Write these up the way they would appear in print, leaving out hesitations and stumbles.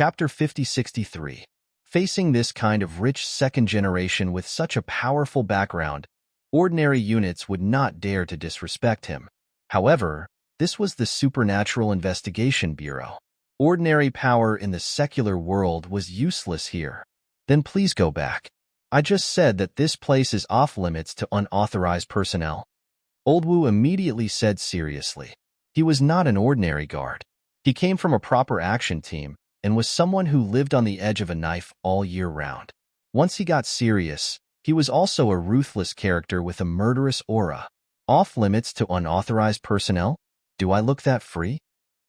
Chapter 5063. Facing this kind of rich second generation with such a powerful background, ordinary units would not dare to disrespect him. However, this was the Supernatural Investigation Bureau. Ordinary power in the secular world was useless here. Then please go back. I just said that this place is off-limits to unauthorized personnel. Old Wu immediately said seriously. He was not an ordinary guard. He came from a proper action team and was someone who lived on the edge of a knife all year round. Once he got serious, he was also a ruthless character with a murderous aura. Off-limits to unauthorized personnel? Do I look that free?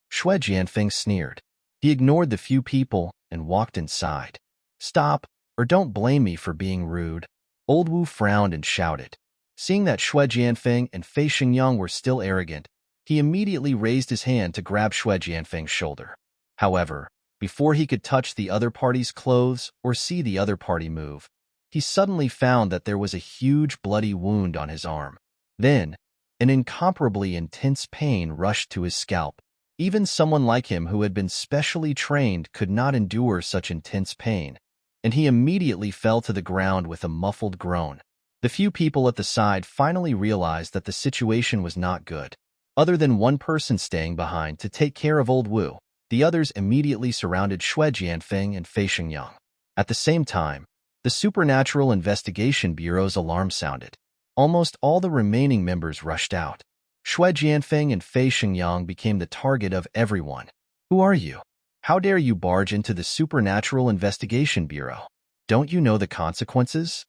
Xue Jianfeng sneered. He ignored the few people and walked inside. Stop, or don't blame me for being rude. Old Wu frowned and shouted. Seeing that Xue Jianfeng and Fei Xingyang were still arrogant, he immediately raised his hand to grab Xue Jianfeng's shoulder. However, before he could touch the other party's clothes or see the other party move, he suddenly found that there was a huge bloody wound on his arm. Then, an incomparably intense pain rushed to his scalp. Even someone like him who had been specially trained could not endure such intense pain, and he immediately fell to the ground with a muffled groan. The few people at the side finally realized that the situation was not good. Other than one person staying behind to take care of Old Wu, the others immediately surrounded Xue Jianfeng and Fei Xingyang. At the same time, the Supernatural Investigation Bureau's alarm sounded. Almost all the remaining members rushed out. Xue Jianfeng and Fei Xingyang became the target of everyone. Who are you? How dare you barge into the Supernatural Investigation Bureau? Don't you know the consequences?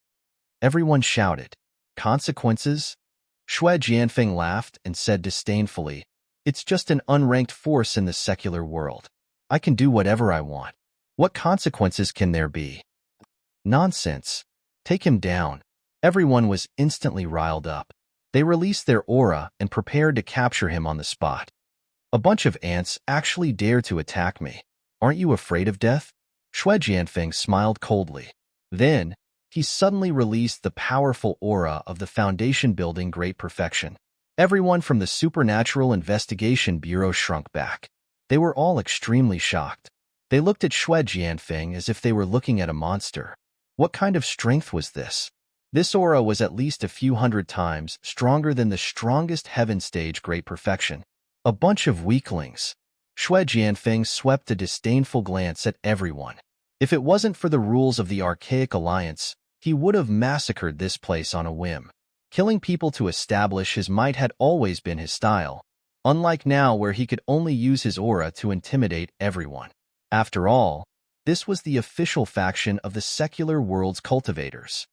Everyone shouted. Consequences? Xue Jianfeng laughed and said disdainfully, It's just an unranked force in the secular world. I can do whatever I want. What consequences can there be? Nonsense. Take him down. Everyone was instantly riled up. They released their aura and prepared to capture him on the spot. A bunch of ants actually dared to attack me. Aren't you afraid of death? Xue Jianfeng smiled coldly. Then, he suddenly released the powerful aura of the Foundation building Great Perfection. Everyone from the Supernatural Investigation Bureau shrunk back. They were all extremely shocked. They looked at Xue Jianfeng as if they were looking at a monster. What kind of strength was this? This aura was at least a few hundred times stronger than the strongest heaven stage Great Perfection. A bunch of weaklings. Xue Jianfeng swept a disdainful glance at everyone. If it wasn't for the rules of the Archaic Alliance, he would have massacred this place on a whim. Killing people to establish his might had always been his style, unlike now where he could only use his aura to intimidate everyone. After all, this was the official faction of the secular world's cultivators.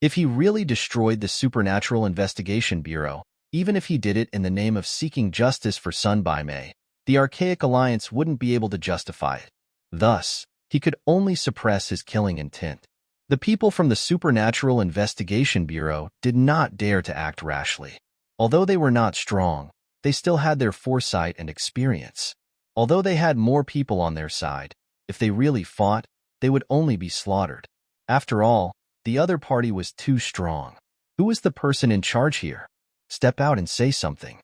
If he really destroyed the Supernatural Investigation Bureau, even if he did it in the name of seeking justice for Sun Baimei, the Archaic Alliance wouldn't be able to justify it. Thus, he could only suppress his killing intent. The people from the Supernatural Investigation Bureau did not dare to act rashly. Although they were not strong, they still had their foresight and experience. Although they had more people on their side, if they really fought, they would only be slaughtered. After all, the other party was too strong. Who was the person in charge here? Step out and say something.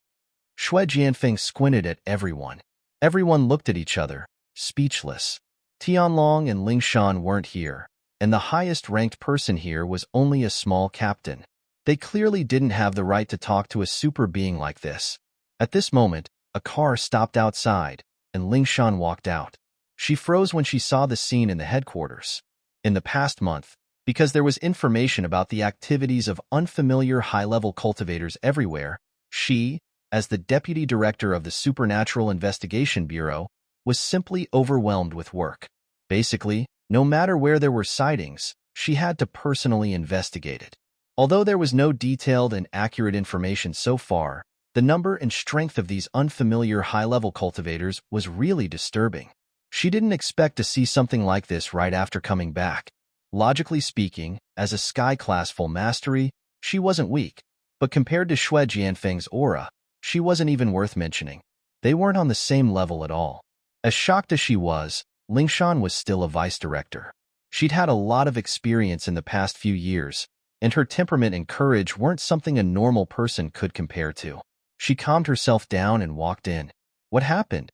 Xue Jianfeng squinted at everyone. Everyone looked at each other, speechless. Tianlong and Lingshan weren't here, and the highest-ranked person here was only a small captain. They clearly didn't have the right to talk to a super being like this. At this moment, a car stopped outside, and Lingshan walked out. She froze when she saw the scene in the headquarters. In the past month, because there was information about the activities of unfamiliar high-level cultivators everywhere, she, as the deputy director of the Supernatural Investigation Bureau, was simply overwhelmed with work. Basically, no matter where there were sightings, she had to personally investigate it. Although there was no detailed and accurate information so far, the number and strength of these unfamiliar high-level cultivators was really disturbing. She didn't expect to see something like this right after coming back. Logically speaking, as a sky-class full mastery, she wasn't weak, but compared to Xue Jianfeng's aura, she wasn't even worth mentioning. They weren't on the same level at all. As shocked as she was, Lingshan was still a vice director. She'd had a lot of experience in the past few years, and her temperament and courage weren't something a normal person could compare to. She calmed herself down and walked in. What happened?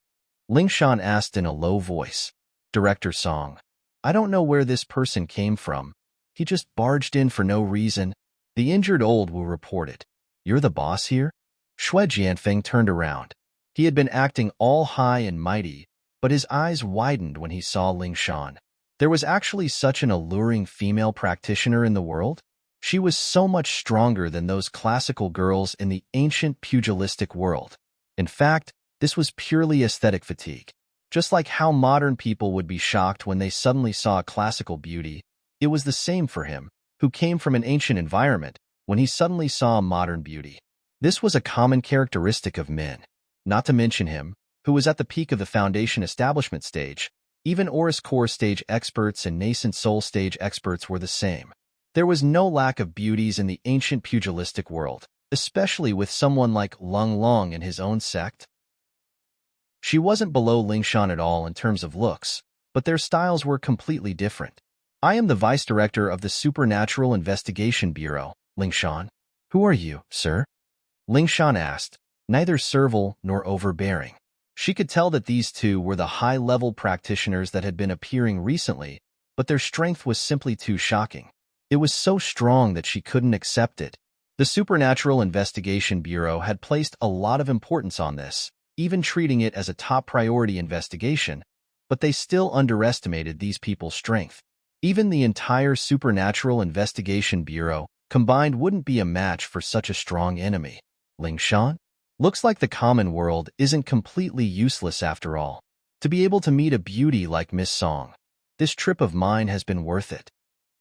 Lingshan asked in a low voice. Director Song. I don't know where this person came from. He just barged in for no reason. The injured old Wu reported. You're the boss here? Shui Jianfeng turned around. He had been acting all high and mighty, but his eyes widened when he saw Lingshan. There was actually such an alluring female practitioner in the world? She was so much stronger than those classical girls in the ancient pugilistic world. In fact, this was purely aesthetic fatigue. Just like how modern people would be shocked when they suddenly saw a classical beauty, it was the same for him, who came from an ancient environment, when he suddenly saw a modern beauty. This was a common characteristic of men. Not to mention him, who was at the peak of the foundation establishment stage. Even Oris Core stage experts and nascent soul stage experts were the same. There was no lack of beauties in the ancient pugilistic world, especially with someone like Lung Long in his own sect. She wasn't below Lingshan at all in terms of looks, but their styles were completely different. I am the vice director of the Supernatural Investigation Bureau, Lingshan. Who are you, sir? Lingshan asked, neither servile nor overbearing. She could tell that these two were the high-level practitioners that had been appearing recently, but their strength was simply too shocking. It was so strong that she couldn't accept it. The Supernatural Investigation Bureau had placed a lot of importance on this, even treating it as a top priority investigation, but they still underestimated these people's strength. Even the entire Supernatural Investigation Bureau combined wouldn't be a match for such a strong enemy. Lingshan? Looks like the common world isn't completely useless after all. To be able to meet a beauty like Miss Song, this trip of mine has been worth it.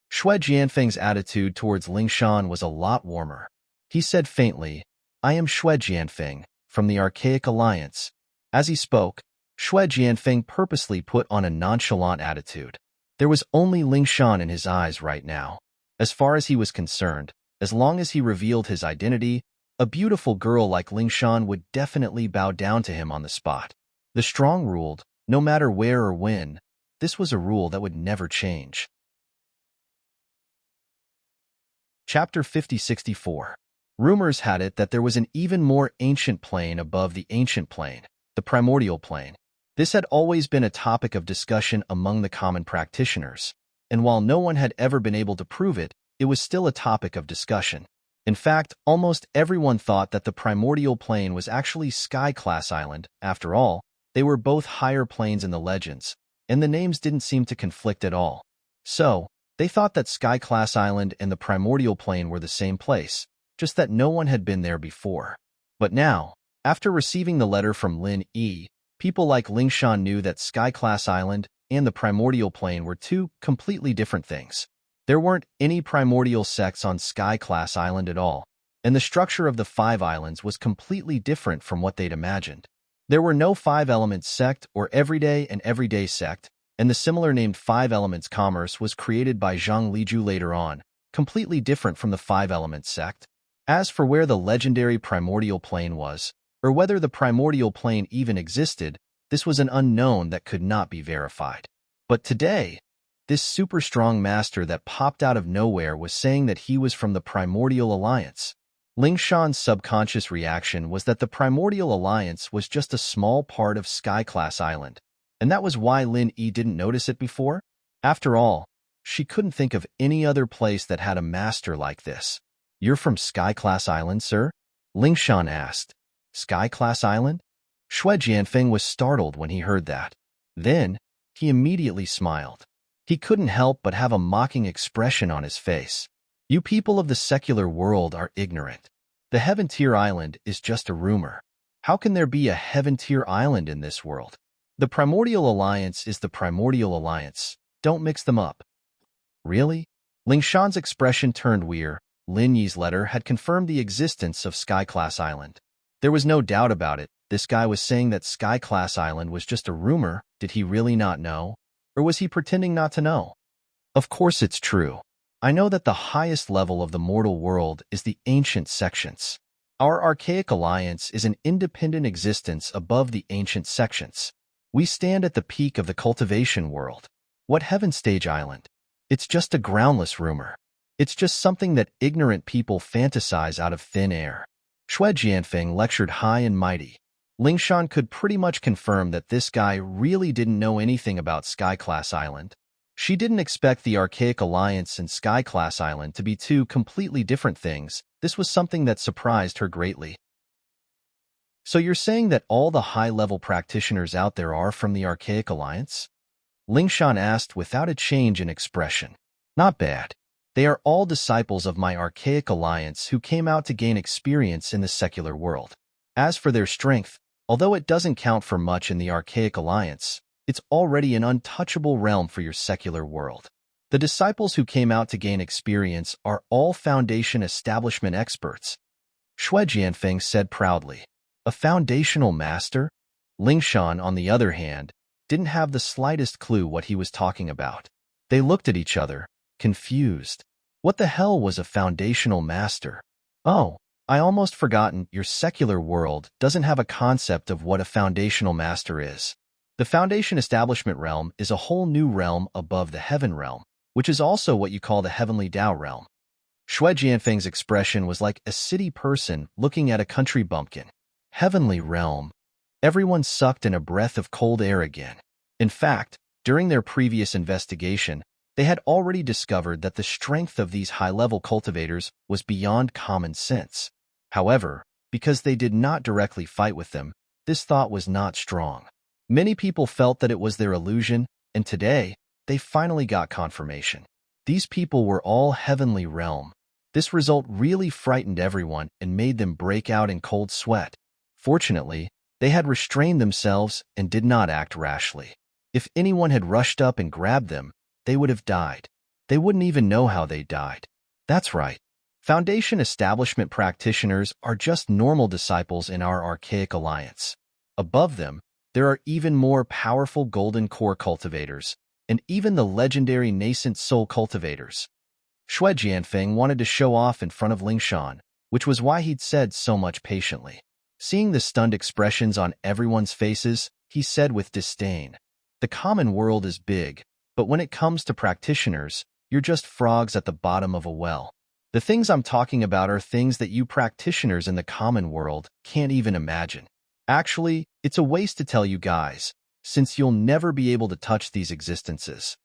Shui Jianfeng's attitude towards Lingshan was a lot warmer. He said faintly, I am Shui Jianfeng, from the Archaic Alliance. As he spoke, Shui Jianfeng purposely put on a nonchalant attitude. There was only Lingshan in his eyes right now. As far as he was concerned, as long as he revealed his identity, a beautiful girl like Lingshan would definitely bow down to him on the spot. The strong ruled, no matter where or when. This was a rule that would never change. Chapter 5064. Rumors had it that there was an even more ancient plane above the ancient plane, the primordial plane. This had always been a topic of discussion among the common practitioners, and while no one had ever been able to prove it, it was still a topic of discussion. In fact, almost everyone thought that the primordial plane was actually Sky-class island. After all, they were both higher planes in the legends, and the names didn't seem to conflict at all. So, they thought that Sky-class island and the primordial plane were the same place, just that no one had been there before. But now, after receiving the letter from Lin Yi, people like Lingshan knew that Sky-class island and the primordial plane were two completely different things. There weren't any primordial sects on Sky-class island at all, and the structure of the 5 islands was completely different from what they'd imagined. There were no 5 elements sect or everyday sect, and the similar named 5 elements commerce was created by Zhang Liju later on, completely different from the 5 elements sect. As for where the legendary primordial plane was, or whether the primordial plane even existed, this was an unknown that could not be verified. But today, this super strong master that popped out of nowhere was saying that he was from the Primordial Alliance. Lingshan's subconscious reaction was that the Primordial Alliance was just a small part of Sky-class island, and that was why Lin Yi didn't notice it before. After all, she couldn't think of any other place that had a master like this. You're from Sky-class island, sir? Lingshan asked. Sky-class island? Shui Jianfeng was startled when he heard that. Then, he immediately smiled. He couldn't help but have a mocking expression on his face. You people of the secular world are ignorant. The Heaven-tier island is just a rumor. How can there be a Heaven-tier island in this world? The Primordial Alliance is the Primordial Alliance. Don't mix them up. Really? Lingshan's expression turned weird. Lin Yi's letter had confirmed the existence of Sky-class island. There was no doubt about it. This guy was saying that Sky-class island was just a rumor. Did he really not know? Or was he pretending not to know? Of course it's true. I know that the highest level of the mortal world is the ancient sections. Our Archaic Alliance is an independent existence above the ancient sections. We stand at the peak of the cultivation world. What Heaven Stage Island? It's just a groundless rumor. It's just something that ignorant people fantasize out of thin air. Shui Jianfeng lectured high and mighty. Lingshan could pretty much confirm that this guy really didn't know anything about Sky-class Island. She didn't expect the Archaic Alliance and Sky-class Island to be two completely different things. This was something that surprised her greatly. So you're saying that all the high-level practitioners out there are from the Archaic Alliance? Lingshan asked without a change in expression. Not bad. They are all disciples of my Archaic Alliance who came out to gain experience in the secular world. As for their strength, although it doesn't count for much in the Archaic Alliance, it's already an untouchable realm for your secular world. The disciples who came out to gain experience are all Foundation establishment experts, Shui Jianfeng said proudly. A foundational master? Lingshan, on the other hand, didn't have the slightest clue what he was talking about. They looked at each other, confused. What the hell was a foundational master? Oh, I almost forgotten, your secular world doesn't have a concept of what a foundational master is. The Foundation establishment realm is a whole new realm above the heaven realm, which is also what you call the heavenly Dao realm. Shui Jianfeng's expression was like a city person looking at a country bumpkin. Heavenly realm. Everyone sucked in a breath of cold air again. In fact, during their previous investigation, they had already discovered that the strength of these high-level cultivators was beyond common sense. However, because they did not directly fight with them, this thought was not strong. Many people felt that it was their illusion, and today, they finally got confirmation. These people were all heavenly realm. This result really frightened everyone and made them break out in cold sweat. Fortunately, they had restrained themselves and did not act rashly. If anyone had rushed up and grabbed them, they would have died. They wouldn't even know how they died. That's right. Foundation establishment practitioners are just normal disciples in our Archaic Alliance. Above them, there are even more powerful golden core cultivators, and even the legendary nascent soul cultivators. Shui Jianfeng wanted to show off in front of Lingshan, which was why he'd said so much patiently. Seeing the stunned expressions on everyone's faces, he said with disdain, "The common world is big, but when it comes to practitioners, you're just frogs at the bottom of a well. The things I'm talking about are things that you practitioners in the common world can't even imagine. Actually, it's a waste to tell you guys, since you'll never be able to touch these existences."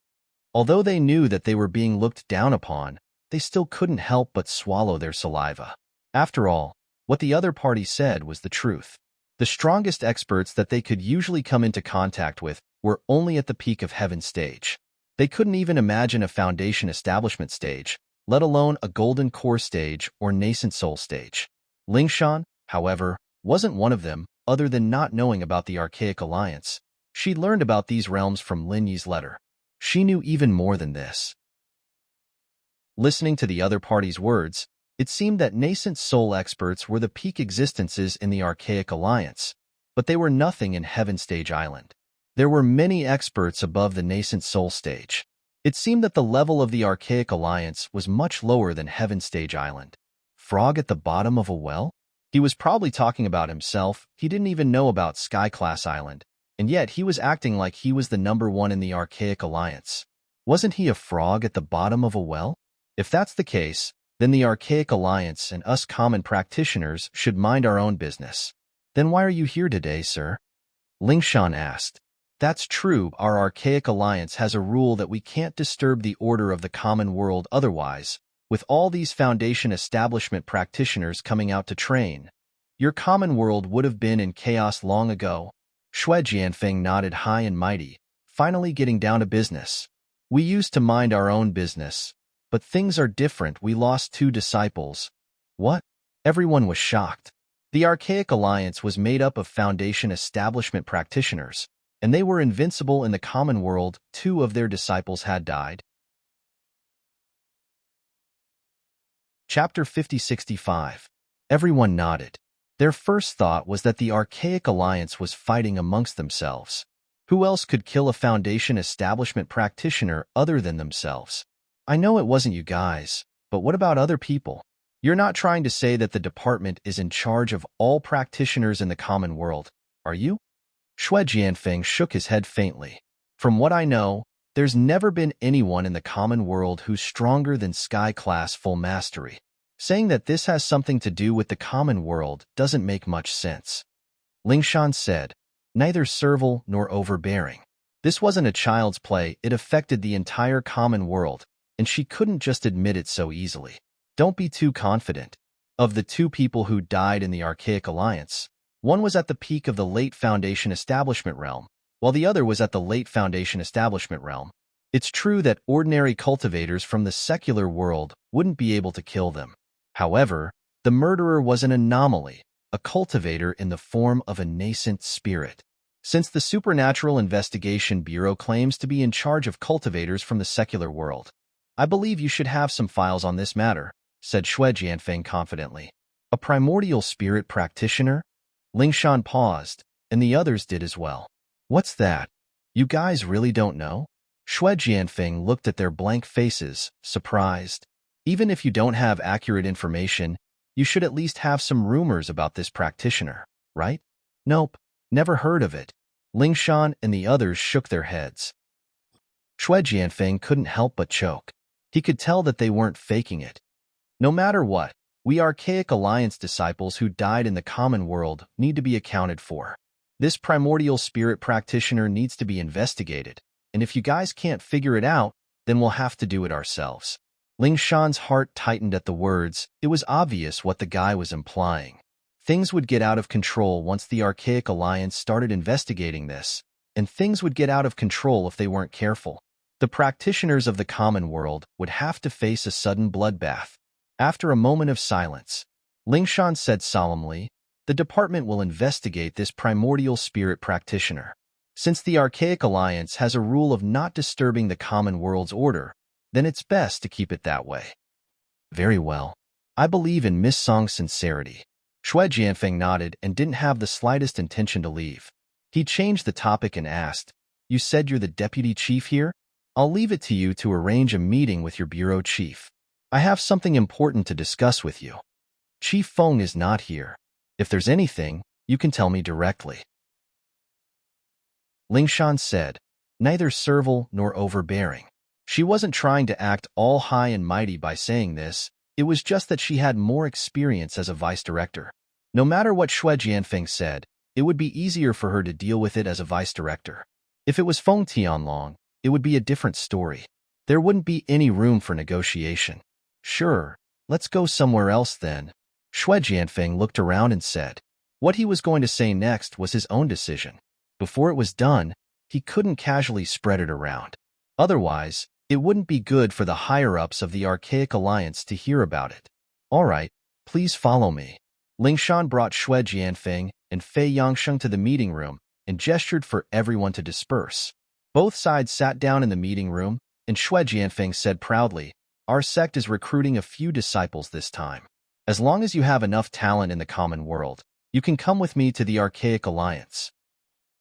Although they knew that they were being looked down upon, they still couldn't help but swallow their saliva. After all, what the other party said was the truth. The strongest experts that they could usually come into contact with were only at the peak of heaven stage. They couldn't even imagine a foundation establishment stage, let alone a golden core stage or nascent soul stage. Lingshan, however, wasn't one of them, other than not knowing about the Archaic Alliance. She learned about these realms from Lin Yi's letter. She knew even more than this. Listening to the other party's words, it seemed that nascent soul experts were the peak existences in the Archaic Alliance, but they were nothing in Heaven Stage Island. There were many experts above the nascent soul stage. It seemed that the level of the Archaic Alliance was much lower than Heaven Stage Island. Frog at the bottom of a well? He was probably talking about himself. He didn't even know about Sky-class Island, and yet he was acting like he was the number one in the Archaic Alliance. Wasn't he a frog at the bottom of a well? If that's the case, then the Archaic Alliance and us common practitioners should mind our own business. Then why are you here today, sir? Lingshan asked. That's true, our Archaic Alliance has a rule that we can't disturb the order of the common world otherwise. With all these Foundation establishment practitioners coming out to train, your common world would have been in chaos long ago. Shui Jianfeng nodded high and mighty, finally getting down to business. We used to mind our own business, but things are different. We lost 2 disciples. What? Everyone was shocked. The Archaic Alliance was made up of Foundation establishment practitioners, and they were invincible in the common world. 2 of their disciples had died. Chapter 5065. Everyone nodded. Their first thought was that the Archaic Alliance was fighting amongst themselves. Who else could kill a Foundation establishment practitioner other than themselves? I know it wasn't you guys, but what about other people? You're not trying to say that the department is in charge of all practitioners in the common world, are you? Shui Jianfeng shook his head faintly. From what I know, there's never been anyone in the common world who's stronger than Sky-class full mastery. Saying that this has something to do with the common world doesn't make much sense. Lingshan said, neither servile nor overbearing. This wasn't a child's play, it affected the entire common world, and she couldn't just admit it so easily. Don't be too confident. Of the two people who died in the Archaic Alliance, one was at the peak of the late Foundation Establishment realm, while the other was at the late Foundation Establishment realm. It's true that ordinary cultivators from the secular world wouldn't be able to kill them. However, the murderer was an anomaly, a cultivator in the form of a nascent spirit. Since the Supernatural Investigation Bureau claims to be in charge of cultivators from the secular world, I believe you should have some files on this matter, said Xue Jianfeng confidently. A primordial spirit practitioner? Lingshan paused, and the others did as well. What's that? You guys really don't know? Xue Jianfeng looked at their blank faces, surprised. Even if you don't have accurate information, you should at least have some rumors about this practitioner, right? Nope, never heard of it. Lingshan and the others shook their heads. Xue Jianfeng couldn't help but choke. He could tell that they weren't faking it. No matter what, we Archaic Alliance disciples who died in the common world need to be accounted for. This primordial spirit practitioner needs to be investigated, and if you guys can't figure it out, then we'll have to do it ourselves. Lingshan's heart tightened at the words. It was obvious what the guy was implying. Things would get out of control once the Archaic Alliance started investigating this, and things would get out of control if they weren't careful. The practitioners of the common world would have to face a sudden bloodbath. After a moment of silence, Lingshan said solemnly, the department will investigate this primordial spirit practitioner. Since the Archaic Alliance has a rule of not disturbing the common world's order, then it's best to keep it that way. Very well. I believe in Miss Song's sincerity. Xue Jianfeng nodded and didn't have the slightest intention to leave. He changed the topic and asked, you said you're the deputy chief here? I'll leave it to you to arrange a meeting with your bureau chief. I have something important to discuss with you. Chief Feng is not here. If there's anything, you can tell me directly. Lingshan said, neither servile nor overbearing. She wasn't trying to act all high and mighty by saying this, it was just that she had more experience as a vice director. No matter what Xue Jianfeng said, it would be easier for her to deal with it as a vice director. If it was Feng Tianlong, it would be a different story. There wouldn't be any room for negotiation. Sure, let's go somewhere else then. Xue Jianfeng looked around and said. What he was going to say next was his own decision. Before it was done, he couldn't casually spread it around. Otherwise, it wouldn't be good for the higher-ups of the Archaic Alliance to hear about it. All right, please follow me. Lingshan brought Xue Jianfeng and Fei Yangsheng to the meeting room and gestured for everyone to disperse. Both sides sat down in the meeting room, and Xue Jianfeng said proudly, our sect is recruiting a few disciples this time. As long as you have enough talent in the common world, you can come with me to the Archaic Alliance.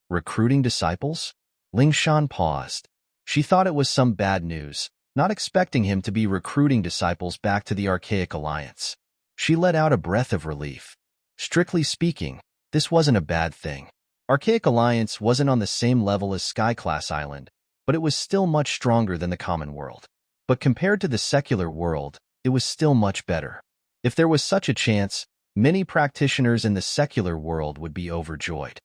Recruiting disciples? Lingshan paused. She thought it was some bad news, not expecting him to be recruiting disciples back to the Archaic Alliance. She let out a breath of relief. Strictly speaking, this wasn't a bad thing. Archaic Alliance wasn't on the same level as Sky-class Island, but it was still much stronger than the common world. But compared to the secular world, it was still much better. If there was such a chance, many practitioners in the secular world would be overjoyed.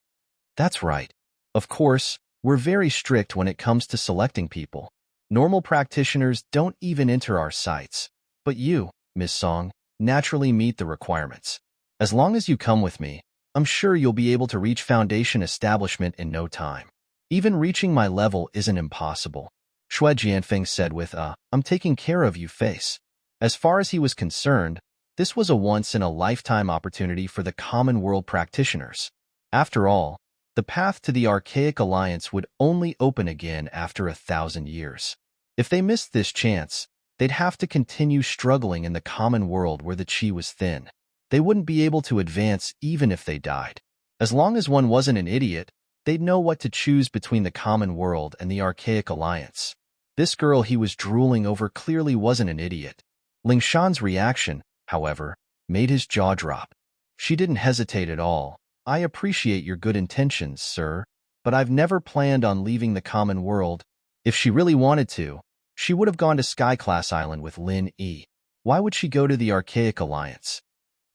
That's right. Of course, we're very strict when it comes to selecting people. Normal practitioners don't even enter our sites. But you, Miss Song, naturally meet the requirements. As long as you come with me, I'm sure you'll be able to reach Foundation Establishment in no time. Even reaching my level isn't impossible. Xue Jianfeng said with a, I'm taking care of you face. As far as he was concerned, this was a once-in-a-lifetime opportunity for the common world practitioners. After all, the path to the Archaic Alliance would only open again after 1,000 years. If they missed this chance, they'd have to continue struggling in the common world where the qi was thin. They wouldn't be able to advance even if they died. As long as one wasn't an idiot, they'd know what to choose between the common world and the Archaic Alliance. This girl he was drooling over clearly wasn't an idiot. Lingshan's reaction, however, made his jaw drop. She didn't hesitate at all. I appreciate your good intentions, sir, but I've never planned on leaving the common world. If she really wanted to, she would have gone to Sky-class Island with Lin Yi. Why would she go to the Archaic Alliance?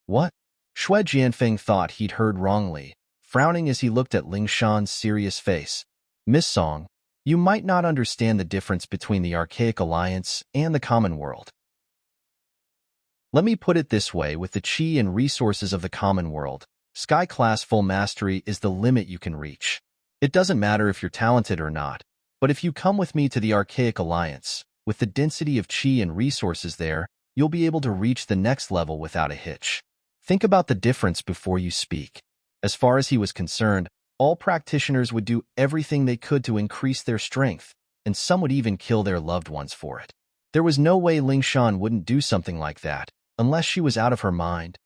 What? Xue Jianfeng thought he'd heard wrongly. frowning as he looked at Ling Shan's serious face. Miss Song, you might not understand the difference between the Archaic Alliance and the common world. Let me put it this way, with the chi and resources of the common world, Sky-class full mastery is the limit you can reach. It doesn't matter if you're talented or not, but if you come with me to the Archaic Alliance, with the density of chi and resources there, you'll be able to reach the next level without a hitch. Think about the difference before you speak. As far as he was concerned, all practitioners would do everything they could to increase their strength, and some would even kill their loved ones for it. There was no way Ling Shan wouldn't do something like that, unless she was out of her mind.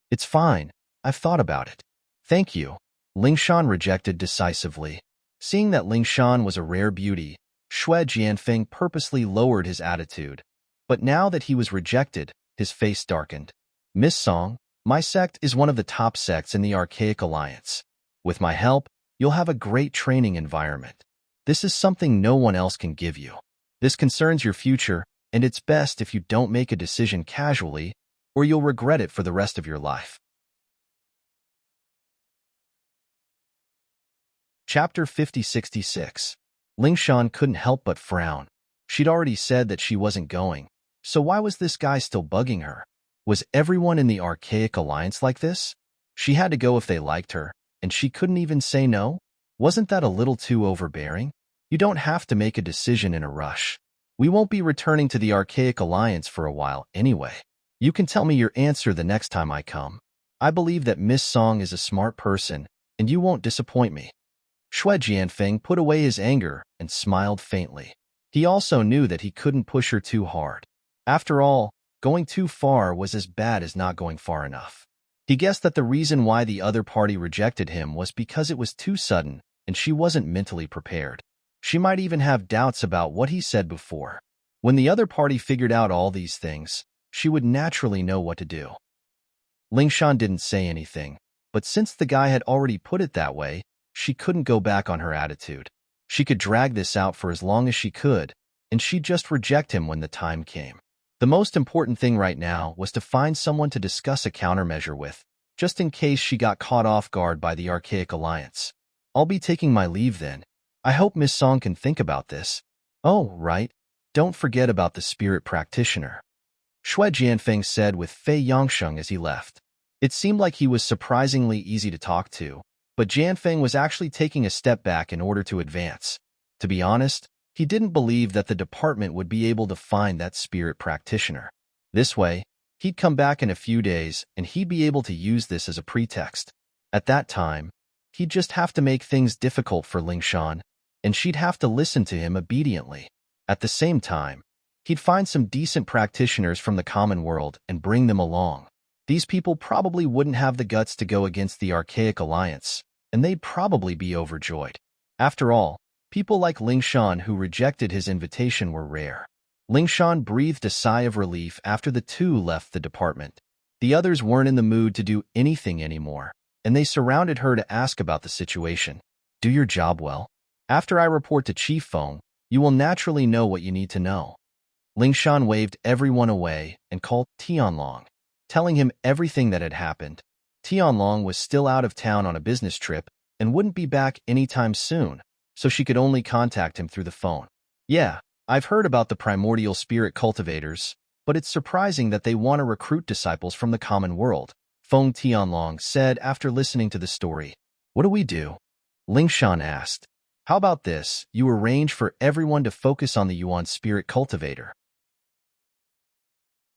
It's fine. I've thought about it. Thank you. Ling Shan rejected decisively. Seeing that Ling Shan was a rare beauty, Xue Jianfeng purposely lowered his attitude. But now that he was rejected, his face darkened. Miss Song, my sect is one of the top sects in the Archaic Alliance. With my help, you'll have a great training environment. This is something no one else can give you. This concerns your future, and it's best if you don't make a decision casually, or you'll regret it for the rest of your life. Chapter 5066. Ling Shan couldn't help but frown. She'd already said that she wasn't going, so why was this guy still bugging her? Was everyone in the Archaic Alliance like this? She had to go if they liked her, and she couldn't even say no? Wasn't that a little too overbearing? You don't have to make a decision in a rush. We won't be returning to the Archaic Alliance for a while anyway. You can tell me your answer the next time I come. I believe that Miss Song is a smart person, and you won't disappoint me. Xue Jianfeng put away his anger and smiled faintly. He also knew that he couldn't push her too hard. After all, going too far was as bad as not going far enough. He guessed that the reason why the other party rejected him was because it was too sudden and she wasn't mentally prepared. She might even have doubts about what he said before. When the other party figured out all these things, she would naturally know what to do. Ling Shan didn't say anything, but since the guy had already put it that way, she couldn't go back on her attitude. She could drag this out for as long as she could, and she'd just reject him when the time came. The most important thing right now was to find someone to discuss a countermeasure with, just in case she got caught off guard by the Archaic Alliance. I'll be taking my leave then. I hope Miss Song can think about this. Oh, right. Don't forget about the spirit practitioner. Xue Jianfeng said with Fei Yangsheng as he left. It seemed like he was surprisingly easy to talk to, but Jianfeng was actually taking a step back in order to advance. To be honest, he didn't believe that the department would be able to find that spirit practitioner. This way, he'd come back in a few days and he'd be able to use this as a pretext. At that time, he'd just have to make things difficult for Ling Shan, and she'd have to listen to him obediently. At the same time, he'd find some decent practitioners from the common world and bring them along. These people probably wouldn't have the guts to go against the Archaic Alliance, and they'd probably be overjoyed. After all, people like Ling Shan who rejected his invitation were rare. Ling Shan breathed a sigh of relief after the two left the department. The others weren't in the mood to do anything anymore, and they surrounded her to ask about the situation. Do your job well. After I report to Chief Feng, you will naturally know what you need to know. Ling Shan waved everyone away and called Tianlong, telling him everything that had happened. Tianlong was still out of town on a business trip and wouldn't be back anytime soon, so she could only contact him through the phone. Yeah, I've heard about the primordial spirit cultivators, but it's surprising that they want to recruit disciples from the common world, Feng Tianlong said after listening to the story. What do we do? Ling Shan asked. How about this, you arrange for everyone to focus on the Yuan spirit cultivator.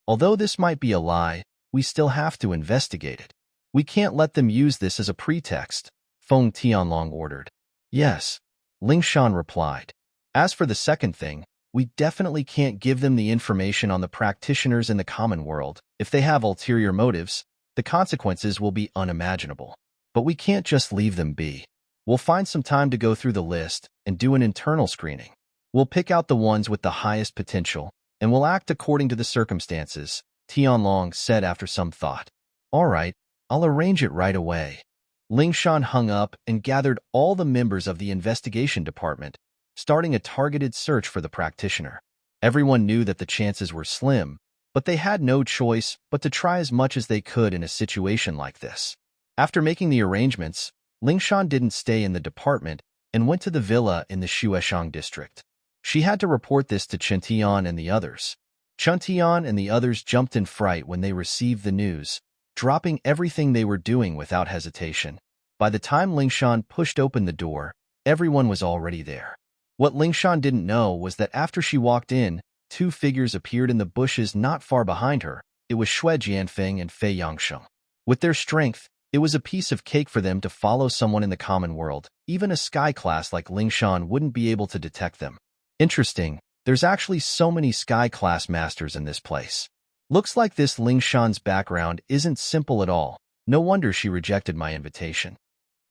Although this might be a lie, we still have to investigate it. We can't let them use this as a pretext, Feng Tianlong ordered. Yes, Ling Shan replied. As for the second thing, we definitely can't give them the information on the practitioners in the common world. If they have ulterior motives, the consequences will be unimaginable. But we can't just leave them be. We'll find some time to go through the list and do an internal screening. We'll pick out the ones with the highest potential, and we'll act according to the circumstances, Tianlong said after some thought. All right, I'll arrange it right away. Ling Shan hung up and gathered all the members of the investigation department, starting a targeted search for the practitioner. Everyone knew that the chances were slim, but they had no choice but to try as much as they could in a situation like this. After making the arrangements, Lingshan didn't stay in the department and went to the villa in the Shueshang district. She had to report this to Chen and the others. Chen and the others jumped in fright when they received the news, dropping everything they were doing without hesitation. By the time Lingshan pushed open the door, everyone was already there. What Lingshan didn't know was that after she walked in, two figures appeared in the bushes not far behind her. It was Xue Jianfeng and Fei Yangsheng. With their strength, it was a piece of cake for them to follow someone in the common world. Even a sky class like Lingshan wouldn't be able to detect them. Interesting, there's actually so many sky class masters in this place. Looks like this Lingshan's background isn't simple at all. No wonder she rejected my invitation.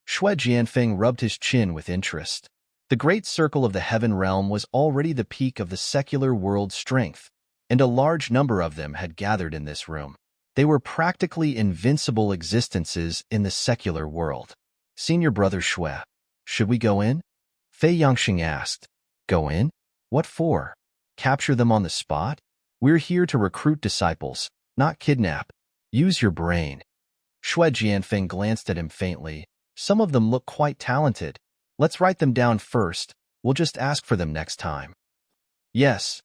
Xue Jianfeng rubbed his chin with interest. The great circle of the heaven realm was already the peak of the secular world's strength, and a large number of them had gathered in this room. They were practically invincible existences in the secular world. Senior Brother Xue, should we go in? Fei Yangxing asked. Go in? What for? Capture them on the spot? We're here to recruit disciples, not kidnap. Use your brain. Xue Jianfeng glanced at him faintly. Some of them look quite talented. Let's write them down first. We'll just ask for them next time. Yes,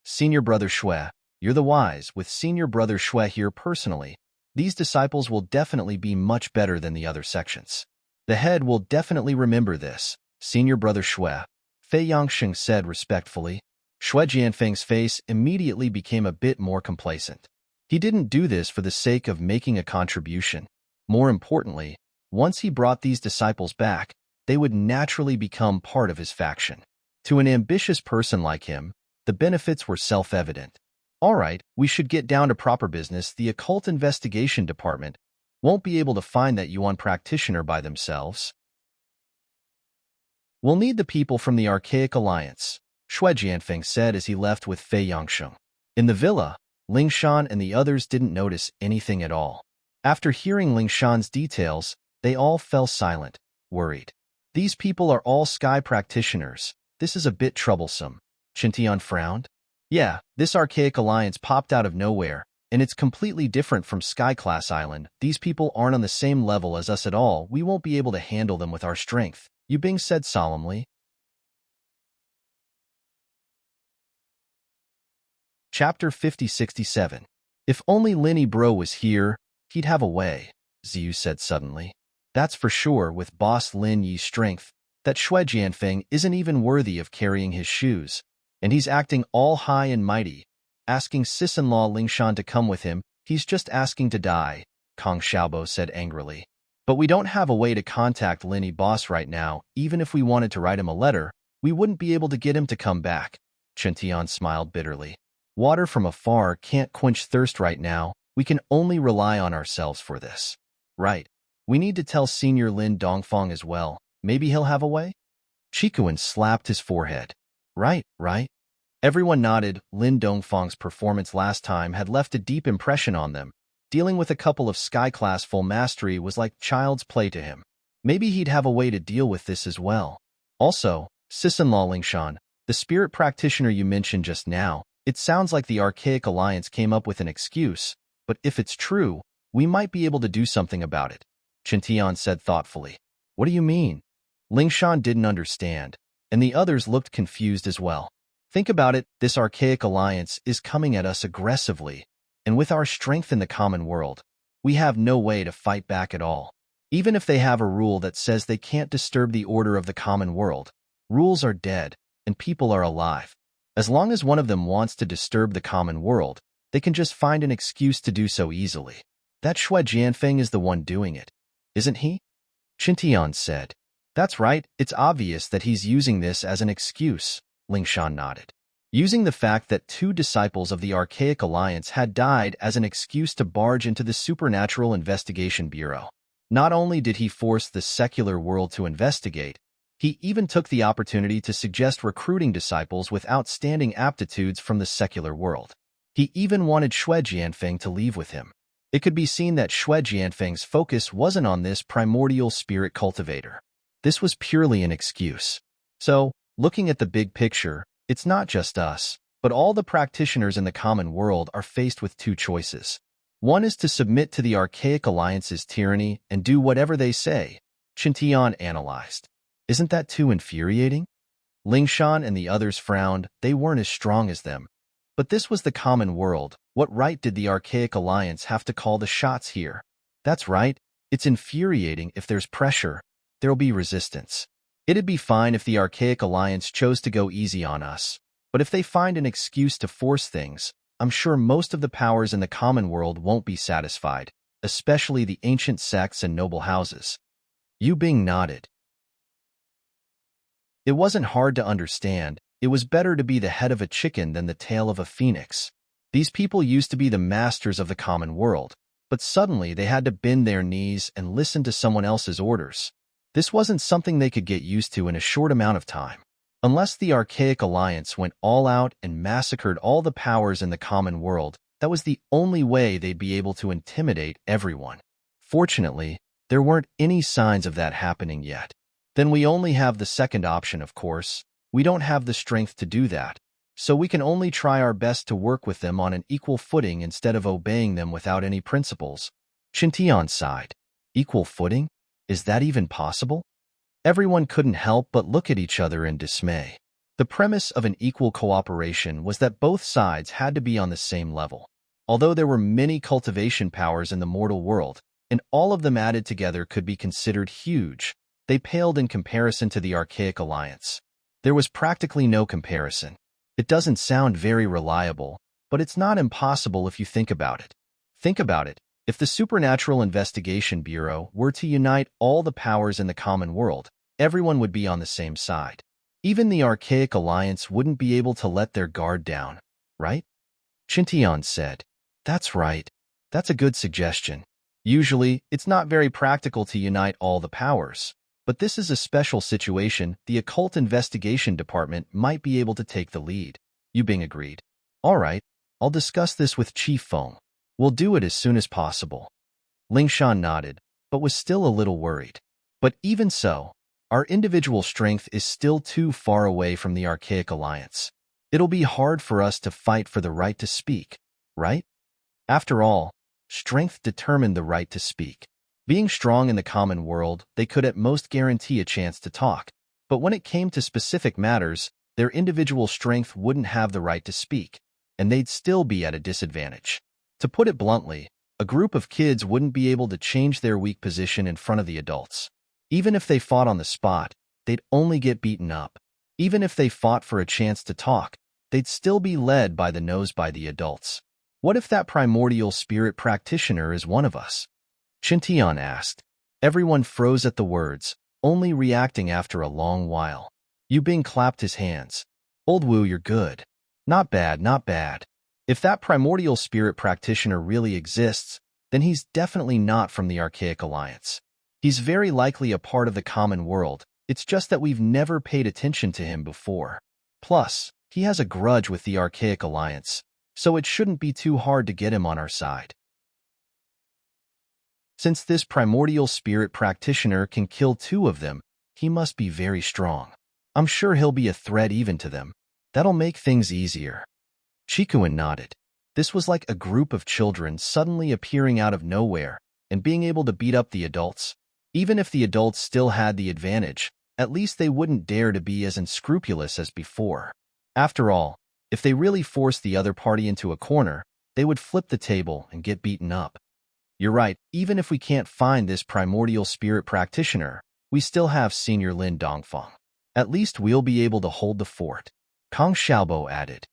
Senior Brother Xue, you're the wise. With Senior Brother Xue here personally, these disciples will definitely be much better than the other sections. The head will definitely remember this, Senior Brother Xue, Fei Yangxing said respectfully. Xue Jianfeng's face immediately became a bit more complacent. He didn't do this for the sake of making a contribution. More importantly, once he brought these disciples back, they would naturally become part of his faction. To an ambitious person like him, the benefits were self-evident. All right, we should get down to proper business. The Occult Investigation Department won't be able to find that Yuan practitioner by themselves. We'll need the people from the Archaic Alliance, Xue Jianfeng said as he left with Fei Yangsheng. In the villa, Lingshan and the others didn't notice anything at all. After hearing Lingshan's details, they all fell silent, worried. These people are all sky practitioners. This is a bit troublesome. Qintian frowned. Yeah, this Archaic Alliance popped out of nowhere, and it's completely different from Sky Class Island. These people aren't on the same level as us at all. We won't be able to handle them with our strength, Yubing said solemnly. Chapter 5067. If only Linny Bro was here, he'd have a way, Ziyu said suddenly. That's for sure. With boss Lin Yi's strength, that Xue Jianfeng isn't even worthy of carrying his shoes, and he's acting all high and mighty, asking sis-in-law Lingshan to come with him. He's just asking to die, Kong Xiaobo said angrily. But we don't have a way to contact Linny boss right now. Even if we wanted to write him a letter, we wouldn't be able to get him to come back. Chen Tian smiled bitterly. Water from afar can't quench thirst right now. We can only rely on ourselves for this. Right. We need to tell Senior Lin Dongfang as well. Maybe he'll have a way? Chikuan slapped his forehead. Right. Everyone nodded. Lin Dongfang's performance last time had left a deep impression on them. Dealing with a couple of sky-class full mastery was like child's play to him. Maybe he'd have a way to deal with this as well. Also, sis-in-law Lingshan, the spirit practitioner you mentioned just now, it sounds like the Archaic Alliance came up with an excuse, but if it's true, we might be able to do something about it, Chen Tian said thoughtfully. What do you mean? Lingshan didn't understand, and the others looked confused as well. Think about it, this Archaic Alliance is coming at us aggressively, and with our strength in the common world, we have no way to fight back at all. Even if they have a rule that says they can't disturb the order of the common world, rules are dead, and people are alive. As long as one of them wants to disturb the common world, they can just find an excuse to do so easily. That Xue Jianfeng is the one doing it, isn't he? Qintian said. That's right, it's obvious that he's using this as an excuse, Lingshan nodded. Using the fact that two disciples of the Archaic Alliance had died as an excuse to barge into the Supernatural Investigation Bureau. Not only did he force the secular world to investigate, he even took the opportunity to suggest recruiting disciples with outstanding aptitudes from the secular world. He even wanted Xue Jianfeng to leave with him. It could be seen that Xue Jianfeng's focus wasn't on this primordial spirit cultivator. This was purely an excuse. So, looking at the big picture, it's not just us, but all the practitioners in the common world are faced with two choices. One is to submit to the Archaic Alliance's tyranny and do whatever they say, Qintian analyzed. Isn't that too infuriating? Lingshan and the others frowned. They weren't as strong as them. But this was the common world. What right did the Archaic Alliance have to call the shots here? That's right. It's infuriating if there's pressure. There'll be resistance. It'd be fine if the Archaic Alliance chose to go easy on us. But if they find an excuse to force things, I'm sure most of the powers in the common world won't be satisfied, especially the ancient sects and noble houses. Yu Bing nodded. It wasn't hard to understand. It was better to be the head of a chicken than the tail of a phoenix. These people used to be the masters of the common world, but suddenly they had to bend their knees and listen to someone else's orders. This wasn't something they could get used to in a short amount of time. Unless the Archaic Alliance went all out and massacred all the powers in the common world, that was the only way they'd be able to intimidate everyone. Fortunately, there weren't any signs of that happening yet. Then we only have the second option, of course. We don't have the strength to do that, so we can only try our best to work with them on an equal footing instead of obeying them without any principles. Qintian sighed. Equal footing? Is that even possible? Everyone couldn't help but look at each other in dismay. The premise of an equal cooperation was that both sides had to be on the same level. Although there were many cultivation powers in the mortal world, and all of them added together could be considered huge, they paled in comparison to the Archaic Alliance. There was practically no comparison. It doesn't sound very reliable, but it's not impossible if you think about it. Think about it. If the Supernatural Investigation Bureau were to unite all the powers in the common world, everyone would be on the same side. Even the Archaic Alliance wouldn't be able to let their guard down, right? Qintian said. That's right. That's a good suggestion. Usually, it's not very practical to unite all the powers. But this is a special situation. The Occult Investigation Department might be able to take the lead. Yu Bing agreed. All right, I'll discuss this with Chief Feng. We'll do it as soon as possible. Lingshan nodded, but was still a little worried. But even so, our individual strength is still too far away from the Archaic Alliance. It'll be hard for us to fight for the right to speak, right? After all, strength determined the right to speak. Being strong in the common world, they could at most guarantee a chance to talk. But when it came to specific matters, their individual strength wouldn't have the right to speak, and they'd still be at a disadvantage. To put it bluntly, a group of kids wouldn't be able to change their weak position in front of the adults. Even if they fought on the spot, they'd only get beaten up. Even if they fought for a chance to talk, they'd still be led by the nose by the adults. What if that primordial spirit practitioner is one of us? Qintian asked. Everyone froze at the words, only reacting after a long while. Yu Bing clapped his hands. Old Wu, you're good. Not bad, not bad. If that primordial spirit practitioner really exists, then he's definitely not from the Archaic Alliance. He's very likely a part of the common world. It's just that we've never paid attention to him before. Plus, he has a grudge with the Archaic Alliance, so it shouldn't be too hard to get him on our side. Since this primordial spirit practitioner can kill two of them, he must be very strong. I'm sure he'll be a threat even to them. That'll make things easier. Chikuin nodded. This was like a group of children suddenly appearing out of nowhere and being able to beat up the adults. Even if the adults still had the advantage, at least they wouldn't dare to be as unscrupulous as before. After all, if they really forced the other party into a corner, they would flip the table and get beaten up. You're right, even if we can't find this primordial spirit practitioner, we still have Senior Lin Dongfeng. At least we'll be able to hold the fort. Kong Xiaobo added.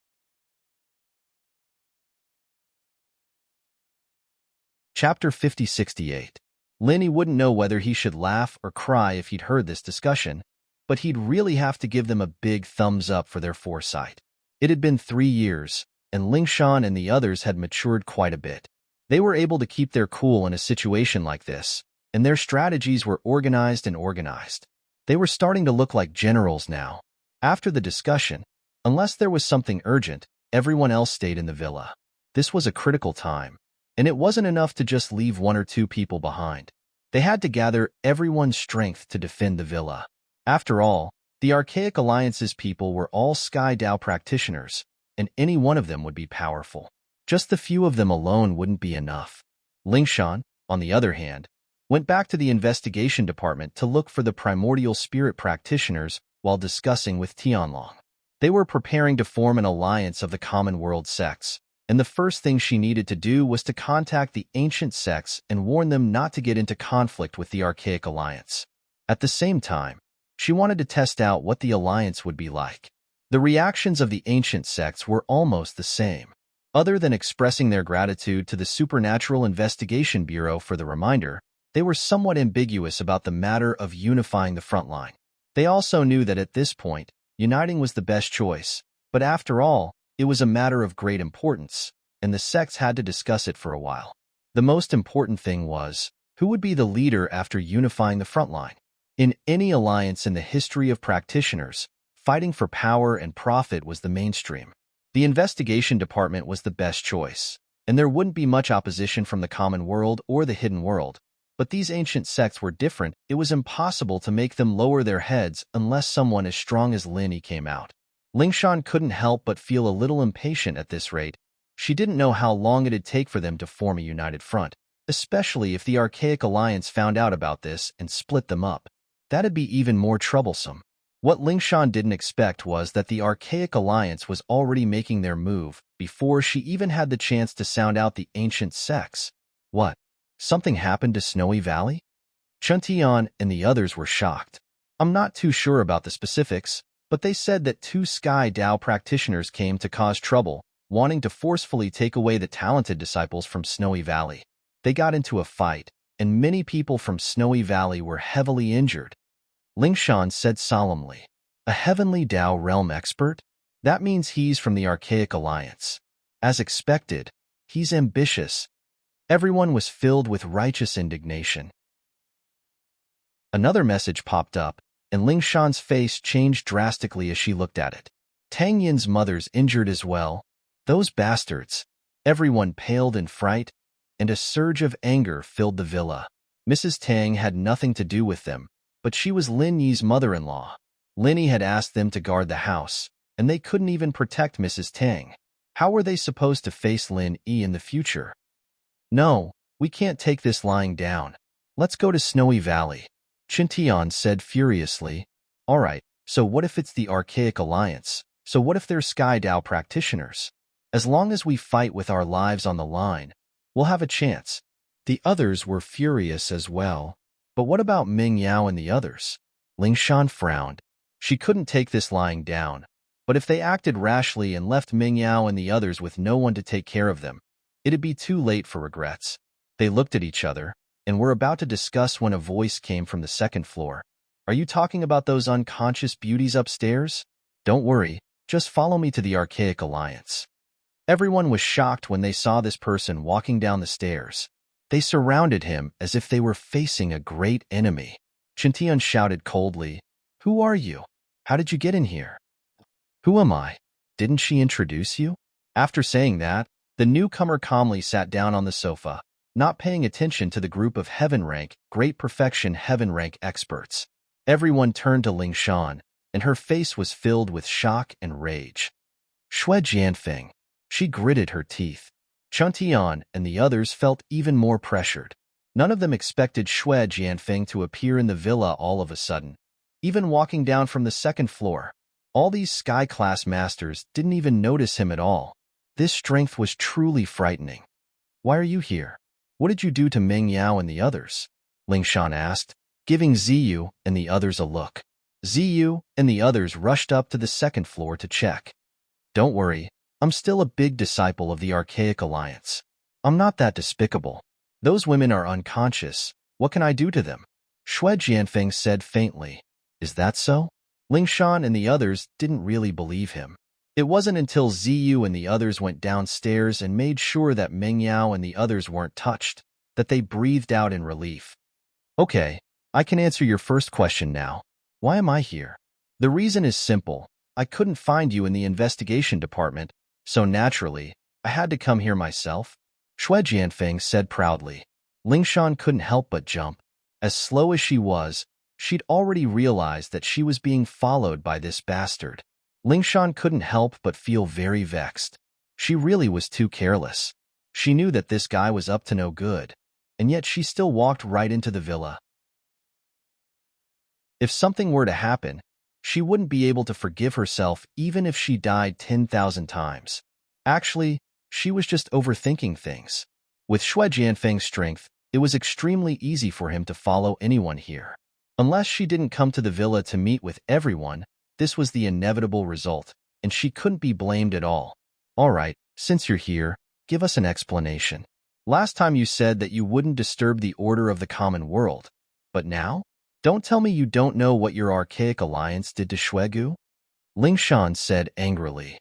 Chapter 5068. Linny wouldn't know whether he should laugh or cry if he'd heard this discussion, but he'd really have to give them a big thumbs up for their foresight. It had been 3 years, and Lingshan and the others had matured quite a bit. They were able to keep their cool in a situation like this, and their strategies were organized and organized. They were starting to look like generals now. After the discussion, unless there was something urgent, everyone else stayed in the villa. This was a critical time, and it wasn't enough to just leave 1 or 2 people behind. They had to gather everyone's strength to defend the villa. After all, the Archaic Alliance's people were all Sky Dao practitioners, and any one of them would be powerful. Just the few of them alone wouldn't be enough. Lingshan, on the other hand, went back to the investigation department to look for the primordial spirit practitioners while discussing with Tianlong. They were preparing to form an alliance of the common world sects, and the first thing she needed to do was to contact the ancient sects and warn them not to get into conflict with the archaic alliance. At the same time, she wanted to test out what the alliance would be like. The reactions of the ancient sects were almost the same. Other than expressing their gratitude to the Supernatural Investigation Bureau for the reminder, they were somewhat ambiguous about the matter of unifying the front line. They also knew that at this point, uniting was the best choice, but after all, it was a matter of great importance, and the sects had to discuss it for a while. The most important thing was, who would be the leader after unifying the front line? In any alliance in the history of practitioners, fighting for power and profit was the mainstream. The investigation department was the best choice, and there wouldn't be much opposition from the common world or the hidden world. But these ancient sects were different. It was impossible to make them lower their heads unless someone as strong as Lin Yi came out. Lingshan couldn't help but feel a little impatient at this rate. She didn't know how long it'd take for them to form a united front, especially if the Archaic Alliance found out about this and split them up. That'd be even more troublesome. What Lingshan didn't expect was that the Archaic Alliance was already making their move before she even had the chance to sound out the ancient sects. What? Something happened to Snowy Valley? Chuntian and the others were shocked. I'm not too sure about the specifics, but they said that 2 Sky Dao practitioners came to cause trouble, wanting to forcefully take away the talented disciples from Snowy Valley. They got into a fight, and many people from Snowy Valley were heavily injured. Lingshan said solemnly, "A heavenly Dao realm expert? That means he's from the Archaic Alliance. As expected, he's ambitious." Everyone was filled with righteous indignation. Another message popped up, and Lingshan's face changed drastically as she looked at it. Tang Yin's mother's injured as well. Those bastards. Everyone paled in fright, and a surge of anger filled the villa. Mrs. Tang had nothing to do with them, but she was Lin Yi's mother-in-law. Lin Yi had asked them to guard the house, and they couldn't even protect Mrs. Tang. How were they supposed to face Lin Yi in the future? "No, we can't take this lying down. Let's go to Snowy Valley," Chintian said furiously. "All right, so what if it's the Archaic Alliance? So what if they're Sky Dao practitioners? As long as we fight with our lives on the line, we'll have a chance." The others were furious as well. But what about Ming Yao and the others? Lingshan frowned. She couldn't take this lying down. But if they acted rashly and left Ming Yao and the others with no one to take care of them, it'd be too late for regrets. They looked at each other, and were about to discuss when a voice came from the second floor. "Are you talking about those unconscious beauties upstairs? Don't worry, just follow me to the Archaic Alliance." Everyone was shocked when they saw this person walking down the stairs. They surrounded him as if they were facing a great enemy. Chintian shouted coldly, "Who are you? How did you get in here?" "Who am I? Didn't she introduce you?" After saying that, the newcomer calmly sat down on the sofa, not paying attention to the group of heaven-rank, great perfection heaven-rank experts. Everyone turned to Lingshan, and her face was filled with shock and rage. Shui Jianfeng. She gritted her teeth. Chuntian and the others felt even more pressured. None of them expected Shui Jianfeng to appear in the villa all of a sudden, even walking down from the second floor. All these sky-class masters didn't even notice him at all. This strength was truly frightening. "Why are you here? What did you do to Ming Yao and the others?" Lingshan asked, giving Ziyu and the others a look. Ziyu and the others rushed up to the second floor to check. "Don't worry, I'm still a big disciple of the Archaic Alliance. I'm not that despicable. Those women are unconscious. What can I do to them?" Shui Jianfeng said faintly. "Is that so?" Lingshan and the others didn't really believe him. It wasn't until Ziyu and the others went downstairs and made sure that Ming Yao and the others weren't touched that they breathed out in relief. "Okay, I can answer your first question now. Why am I here? The reason is simple. I couldn't find you in the investigation department, so naturally, I had to come here myself," Shui Jianfeng said proudly. Lingshan couldn't help but jump. As slow as she was, she'd already realized that she was being followed by this bastard. Lingshan couldn't help but feel very vexed. She really was too careless. She knew that this guy was up to no good. and yet she still walked right into the villa. If something were to happen, she wouldn't be able to forgive herself even if she died 10,000 times. Actually, she was just overthinking things. With Shui Jianfeng's strength, it was extremely easy for him to follow anyone here. Unless she didn't come to the villa to meet with everyone, this was the inevitable result, and she couldn't be blamed at all. All right, since you're here, give us an explanation. Last time you said that you wouldn't disturb the order of the common world, but now? Don't tell me you don't know what your archaic alliance did to Shuegu? Ling Shan said angrily.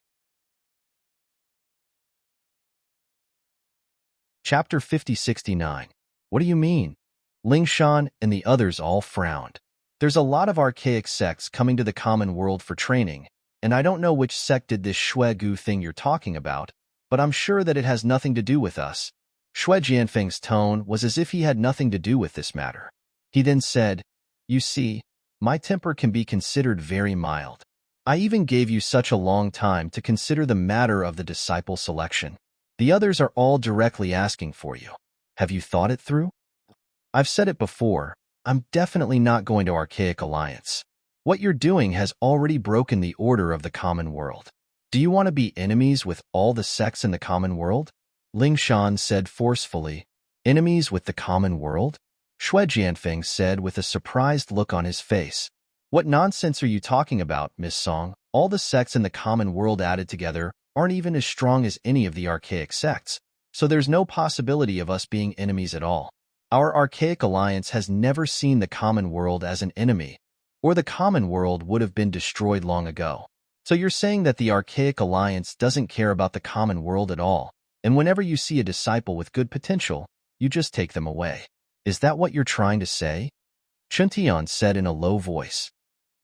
Chapter 5069. What do you mean? Ling Shan and the others all frowned. There's a lot of archaic sects coming to the common world for training, and I don't know which sect did this Shuegu thing you're talking about, but I'm sure that it has nothing to do with us. Shui Jianfeng's tone was as if he had nothing to do with this matter. He then said, You see, my temper can be considered very mild. I even gave you such a long time to consider the matter of the disciple selection. The others are all directly asking for you. Have you thought it through? I've said it before, I'm definitely not going to Archaic Alliance. What you're doing has already broken the order of the common world. Do you want to be enemies with all the sects in the common world? Ling Shan said forcefully. Enemies with the common world? Shui Jianfeng said with a surprised look on his face. What nonsense are you talking about, Miss Song? All the sects in the common world added together aren't even as strong as any of the archaic sects, so there's no possibility of us being enemies at all. Our archaic alliance has never seen the common world as an enemy, or the common world would have been destroyed long ago. So you're saying that the archaic alliance doesn't care about the common world at all, and whenever you see a disciple with good potential, you just take them away. Is that what you're trying to say? Chuntian said in a low voice.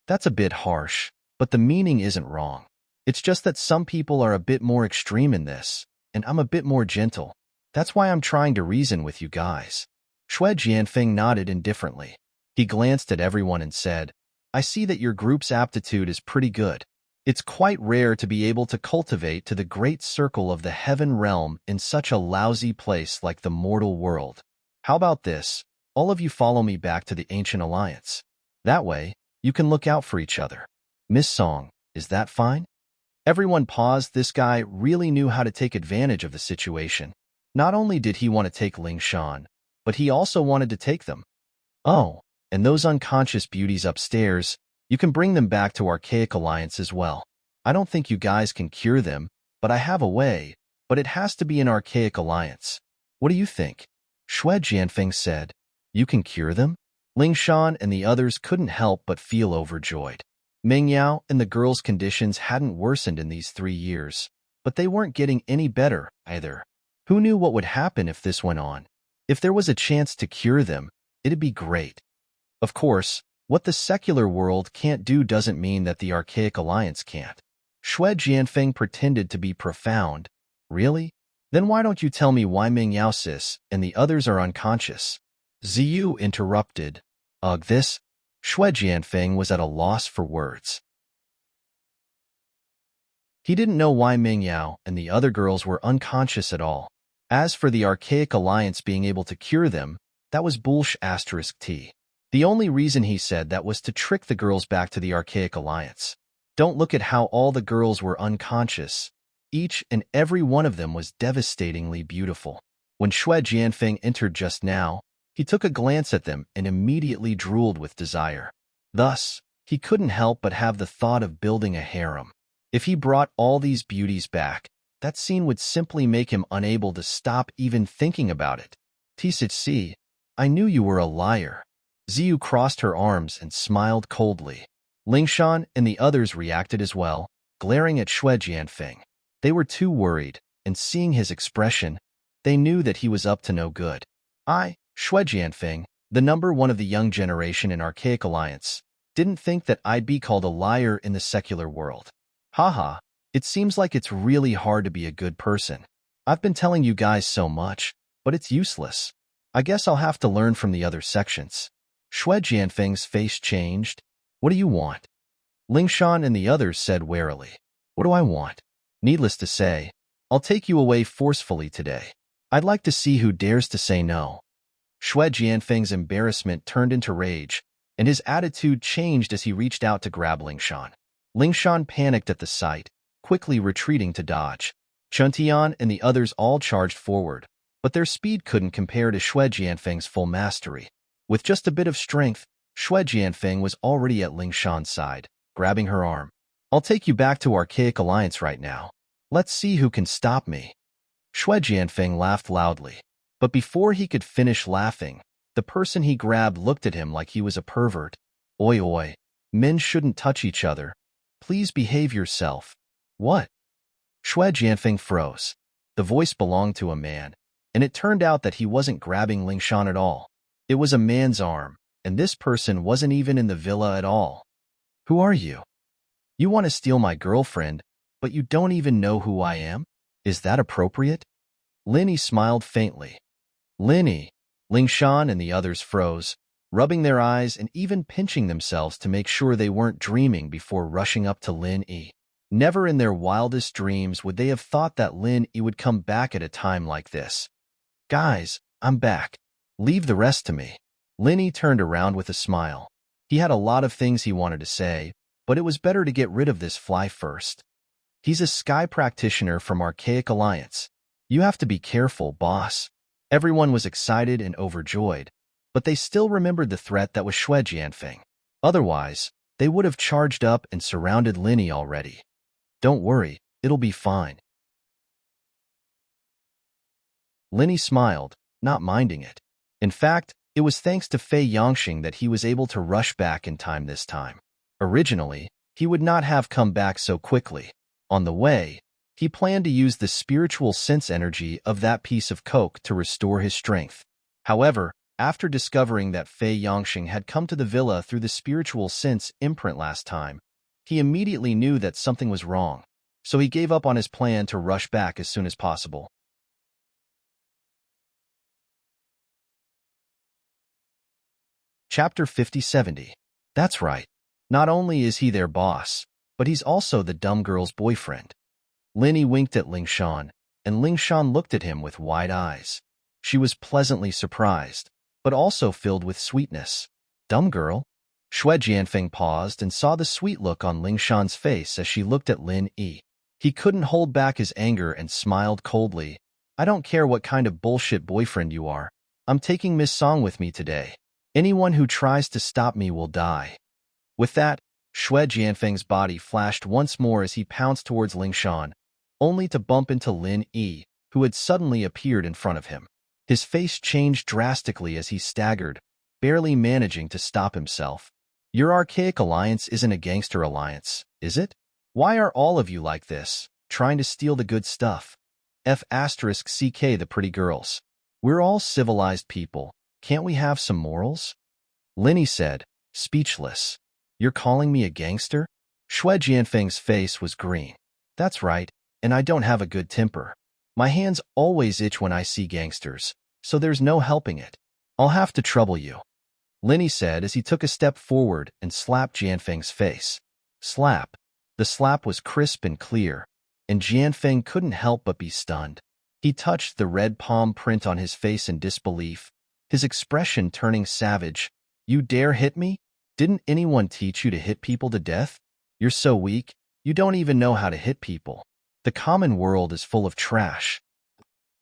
That's a bit harsh, but the meaning isn't wrong. It's just that some people are a bit more extreme in this, and I'm a bit more gentle. That's why I'm trying to reason with you guys. Shui Jianfeng nodded indifferently. He glanced at everyone and said, I see that your group's aptitude is pretty good. It's quite rare to be able to cultivate to the great circle of the heaven realm in such a lousy place like the mortal world. How about this? All of you follow me back to the ancient alliance. That way, you can look out for each other. Miss Song, is that fine? Everyone paused. This guy really knew how to take advantage of the situation. Not only did he want to take Ling Shan, but he also wanted to take them. Oh, and those unconscious beauties upstairs, you can bring them back to Archaic Alliance as well. I don't think you guys can cure them, but I have a way, but it has to be an Archaic Alliance. What do you think? Shui Jianfeng said. You can cure them? Ling Shan and the others couldn't help but feel overjoyed. Meng Yao and the girls' conditions hadn't worsened in these 3 years, but they weren't getting any better either. Who knew what would happen if this went on? If there was a chance to cure them, it'd be great. Of course, what the secular world can't do doesn't mean that the Archaic Alliance can't. Shui Jianfeng pretended to be profound. Really? Then why don't you tell me why Meng Yao sis and the others are unconscious? Ziyu interrupted. This? Shui Jianfeng was at a loss for words. He didn't know why Meng Yao and the other girls were unconscious at all. As for the Archaic Alliance being able to cure them, that was bullsh*t. The only reason he said that was to trick the girls back to the Archaic Alliance. Don't look at how all the girls were unconscious. Each and every one of them was devastatingly beautiful. When Shui Jianfeng entered just now, he took a glance at them and immediately drooled with desire. Thus, he couldn't help but have the thought of building a harem. If he brought all these beauties back, that scene would simply make him unable to stop even thinking about it. Tsitsi, I knew you were a liar. Ziyu crossed her arms and smiled coldly. Ling Shan and the others reacted as well, glaring at Shui Jianfeng. They were too worried, and seeing his expression, they knew that he was up to no good. Shui Jianfeng, the number one of the young generation in Archaic Alliance, didn't think that I'd be called a liar in the secular world. Haha, it seems like it's really hard to be a good person. I've been telling you guys so much, but it's useless. I guess I'll have to learn from the other sections. Shui Jianfeng's face changed. What do you want? Ling Shan and the others said warily. What do I want? Needless to say, I'll take you away forcefully today. I'd like to see who dares to say no. Shui Jianfeng's embarrassment turned into rage, and his attitude changed as he reached out to grab Lingshan. Lingshan panicked at the sight, quickly retreating to dodge. Chuntian and the others all charged forward, but their speed couldn't compare to Shui Jianfeng's full mastery. With just a bit of strength, Shui Jianfeng was already at Lingshan's side, grabbing her arm. "I'll take you back to Archaic Alliance right now. Let's see who can stop me." Shui Jianfeng laughed loudly. But before he could finish laughing, the person he grabbed looked at him like he was a pervert. "Oi oi, men shouldn't touch each other. Please behave yourself." "What?" Shui Jianfeng froze. The voice belonged to a man, and it turned out that he wasn't grabbing Lingshan at all. It was a man's arm, and this person wasn't even in the villa at all. "Who are you? You want to steal my girlfriend, but you don't even know who I am? Is that appropriate?" Linny smiled faintly. "Linny." Lingshan and the others froze, rubbing their eyes and even pinching themselves to make sure they weren't dreaming before rushing up to Lin Yi. Never in their wildest dreams would they have thought that Lin Yi would come back at a time like this. "Guys, I'm back. Leave the rest to me." Lin Yi turned around with a smile. He had a lot of things he wanted to say, but it was better to get rid of this fly first. "He's a sky practitioner from Archaic Alliance. You have to be careful, boss." Everyone was excited and overjoyed, but they still remembered the threat that was Shui Jianfeng. Otherwise, they would have charged up and surrounded Lin Yi already. "Don't worry, it'll be fine." Lin Yi smiled, not minding it. In fact, it was thanks to Fei Yangxing that he was able to rush back in time this time. Originally, he would not have come back so quickly. On the way, he planned to use the spiritual sense energy of that piece of coke to restore his strength. However, after discovering that Fei Yangxing had come to the villa through the spiritual sense imprint last time, he immediately knew that something was wrong, so he gave up on his plan to rush back as soon as possible. Chapter 50-70. That's right. Not only is he their boss, but he's also the dumb girl's boyfriend. Lin Yi winked at Lingshan, and Lingshan looked at him with wide eyes. She was pleasantly surprised, but also filled with sweetness. "Dumb girl?" Shui Jianfeng paused and saw the sweet look on Lingshan's face as she looked at Lin Yi. He couldn't hold back his anger and smiled coldly. "I don't care what kind of bullshit boyfriend you are. I'm taking Miss Song with me today. Anyone who tries to stop me will die." With that, Shui Jianfeng's body flashed once more as he pounced towards Lingshan, only to bump into Lin Yi, who had suddenly appeared in front of him. His face changed drastically as he staggered, barely managing to stop himself. "Your Archaic Alliance isn't a gangster alliance, is it? Why are all of you like this, trying to steal the good stuff? F***ck the pretty girls. We're all civilized people. Can't we have some morals?" Lin Yi said, speechless. "You're calling me a gangster?" Shui Jianfeng's face was green. "That's right, and I don't have a good temper. My hands always itch when I see gangsters, so there's no helping it. I'll have to trouble you," Lin Yi said as he took a step forward and slapped Jianfeng's face. Slap. The slap was crisp and clear, and Jianfeng couldn't help but be stunned. He touched the red palm print on his face in disbelief, his expression turning savage. "You dare hit me? Didn't anyone teach you to hit people to death? You're so weak, you don't even know how to hit people. The common world is full of trash."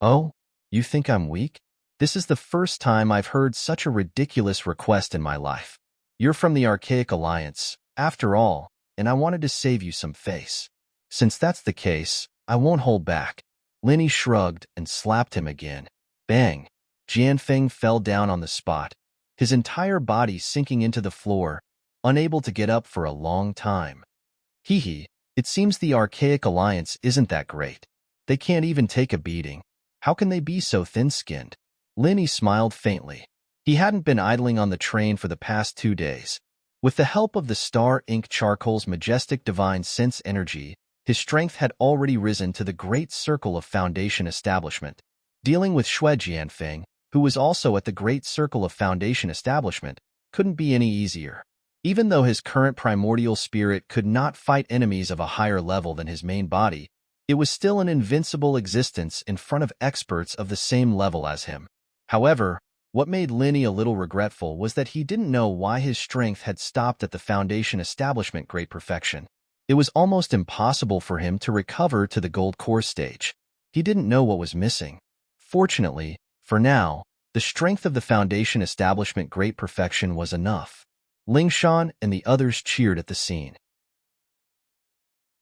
"Oh, you think I'm weak? This is the first time I've heard such a ridiculous request in my life. You're from the Archaic Alliance, after all, and I wanted to save you some face. Since that's the case, I won't hold back." Lin Yi shrugged and slapped him again. Bang! Jianfeng fell down on the spot, his entire body sinking into the floor, unable to get up for a long time. Hee, it seems the Archaic Alliance isn't that great. They can't even take a beating. How can they be so thin-skinned? Lin Yi smiled faintly. He hadn't been idling on the train for the past 2 days. With the help of the Star Ink Charcoal's majestic divine sense energy, his strength had already risen to the Great Circle of Foundation Establishment. Dealing with Shui Jianfeng, who was also at the Great Circle of Foundation Establishment, couldn't be any easier. Even though his current primordial spirit could not fight enemies of a higher level than his main body, it was still an invincible existence in front of experts of the same level as him. However, What made Linny a little regretful was that he didn't know why his strength had stopped at the foundation establishment great perfection. It was almost impossible for him to recover to the gold core stage. He didn't know what was missing. Fortunately, for now, the strength of the foundation establishment great perfection was enough. Lingshan and the others cheered at the scene.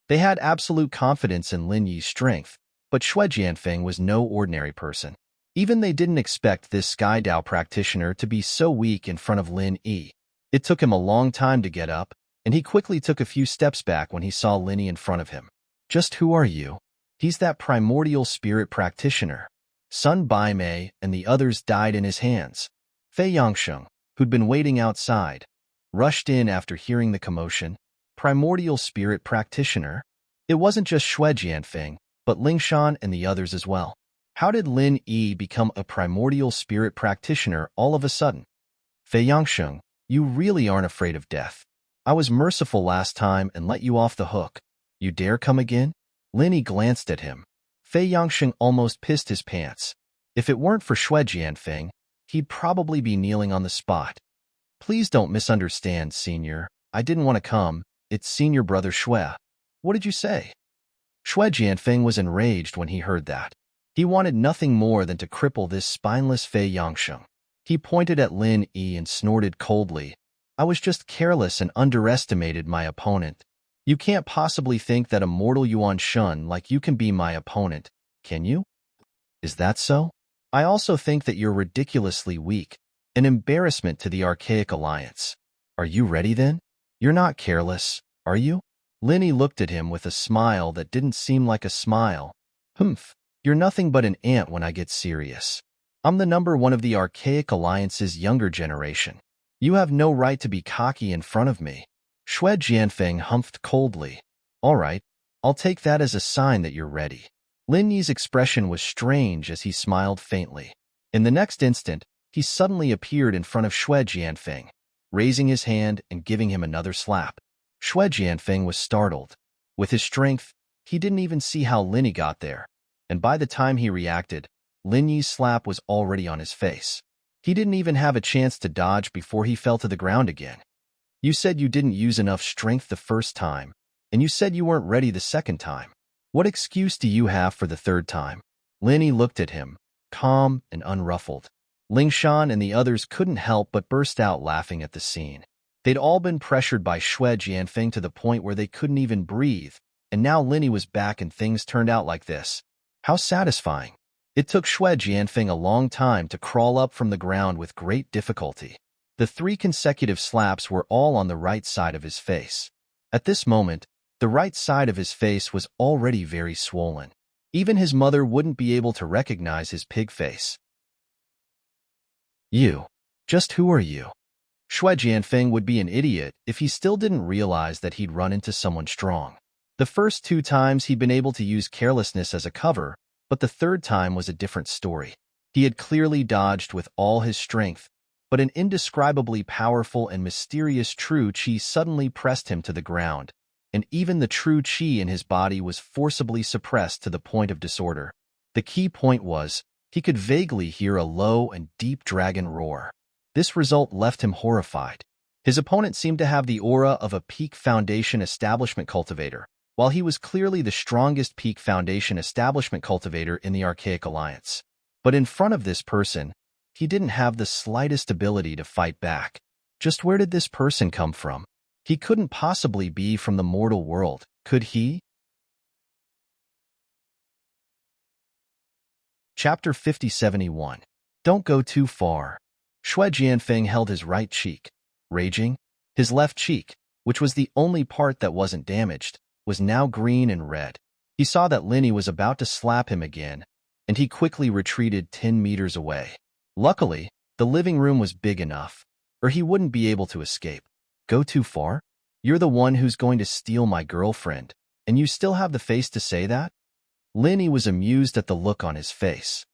They had absolute confidence in Lin Yi's strength, but Xue Jianfeng was no ordinary person. Even they didn't expect this Sky Dao practitioner to be so weak in front of Lin Yi. It took him a long time to get up, and he quickly took a few steps back when he saw Lin Yi in front of him. Just who are you? He's that primordial spirit practitioner. Sun Baimei and the others died in his hands. Fei Yangsheng, who'd been waiting outside, rushed in after hearing the commotion. Primordial spirit practitioner? It wasn't just Xue Jianfeng, but Lingshan and the others as well. How did Lin Yi become a primordial spirit practitioner all of a sudden? Fei Yangsheng, you really aren't afraid of death. I was merciful last time and let you off the hook. You dare come again? Lin Yi glanced at him. Fei Yangsheng almost pissed his pants. If it weren't for Xue Jianfeng, he'd probably be kneeling on the spot. Please don't misunderstand, Senior. I didn't want to come. It's Senior Brother Xue. What did you say? Xue Jianfeng was enraged when he heard that. He wanted nothing more than to cripple this spineless Fei Yangsheng. He pointed at Lin Yi and snorted coldly. I was just careless and underestimated my opponent. You can't possibly think that a mortal Yuan Shun like you can be my opponent, can you? Is that so? I also think that you're ridiculously weak, an embarrassment to the Archaic Alliance. Are you ready then? You're not careless, are you? Lin Yi looked at him with a smile that didn't seem like a smile. Humph, you're nothing but an ant when I get serious. I'm the number one of the Archaic Alliance's younger generation. You have no right to be cocky in front of me. Xue Jianfeng humphed coldly. All right, I'll take that as a sign that you're ready. Lin Yi's expression was strange as he smiled faintly. In the next instant, he suddenly appeared in front of Xue Jianfeng, raising his hand and giving him another slap. Xue Jianfeng was startled. With his strength, he didn't even see how Lin Yi got there, and by the time he reacted, Lin Yi's slap was already on his face. He didn't even have a chance to dodge before he fell to the ground again. You said you didn't use enough strength the first time, and you said you weren't ready the second time. What excuse do you have for the third time? Lin Yi looked at him, calm and unruffled. Lingshan and the others couldn't help but burst out laughing at the scene. They'd all been pressured by Xue Jianfeng to the point where they couldn't even breathe, and now Lin Yi was back and things turned out like this. How satisfying. It took Xue Jianfeng a long time to crawl up from the ground with great difficulty. The 3 consecutive slaps were all on the right side of his face. At this moment, the right side of his face was already very swollen. Even his mother wouldn't be able to recognize his pig face. You. Just who are you? Xue Jianfeng would be an idiot if he still didn't realize that he'd run into someone strong. The first 2 times he'd been able to use carelessness as a cover, but the third time was a different story. He had clearly dodged with all his strength, but an indescribably powerful and mysterious true qi suddenly pressed him to the ground, and even the true qi in his body was forcibly suppressed to the point of disorder. The key point was, he could vaguely hear a low and deep dragon roar. This result left him horrified. His opponent seemed to have the aura of a peak foundation establishment cultivator, while he was clearly the strongest peak foundation establishment cultivator in the Archaic Alliance. But in front of this person, he didn't have the slightest ability to fight back. Just where did this person come from? He couldn't possibly be from the mortal world, could he? Chapter 5071. Don't go too far. Xue Jianfeng held his right cheek, raging. His left cheek, which was the only part that wasn't damaged, was now green and red. He saw that Lin Yi was about to slap him again, and he quickly retreated 10 meters away. Luckily, the living room was big enough, or he wouldn't be able to escape. Go too far? You're the one who's going to steal my girlfriend, and you still have the face to say that? Lin Yi was amused at the look on his face.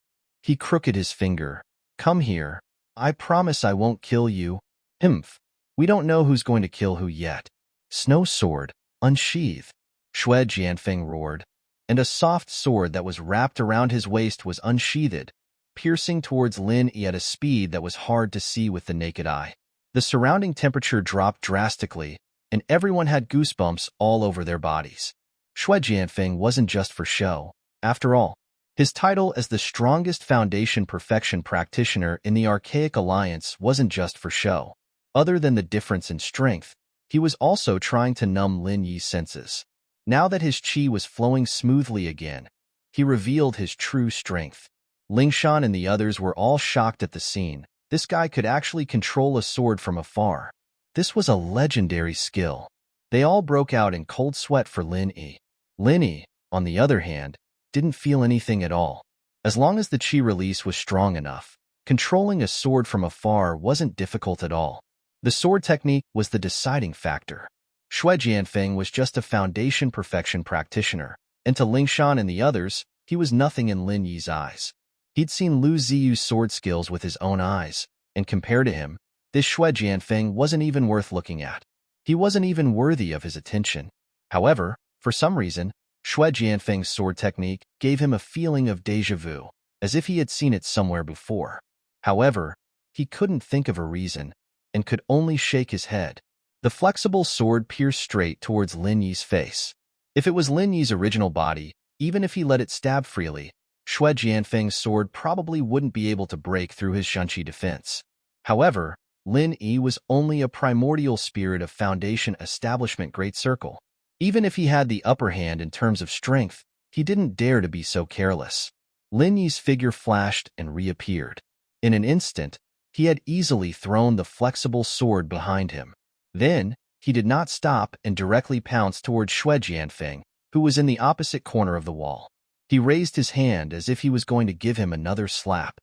He crooked his finger. Come here. I promise I won't kill you. Humph. We don't know who's going to kill who yet. Snow sword, unsheath. Xue Jianfeng roared, and a soft sword that was wrapped around his waist was unsheathed, piercing towards Lin Yi at a speed that was hard to see with the naked eye. The surrounding temperature dropped drastically, and everyone had goosebumps all over their bodies. Shui Jianfeng wasn't just for show. After all, his title as the strongest foundation perfection practitioner in the Archaic Alliance wasn't just for show. Other than the difference in strength, he was also trying to numb Lin Yi's senses. Now that his qi was flowing smoothly again, he revealed his true strength. Lingshan and the others were all shocked at the scene. This guy could actually control a sword from afar. This was a legendary skill. They all broke out in cold sweat for Lin Yi. Lin Yi, on the other hand, didn't feel anything at all. As long as the qi release was strong enough, controlling a sword from afar wasn't difficult at all. The sword technique was the deciding factor. Shui Jianfeng was just a foundation perfection practitioner, and to Lingshan and the others, he was nothing in Lin Yi's eyes. He'd seen Lu Ziyu's sword skills with his own eyes, and compared to him, this Shui Jianfeng wasn't even worth looking at. He wasn't even worthy of his attention. However, for some reason, Shui Jianfeng's sword technique gave him a feeling of déjà vu, as if he had seen it somewhere before. However, he couldn't think of a reason, and could only shake his head. The flexible sword pierced straight towards Lin Yi's face. If it was Lin Yi's original body, even if he let it stab freely, Shui Jianfeng's sword probably wouldn't be able to break through his Shunqi defense. However, Lin Yi was only a primordial spirit of Foundation Establishment Great Circle. Even if he had the upper hand in terms of strength, he didn't dare to be so careless. Lin Yi's figure flashed and reappeared. In an instant, he had easily thrown the flexible sword behind him. Then, he did not stop and directly pounced towards Shui Jianfeng, who was in the opposite corner of the wall. He raised his hand as if he was going to give him another slap.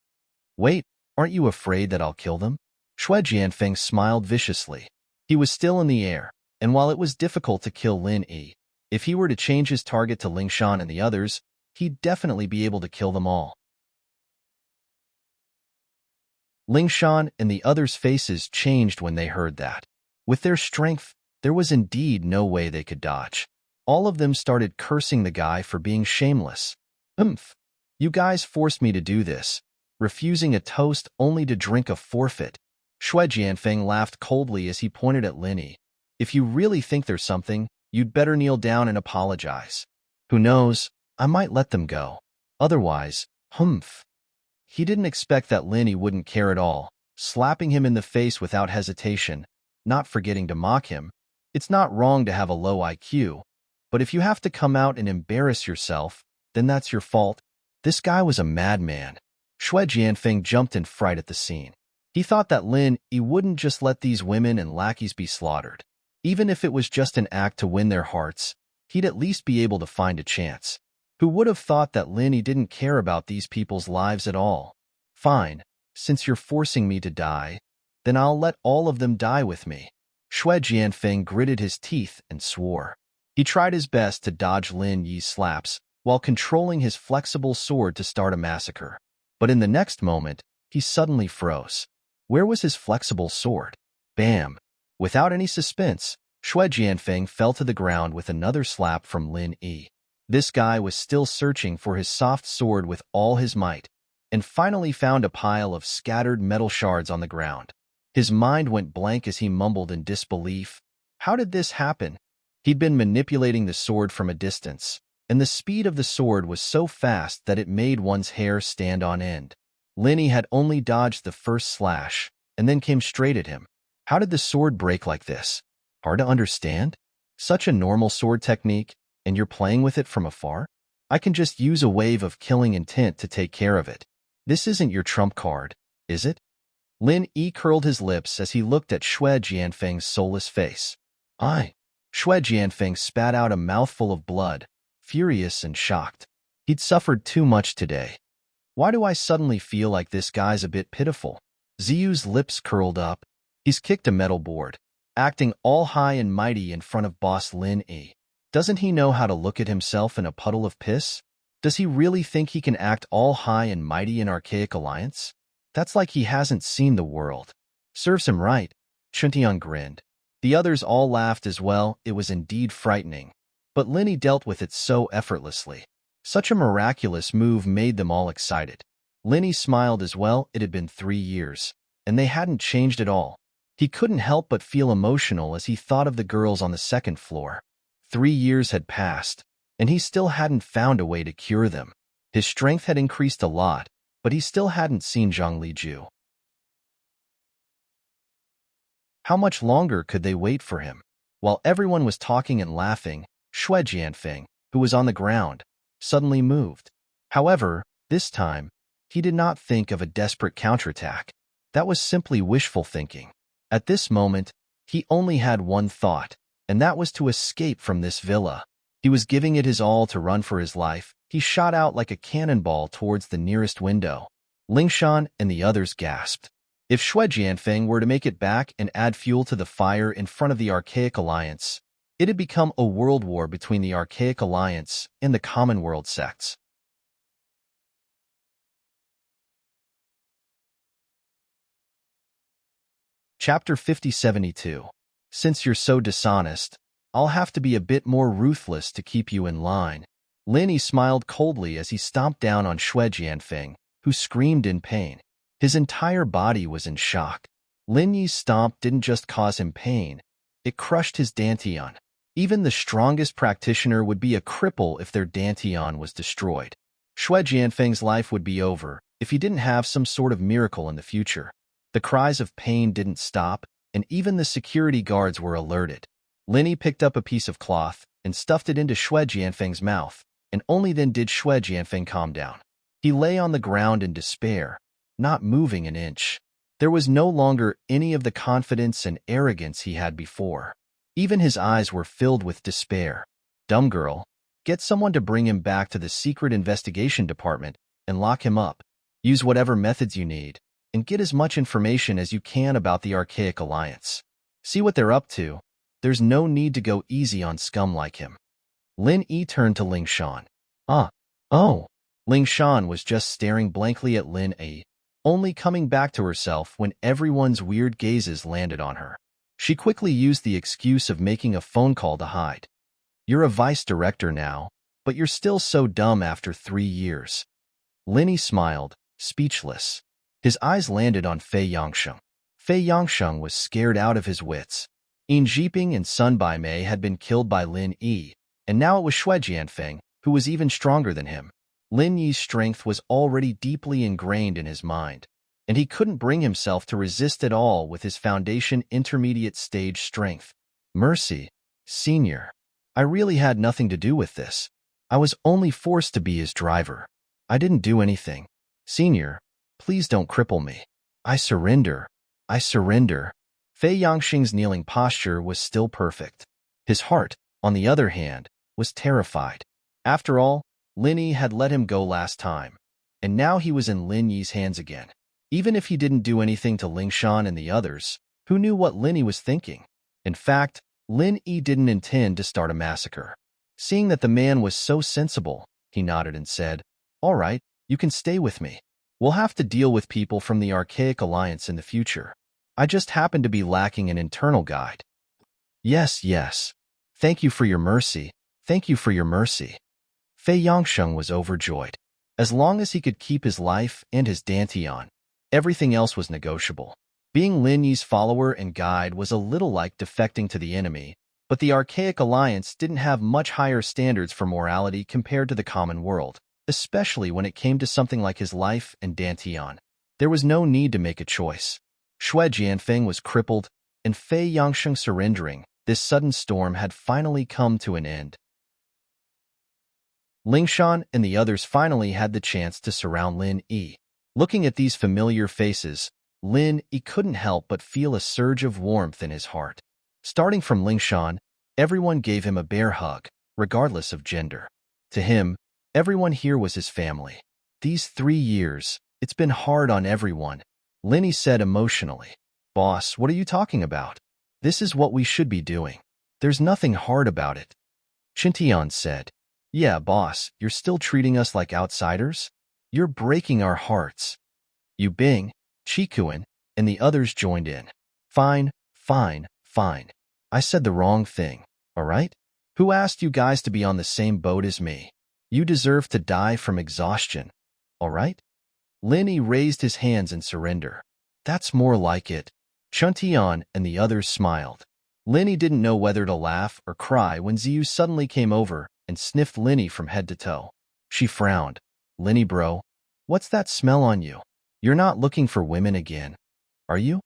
Wait, aren't you afraid that I'll kill them? Shui Jianfeng smiled viciously. He was still in the air, and while it was difficult to kill Lin Yi, if he were to change his target to Lingshan and the others, he'd definitely be able to kill them all. Lingshan and the others' faces changed when they heard that. With their strength, there was indeed no way they could dodge. All of them started cursing the guy for being shameless. You guys forced me to do this, refusing a toast only to drink a forfeit. Shui Jianfeng laughed coldly as he pointed at Lin Yi. If you really think there's something, you'd better kneel down and apologize. Who knows, I might let them go. Otherwise, He didn't expect that Lin Yi wouldn't care at all, slapping him in the face without hesitation, not forgetting to mock him. It's not wrong to have a low IQ, but if you have to come out and embarrass yourself, then that's your fault. This guy was a madman. Shui Jianfeng jumped in fright at the scene. He thought that Lin Yi wouldn't just let these women and lackeys be slaughtered. Even if it was just an act to win their hearts, he'd at least be able to find a chance. Who would have thought that Lin Yi didn't care about these people's lives at all? Fine, since you're forcing me to die, then I'll let all of them die with me. Shui Jianfeng gritted his teeth and swore. He tried his best to dodge Lin Yi's slaps while controlling his flexible sword to start a massacre. But in the next moment, he suddenly froze. Where was his flexible sword? Bam! Without any suspense, Shui Jianfeng fell to the ground with another slap from Lin Yi. This guy was still searching for his soft sword with all his might, and finally found a pile of scattered metal shards on the ground. His mind went blank as he mumbled in disbelief. How did this happen? He'd been manipulating the sword from a distance, and the speed of the sword was so fast that it made one's hair stand on end. Lin Yi had only dodged the first slash, and then came straight at him. How did the sword break like this? Hard to understand? Such a normal sword technique, and you're playing with it from afar? I can just use a wave of killing intent to take care of it. This isn't your trump card, is it? Lin Yi curled his lips as he looked at Shui Jianfeng's soulless face. Shui Jianfeng spat out a mouthful of blood, furious and shocked. He'd suffered too much today. Why do I suddenly feel like this guy's a bit pitiful? Ziyu's lips curled up. He's kicked a metal board, acting all high and mighty in front of boss Lin Yi. Doesn't he know how to look at himself in a puddle of piss? Does he really think he can act all high and mighty in Archaic Alliance? That's like he hasn't seen the world. Serves him right. Chuntian grinned. The others all laughed as well. It was indeed frightening. But Lin Yi dealt with it so effortlessly. Such a miraculous move made them all excited. Linny smiled as well. It had been 3 years, and they hadn't changed at all. He couldn't help but feel emotional as he thought of the girls on the second floor. 3 years had passed, and he still hadn't found a way to cure them. His strength had increased a lot, but he still hadn't seen Zhang Liju. How much longer could they wait for him? While everyone was talking and laughing, Xue Jianfeng, who was on the ground, suddenly moved. However, this time, he did not think of a desperate counterattack. That was simply wishful thinking. At this moment, he only had one thought, and that was to escape from this villa. He was giving it his all to run for his life. He shot out like a cannonball towards the nearest window. Lingshan and the others gasped. If Xue Jianfeng were to make it back and add fuel to the fire in front of the Archaic Alliance, it had become a world war between the Archaic Alliance and the Common World sects. Chapter 5072. Since you're so dishonest, I'll have to be a bit more ruthless to keep you in line. Lin Yi smiled coldly as he stomped down on Xue Jianfeng, who screamed in pain. His entire body was in shock. Lin Yi's stomp didn't just cause him pain, it crushed his dantian. Even the strongest practitioner would be a cripple if their dantian was destroyed. Xue Jianfeng's life would be over if he didn't have some sort of miracle in the future. The cries of pain didn't stop, and even the security guards were alerted. Lin Yi picked up a piece of cloth and stuffed it into Xue Jianfeng's mouth, and only then did Xue Jianfeng calm down. He lay on the ground in despair, not moving an inch. There was no longer any of the confidence and arrogance he had before. Even his eyes were filled with despair. Dumb girl, get someone to bring him back to the secret investigation department and lock him up. Use whatever methods you need, and get as much information as you can about the Archaic Alliance. See what they're up to. There's no need to go easy on scum like him. Lin Yi turned to Ling Shan. Oh. Ling Shan was just staring blankly at Lin Yi, only coming back to herself when everyone's weird gazes landed on her. She quickly used the excuse of making a phone call to hide. You're a vice director now, but you're still so dumb after 3 years. Lin Yi smiled, speechless. His eyes landed on Fei Yangsheng. Fei Yangsheng was scared out of his wits. Yin Jiping and Sun Baimei had been killed by Lin Yi, and now it was Xue Jianfeng, who was even stronger than him. Lin Yi's strength was already deeply ingrained in his mind, and he couldn't bring himself to resist at all with his foundation intermediate stage strength. Mercy, Senior. I really had nothing to do with this. I was only forced to be his driver. I didn't do anything. Senior, please don't cripple me. I surrender. I surrender. Fei Yangsheng's kneeling posture was still perfect. His heart, on the other hand, was terrified. After all, Lin Yi had let him go last time, and now he was in Lin Yi's hands again. Even if he didn't do anything to Ling Shan and the others, who knew what Lin Yi was thinking? In fact, Lin Yi didn't intend to start a massacre. Seeing that the man was so sensible, he nodded and said, "All right, you can stay with me. We'll have to deal with people from the Archaic Alliance in the future. I just happen to be lacking an internal guide." Yes. Thank you for your mercy. Thank you for your mercy. Fei Yangsheng was overjoyed. As long as he could keep his life and his dantian, everything else was negotiable. Being Lin Yi's follower and guide was a little like defecting to the enemy, but the Archaic Alliance didn't have much higher standards for morality compared to the common world, especially when it came to something like his life and dantian. There was no need to make a choice. Xue Jianfeng was crippled, and Fei Yangsheng surrendering. This sudden storm had finally come to an end. Lingshan and the others finally had the chance to surround Lin Yi. Looking at these familiar faces, Lin Yi couldn't help but feel a surge of warmth in his heart. Starting from Lingshan, everyone gave him a bear hug, regardless of gender. To him, everyone here was his family. These 3 years, it's been hard on everyone, Lin Yi said emotionally. Boss, what are you talking about? This is what we should be doing. There's nothing hard about it. Xintian said. Yeah, boss, you're still treating us like outsiders? You're breaking our hearts. Yu Bing, Qikuan, and the others joined in. Fine. I said the wrong thing, all right? Who asked you guys to be on the same boat as me? You deserve to die from exhaustion, all right? Lin Yi raised his hands in surrender. That's more like it. Chuntian and the others smiled. Lin Yi didn't know whether to laugh or cry when Ziyu suddenly came over and sniffed Lin Yi from head to toe. She frowned. Lin Yi bro, what's that smell on you? You're not looking for women again, are you?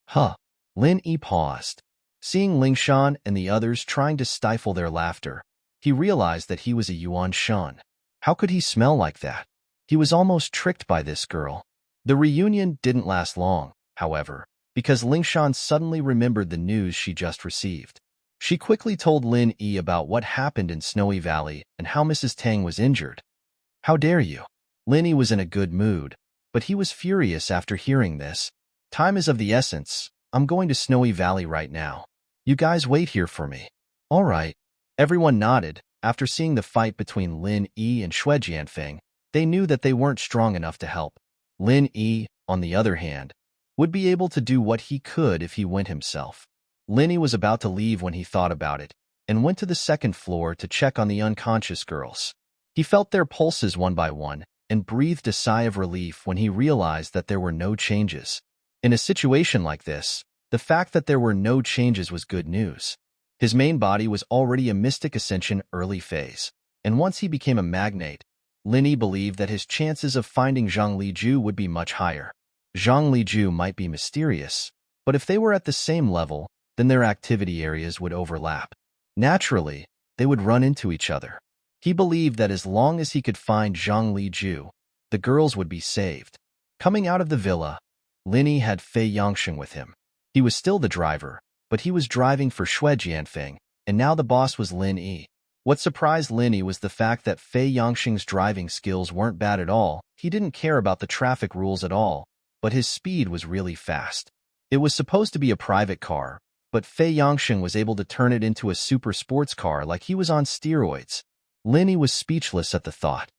Huh. Lin Yi paused. Seeing Lingshan and the others trying to stifle their laughter, he realized that he was a Yuan Shan. How could he smell like that? He was almost tricked by this girl. The reunion didn't last long, however, because Lingshan suddenly remembered the news she just received. She quickly told Lin Yi about what happened in Snowy Valley and how Mrs. Tang was injured. How dare you? Lin Yi was in a good mood, but he was furious after hearing this. Time is of the essence. I'm going to Snowy Valley right now. You guys wait here for me. All right. Everyone nodded. After seeing the fight between Lin Yi and Xue Jianfeng, they knew that they weren't strong enough to help. Lin Yi, on the other hand, would be able to do what he could if he went himself. Lin Yi was about to leave when he thought about it, and went to the second floor to check on the unconscious girls. He felt their pulses one by one, and breathed a sigh of relief when he realized that there were no changes. In a situation like this, the fact that there were no changes was good news. His main body was already a mystic ascension early phase, and once he became a magnate, Lin Yi believed that his chances of finding Zhang Liju would be much higher. Zhang Liju might be mysterious, but if they were at the same level, then their activity areas would overlap. Naturally, they would run into each other. He believed that as long as he could find Zhang Liju, the girls would be saved. Coming out of the villa, Lin Yi had Fei Yangsheng with him. He was still the driver, but he was driving for Xue Jianfeng, and now the boss was Lin Yi. What surprised Lin Yi was the fact that Fei Yangsheng's driving skills weren't bad at all. He didn't care about the traffic rules at all, but his speed was really fast. It was supposed to be a private car, but Fei Yangsheng was able to turn it into a super sports car like he was on steroids. Lin Yi was speechless at the thought.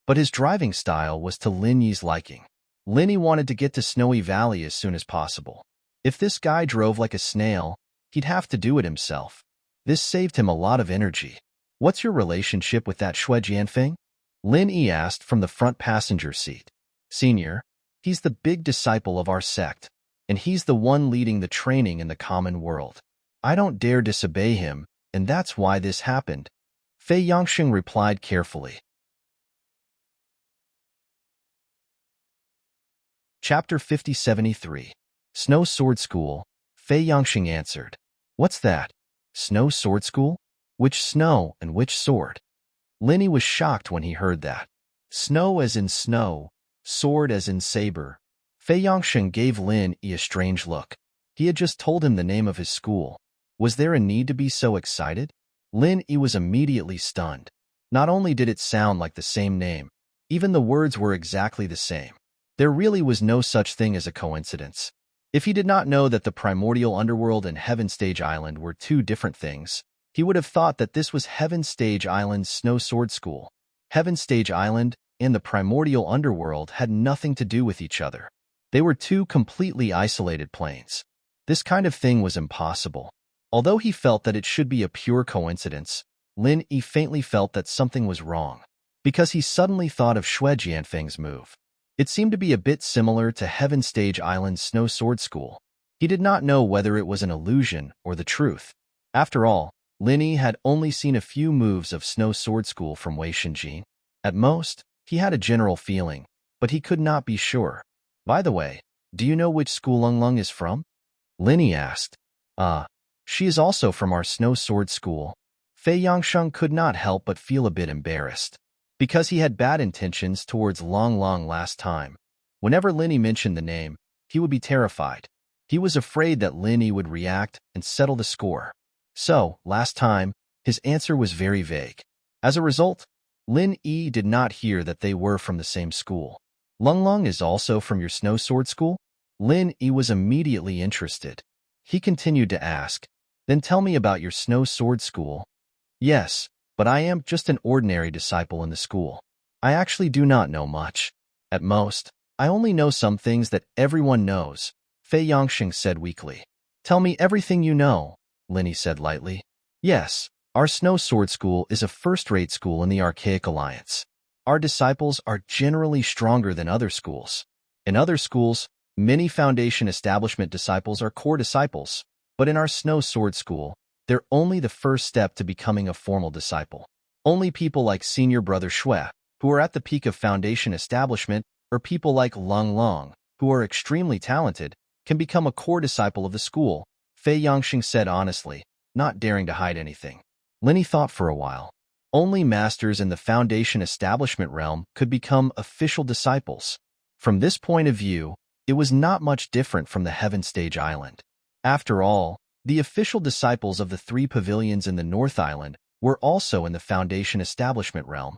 But his driving style was to Lin Yi's liking. Lin Yi wanted to get to Snowy Valley as soon as possible. If this guy drove like a snail, he'd have to do it himself. This saved him a lot of energy. What's your relationship with that Xue Jianfeng? Lin Yi asked from the front passenger seat. Senior, he's the big disciple of our sect, and he's the one leading the training in the common world. I don't dare disobey him, and that's why this happened. Fei Yangsheng replied carefully. Chapter 5073. Snow Sword School. Fei Yangsheng answered. What's that? Snow Sword School? Which snow and which sword? Lin Yi was shocked when he heard that. Snow as in snow, sword as in saber. Fei Yangsheng gave Lin Yi a strange look. He had just told him the name of his school. Was there a need to be so excited? Lin Yi was immediately stunned. Not only did it sound like the same name, even the words were exactly the same. There really was no such thing as a coincidence. If he did not know that the primordial underworld and Heaven Stage Island were two different things, he would have thought that this was Heaven Stage Island's Snow Sword School. Heaven Stage Island and the primordial underworld had nothing to do with each other. They were two completely isolated planes. This kind of thing was impossible. Although he felt that it should be a pure coincidence, Lin Yi faintly felt that something was wrong, because he suddenly thought of Xue Jianfeng's move. It seemed to be a bit similar to Heaven Stage Island's Snow Sword School. He did not know whether it was an illusion or the truth. After all, Lin Yi had only seen a few moves of Snow Sword School from Wei Shinjin. At most, he had a general feeling, but he could not be sure. By the way, do you know which school Lung Lung is from? Lin Yi asked. She is also from our Snow Sword School. Fei Yangsheng could not help but feel a bit embarrassed. Because he had bad intentions towards Long Long last time, whenever Lin Yi mentioned the name, he would be terrified. He was afraid that Lin Yi would react and settle the score. So, last time, his answer was very vague. As a result, Lin Yi did not hear that they were from the same school. Lung Lung is also from your Snow Sword School? Lin Yi was immediately interested. He continued to ask, then tell me about your Snow Sword School. Yes, but I am just an ordinary disciple in the school. I actually do not know much. At most, I only know some things that everyone knows, Fei Yangsheng said weakly. Tell me everything you know, Lin Yi said lightly. Yes, our Snow Sword School is a first-rate school in the Archaic Alliance. our disciples are generally stronger than other schools. In other schools, many foundation establishment disciples are core disciples, but in our Snow Sword School, they're only the first step to becoming a formal disciple. Only people like Senior Brother Shui, who are at the peak of foundation establishment, or people like Lung Long, who are extremely talented, can become a core disciple of the school, Fei Yangxing said honestly, not daring to hide anything. Linny thought for a while. Only masters in the foundation establishment realm could become official disciples. From this point of view, it was not much different from the Heaven Stage Island. After all, the official disciples of the 3 pavilions in the North Island were also in the foundation establishment realm.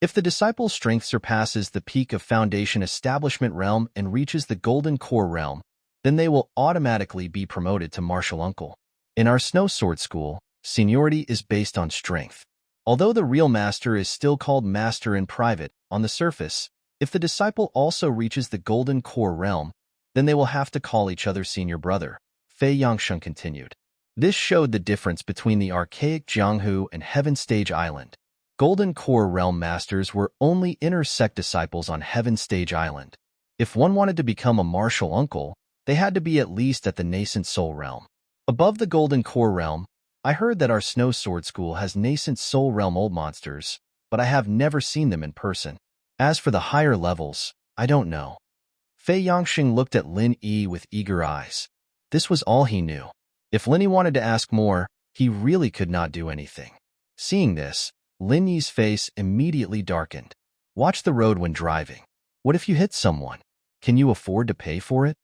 If the disciple's strength surpasses the peak of foundation establishment realm and reaches the golden core realm, then they will automatically be promoted to martial uncle. In our Snow Sword School, seniority is based on strength. Although the real master is still called master in private, on the surface, if the disciple also reaches the golden core realm, then they will have to call each other senior brother, Fei Yangsheng continued. This showed the difference between the archaic Jianghu and Heaven Stage Island. Golden Core Realm Masters were only inner sect disciples on Heaven Stage Island. If one wanted to become a martial uncle, they had to be at least at the nascent soul realm. Above the Golden Core Realm, I heard that our Snow Sword School has nascent soul realm old monsters, but I have never seen them in person. As for the higher levels, I don't know. Fei Yangxing looked at Lin Yi with eager eyes. This was all he knew. If Lin Yi wanted to ask more, he really could not do anything. Seeing this, Lin Yi's face immediately darkened. Watch the road when driving. What if you hit someone? Can you afford to pay for it?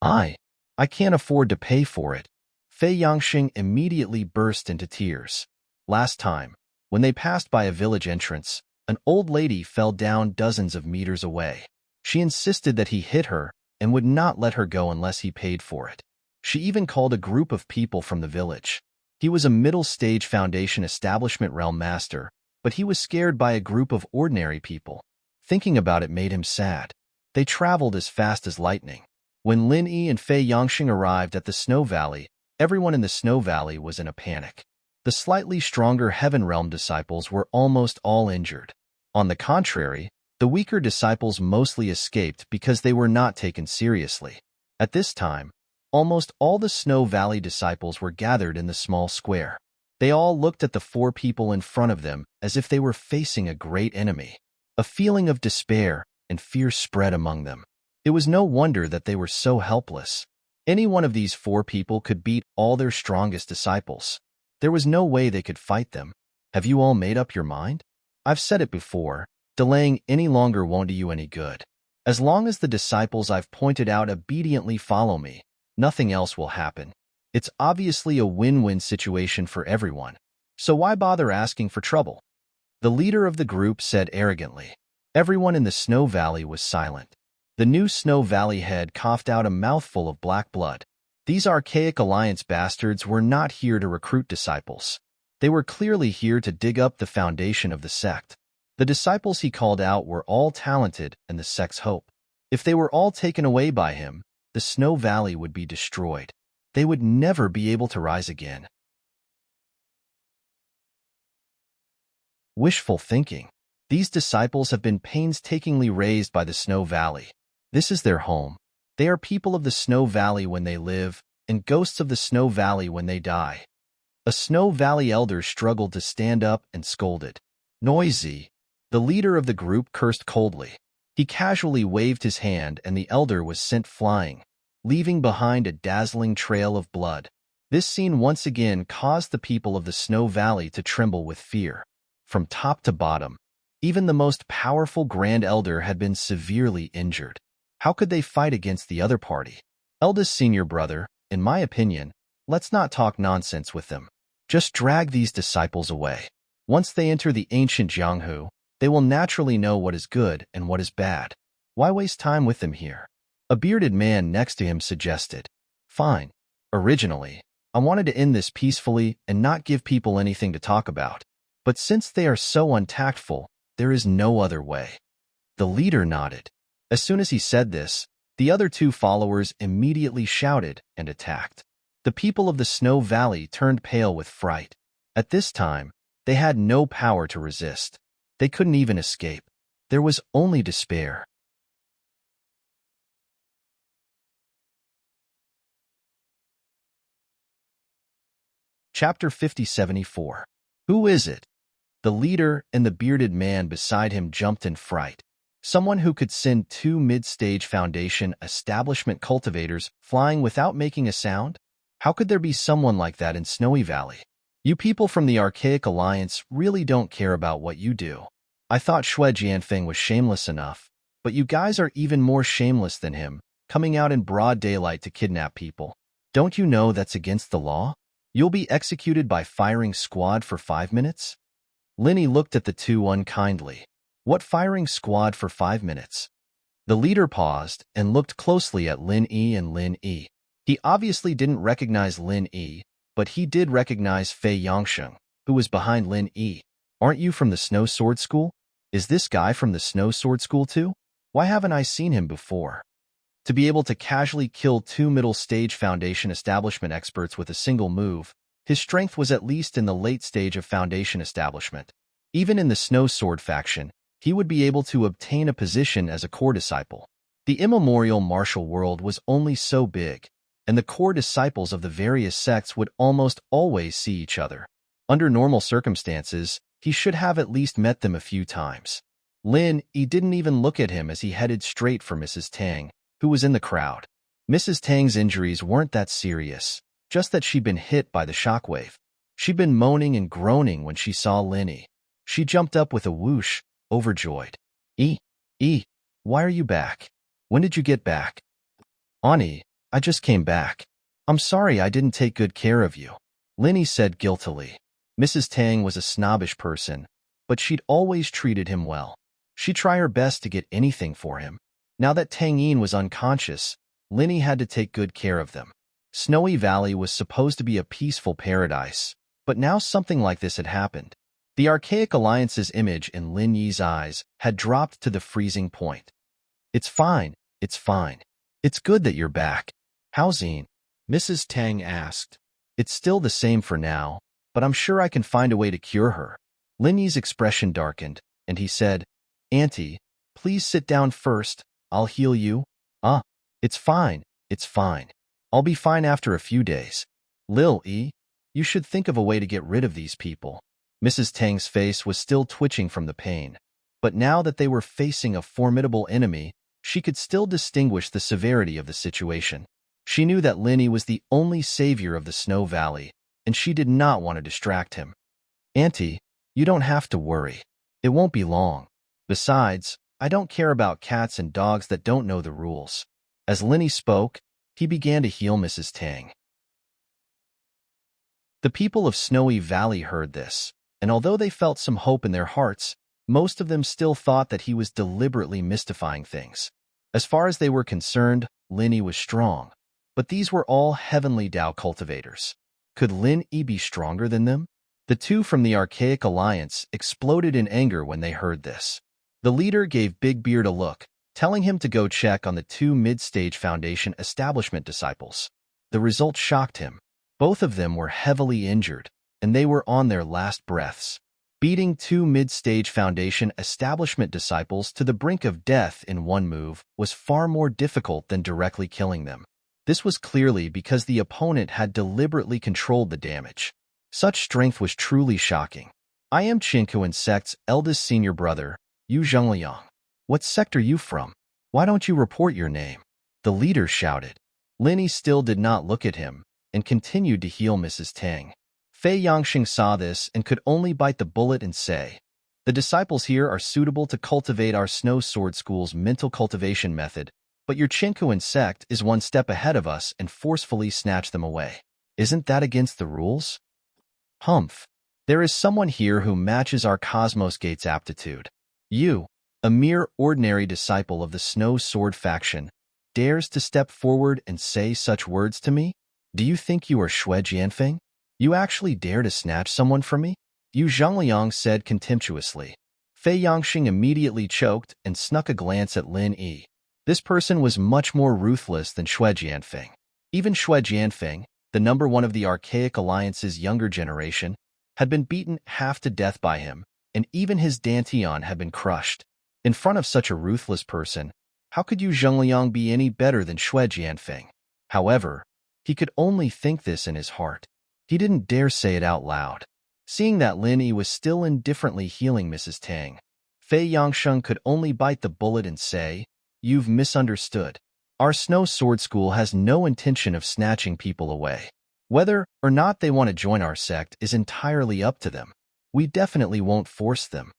I can't afford to pay for it. Fei Yangxing immediately burst into tears. Last time, when they passed by a village entrance, an old lady fell down dozens of meters away. She insisted that he hit her and would not let her go unless he paid for it. She even called a group of people from the village. He was a middle-stage foundation establishment realm master, but he was scared by a group of ordinary people. Thinking about it made him sad. They traveled as fast as lightning. When Lin Yi and Fei Yangxing arrived at the Snow Valley, everyone in the Snow Valley was in a panic. The slightly stronger Heaven Realm disciples were almost all injured. On the contrary, the weaker disciples mostly escaped because they were not taken seriously. At this time, almost all the Snow Valley disciples were gathered in the small square. They all looked at the 4 people in front of them as if they were facing a great enemy. A feeling of despair and fear spread among them. It was no wonder that they were so helpless. Any one of these 4 people could beat all their strongest disciples. There was no way they could fight them. Have you all made up your mind? I've said it before, delaying any longer won't do you any good. As long as the disciples I've pointed out obediently follow me, nothing else will happen. It's obviously a win-win situation for everyone. So why bother asking for trouble? The leader of the group said arrogantly. Everyone in the Snow Valley was silent. The new Snow Valley head coughed out a mouthful of black blood. These archaic alliance bastards were not here to recruit disciples. They were clearly here to dig up the foundation of the sect. The disciples he called out were all talented and the sect's hope. If they were all taken away by him, the Snow Valley would be destroyed. They would never be able to rise again. Wishful thinking. These disciples have been painstakingly raised by the Snow Valley. This is their home. They are people of the Snow Valley when they live, and ghosts of the Snow Valley when they die. A Snow Valley elder struggled to stand up and scolded. Noisy. The leader of the group cursed coldly. He casually waved his hand and the elder was sent flying, leaving behind a dazzling trail of blood. This scene once again caused the people of the Snow Valley to tremble with fear. From top to bottom, even the most powerful Grand Elder had been severely injured. How could they fight against the other party? Eldest senior brother, in my opinion, let's not talk nonsense with them. Just drag these disciples away. Once they enter the ancient Jianghu, they will naturally know what is good and what is bad. Why waste time with them here? A bearded man next to him suggested. Fine. Originally, I wanted to end this peacefully and not give people anything to talk about. But since they are so untactful, there is no other way. The leader nodded. As soon as he said this, the other 2 followers immediately shouted and attacked. The people of the Snow Valley turned pale with fright. At this time, They had no power to resist. They couldn't even escape. There was only despair. Chapter 5074. Who is it? The leader and the bearded man beside him jumped in fright. Someone who could send 2 mid-stage Foundation establishment cultivators flying without making a sound? How could there be someone like that in Snowy Valley? You people from the Archaic Alliance really don't care about what you do. I thought Xue Jianfeng was shameless enough, but you guys are even more shameless than him, coming out in broad daylight to kidnap people. Don't you know that's against the law? You'll be executed by firing squad for 5 minutes? Linny looked at the two unkindly. What firing squad for 5 minutes? The leader paused and looked closely at Lin Yi and Lin Yi. He obviously didn't recognize Lin Yi, but he did recognize Fei Yangsheng, who was behind Lin Yi. Aren't you from the Snow Sword School? Is this guy from the Snow Sword School too? Why haven't I seen him before? To be able to casually kill 2 middle-stage Foundation establishment experts with a single move, his strength was at least in the late stage of Foundation establishment. Even in the Snow Sword faction, he would be able to obtain a position as a core disciple. The immemorial martial world was only so big, and the core disciples of the various sects would almost always see each other. Under normal circumstances, he should have at least met them a few times. Lin Yi didn't even look at him as he headed straight for Mrs. Tang, who was in the crowd. Mrs. Tang's injuries weren't that serious, just that she'd been hit by the shockwave. She'd been moaning and groaning when she saw Lin Yi. She jumped up with a whoosh, overjoyed. Why are you back? When did you get back? Ani, I just came back. I'm sorry I didn't take good care of you, Lin Yi said guiltily. Mrs. Tang was a snobbish person, but she'd always treated him well. She'd try her best to get anything for him. Now that Tang Yin was unconscious, Lin Yi had to take good care of them. Snowy Valley was supposed to be a peaceful paradise, but now something like this had happened. The Archaic Alliance's image in Lin Yi's eyes had dropped to the freezing point. It's fine, it's fine. It's good that you're back. How's Yin? Mrs. Tang asked. It's still the same for now, but I'm sure I can find a way to cure her. Lin Yi's expression darkened, and he said, Auntie, please sit down first. I'll heal you. It's fine, it's fine. I'll be fine after a few days. Lil Yi, you should think of a way to get rid of these people. Mrs. Tang's face was still twitching from the pain, but now that they were facing a formidable enemy, she could still distinguish the severity of the situation. She knew that Lin Yi was the only savior of the Snow Valley, and she did not want to distract him. Auntie, you don't have to worry. It won't be long. Besides, I don't care about cats and dogs that don't know the rules. As Lin Yi spoke, he began to heal Mrs. Tang. The people of Snowy Valley heard this, and although they felt some hope in their hearts, most of them still thought that he was deliberately mystifying things. As far as they were concerned, Lin Yi was strong, but these were all heavenly Dao cultivators. Could Lin Yi be stronger than them? The two from the Archaic Alliance exploded in anger when they heard this. The leader gave Big Beard a look, telling him to go check on the 2 mid-stage Foundation establishment disciples. The result shocked him. Both of them were heavily injured, and they were on their last breaths. Beating 2 mid-stage Foundation establishment disciples to the brink of death in one move was far more difficult than directly killing them. This was clearly because the opponent had deliberately controlled the damage. Such strength was truly shocking. I am Qinkuan sect's eldest senior brother, Yu Zhengliang. What sect are you from? Why don't you report your name? The leader shouted. Lin Yi still did not look at him and continued to heal Mrs. Tang. Fei Yangsheng saw this and could only bite the bullet and say, the disciples here are suitable to cultivate our Snow Sword School's mental cultivation method, but your Qinkuan sect is one step ahead of us and forcefully snatch them away. Isn't that against the rules? Humph. There is someone here who matches our Cosmos Gate's aptitude. You, a mere ordinary disciple of the Snow Sword faction, dares to step forward and say such words to me? Do you think you are Xue Jianfeng? You actually dare to snatch someone from me? Yu Zhengliang said contemptuously. Fei Yangxing immediately choked and snuck a glance at Lin Yi. This person was much more ruthless than Xue Jianfeng. Even Xue Jianfeng, the number 1 of the Archaic Alliance's younger generation, had been beaten half to death by him, and even his dantian had been crushed. In front of such a ruthless person, how could Yu Zhengliang be any better than Xue Jianfeng? However, he could only think this in his heart. He didn't dare say it out loud. Seeing that Lin Yi was still indifferently healing Mrs. Tang, Fei Yangsheng could only bite the bullet and say, "You've misunderstood. Our Snow Sword School has no intention of snatching people away. Whether or not they want to join our sect is entirely up to them. We definitely won't force them."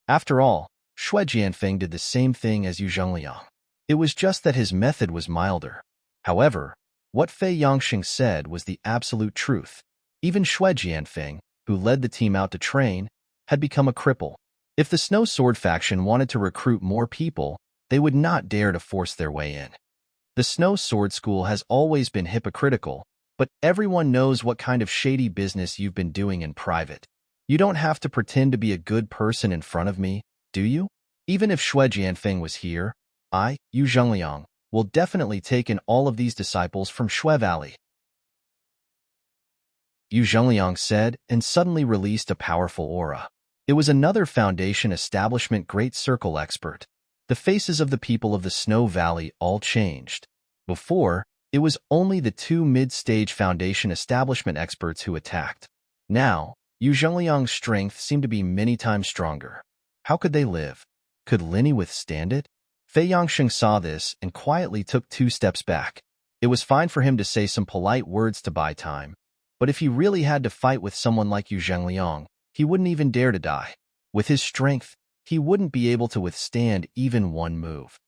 After all, Xue Jianfeng did the same thing as Yu Zhengliang. It was just that his method was milder. However, what Fei Yangsheng said was the absolute truth. Even Xue Jianfeng, who led the team out to train, had become a cripple. If the Snow Sword faction wanted to recruit more people, they would not dare to force their way in. The Snow Sword School has always been hypocritical, but everyone knows what kind of shady business you've been doing in private. You don't have to pretend to be a good person in front of me, do you? Even if Xue Jianfeng was here, I, Yu Zhengliang, will definitely take in all of these disciples from Xue Valley. Yu Zhengliang said, and suddenly released a powerful aura. It was another Foundation Establishment Great Circle expert. The faces of the people of the Snow Valley all changed. Before, it was only the two mid-stage Foundation Establishment experts who attacked. Now, Yu Zhengliang's strength seemed to be many times stronger. How could they live? Could Lin Yi withstand it? Fei Yangsheng saw this and quietly took 2 steps back. It was fine for him to say some polite words to buy time, but if he really had to fight with someone like Yu Zhengliang, he wouldn't even dare to die. With his strength, he wouldn't be able to withstand even one move.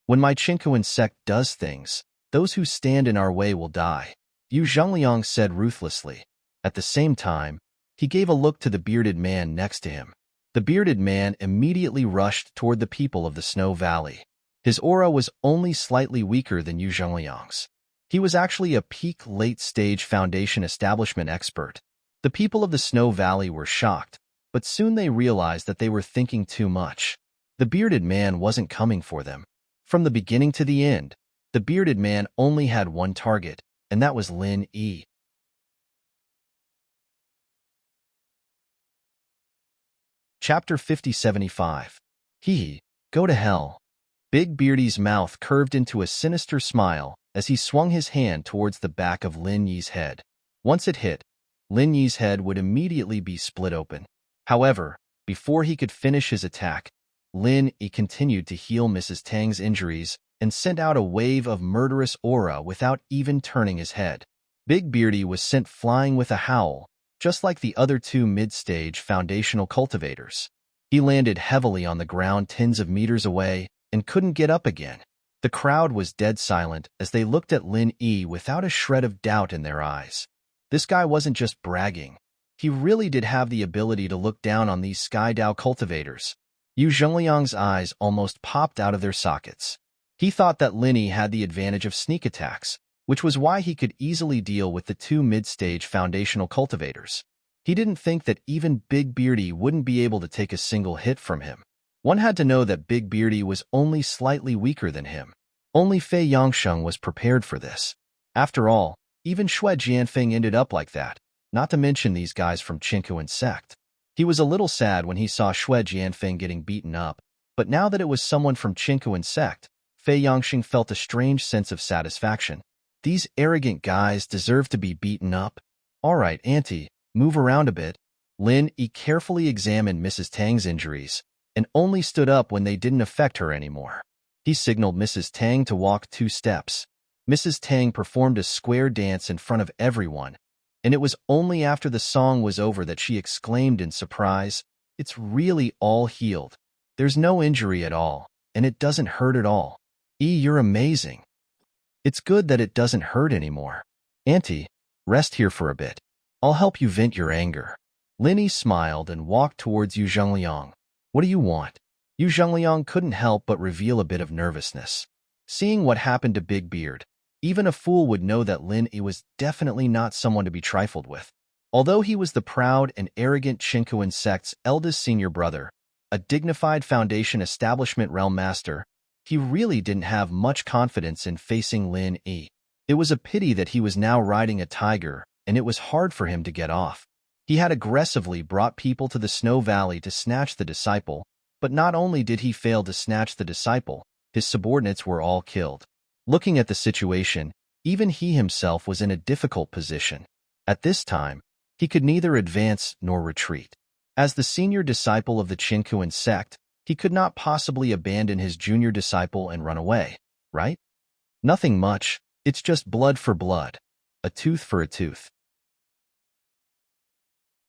When my Qinkuan sect does things, those who stand in our way will die, Yu Zhengliang said ruthlessly. At the same time, he gave a look to the bearded man next to him. The bearded man immediately rushed toward the people of the Snow Valley. His aura was only slightly weaker than Yu Zhengliang's. He was actually a peak late-stage Foundation Establishment expert. The people of the Snow Valley were shocked, but soon they realized that they were thinking too much. The bearded man wasn't coming for them. From the beginning to the end, the bearded man only had one target, and that was Lin Yi. Chapter 5075. Go to hell. Big Beardy's mouth curved into a sinister smile as he swung his hand towards the back of Lin Yi's head. Once it hit, Lin Yi's head would immediately be split open. However, before he could finish his attack, Lin Yi continued to heal Mrs. Tang's injuries and sent out a wave of murderous aura without even turning his head. Big Beardy was sent flying with a howl, just like the other 2 mid-stage foundational cultivators. He landed heavily on the ground tens of meters away and couldn't get up again. The crowd was dead silent as they looked at Lin Yi without a shred of doubt in their eyes. This guy wasn't just bragging. He really did have the ability to look down on these Sky Dao cultivators. Yu Zhengliang's eyes almost popped out of their sockets. He thought that Lin Yi had the advantage of sneak attacks, which was why he could easily deal with the 2 mid-stage foundational cultivators. He didn't think that even Big Beardy wouldn't be able to take a single hit from him. One had to know that Big Beardy was only slightly weaker than him. Only Fei Yangsheng was prepared for this. After all, even Xue Jianfeng ended up like that, not to mention these guys from Qinkuan sect. He was a little sad when he saw Xue Jianfeng getting beaten up, but now that it was someone from Qinkuan sect, Fei Yangsheng felt a strange sense of satisfaction. These arrogant guys deserve to be beaten up. All right, Auntie, move around a bit. Lin Yi carefully examined Mrs. Tang's injuries and only stood up when they didn't affect her anymore. He signaled Mrs. Tang to walk 2 steps. Mrs. Tang performed a square dance in front of everyone, and it was only after the song was over that she exclaimed in surprise, "It's really all healed. There's no injury at all, and it doesn't hurt at all. You're amazing. It's good that it doesn't hurt anymore. Auntie, rest here for a bit. I'll help you vent your anger." Lin Yi smiled and walked towards Yu Zhengliang. "What do you want?" Yu Zhengliang couldn't help but reveal a bit of nervousness. Seeing what happened to Big Beard, even a fool would know that Lin Yi was definitely not someone to be trifled with. Although he was the proud and arrogant Qinkuan sect's eldest senior brother, a dignified Foundation Establishment realm master, he really didn't have much confidence in facing Lin Yi. It was a pity that he was now riding a tiger, and it was hard for him to get off. He had aggressively brought people to the Snow Valley to snatch the disciple, but not only did he fail to snatch the disciple, his subordinates were all killed. Looking at the situation, even he himself was in a difficult position. At this time, he could neither advance nor retreat. As the senior disciple of the Chinkuan sect, he could not possibly abandon his junior disciple and run away, right? Nothing much, it's just blood for blood, a tooth for a tooth.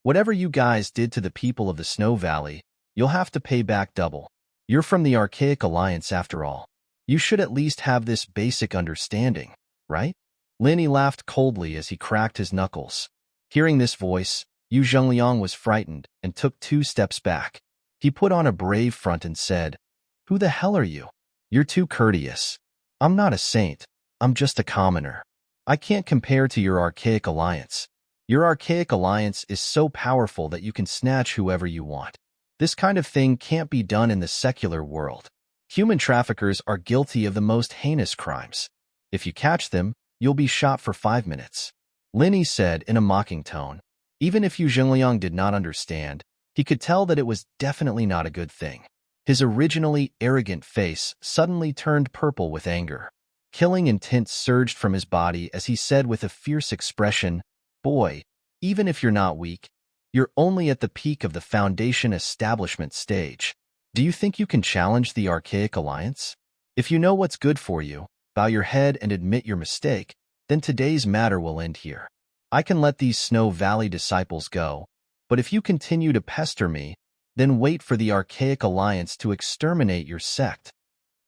Whatever you guys did to the people of the Snow Valley, you'll have to pay back double. You're from the Archaic Alliance after all. You should at least have this basic understanding, right? Linny laughed coldly as he cracked his knuckles. Hearing this voice, Yu Zhengliang was frightened and took 2 steps back. He put on a brave front and said, "Who the hell are you? You're too courteous. I'm not a saint, I'm just a commoner. I can't compare to your Archaic Alliance. Your Archaic Alliance is so powerful that you can snatch whoever you want. This kind of thing can't be done in the secular world. Human traffickers are guilty of the most heinous crimes. If you catch them, you'll be shot for 5 minutes." Linny said in a mocking tone. Even if Yu Zhengliang did not understand, he could tell that it was definitely not a good thing. His originally arrogant face suddenly turned purple with anger. Killing intent surged from his body as he said with a fierce expression, "Boy, even if you're not weak, you're only at the peak of the Foundation establishment stage. Do you think you can challenge the Archaic Alliance? If you know what's good for you, bow your head and admit your mistake, then today's matter will end here. I can let these Snow Valley disciples go, but if you continue to pester me, then wait for the Archaic Alliance to exterminate your sect."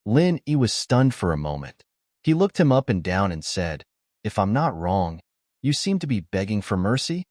Lin Yi was stunned for a moment. He looked him up and down and said, "If I'm not wrong, you seem to be begging for mercy?"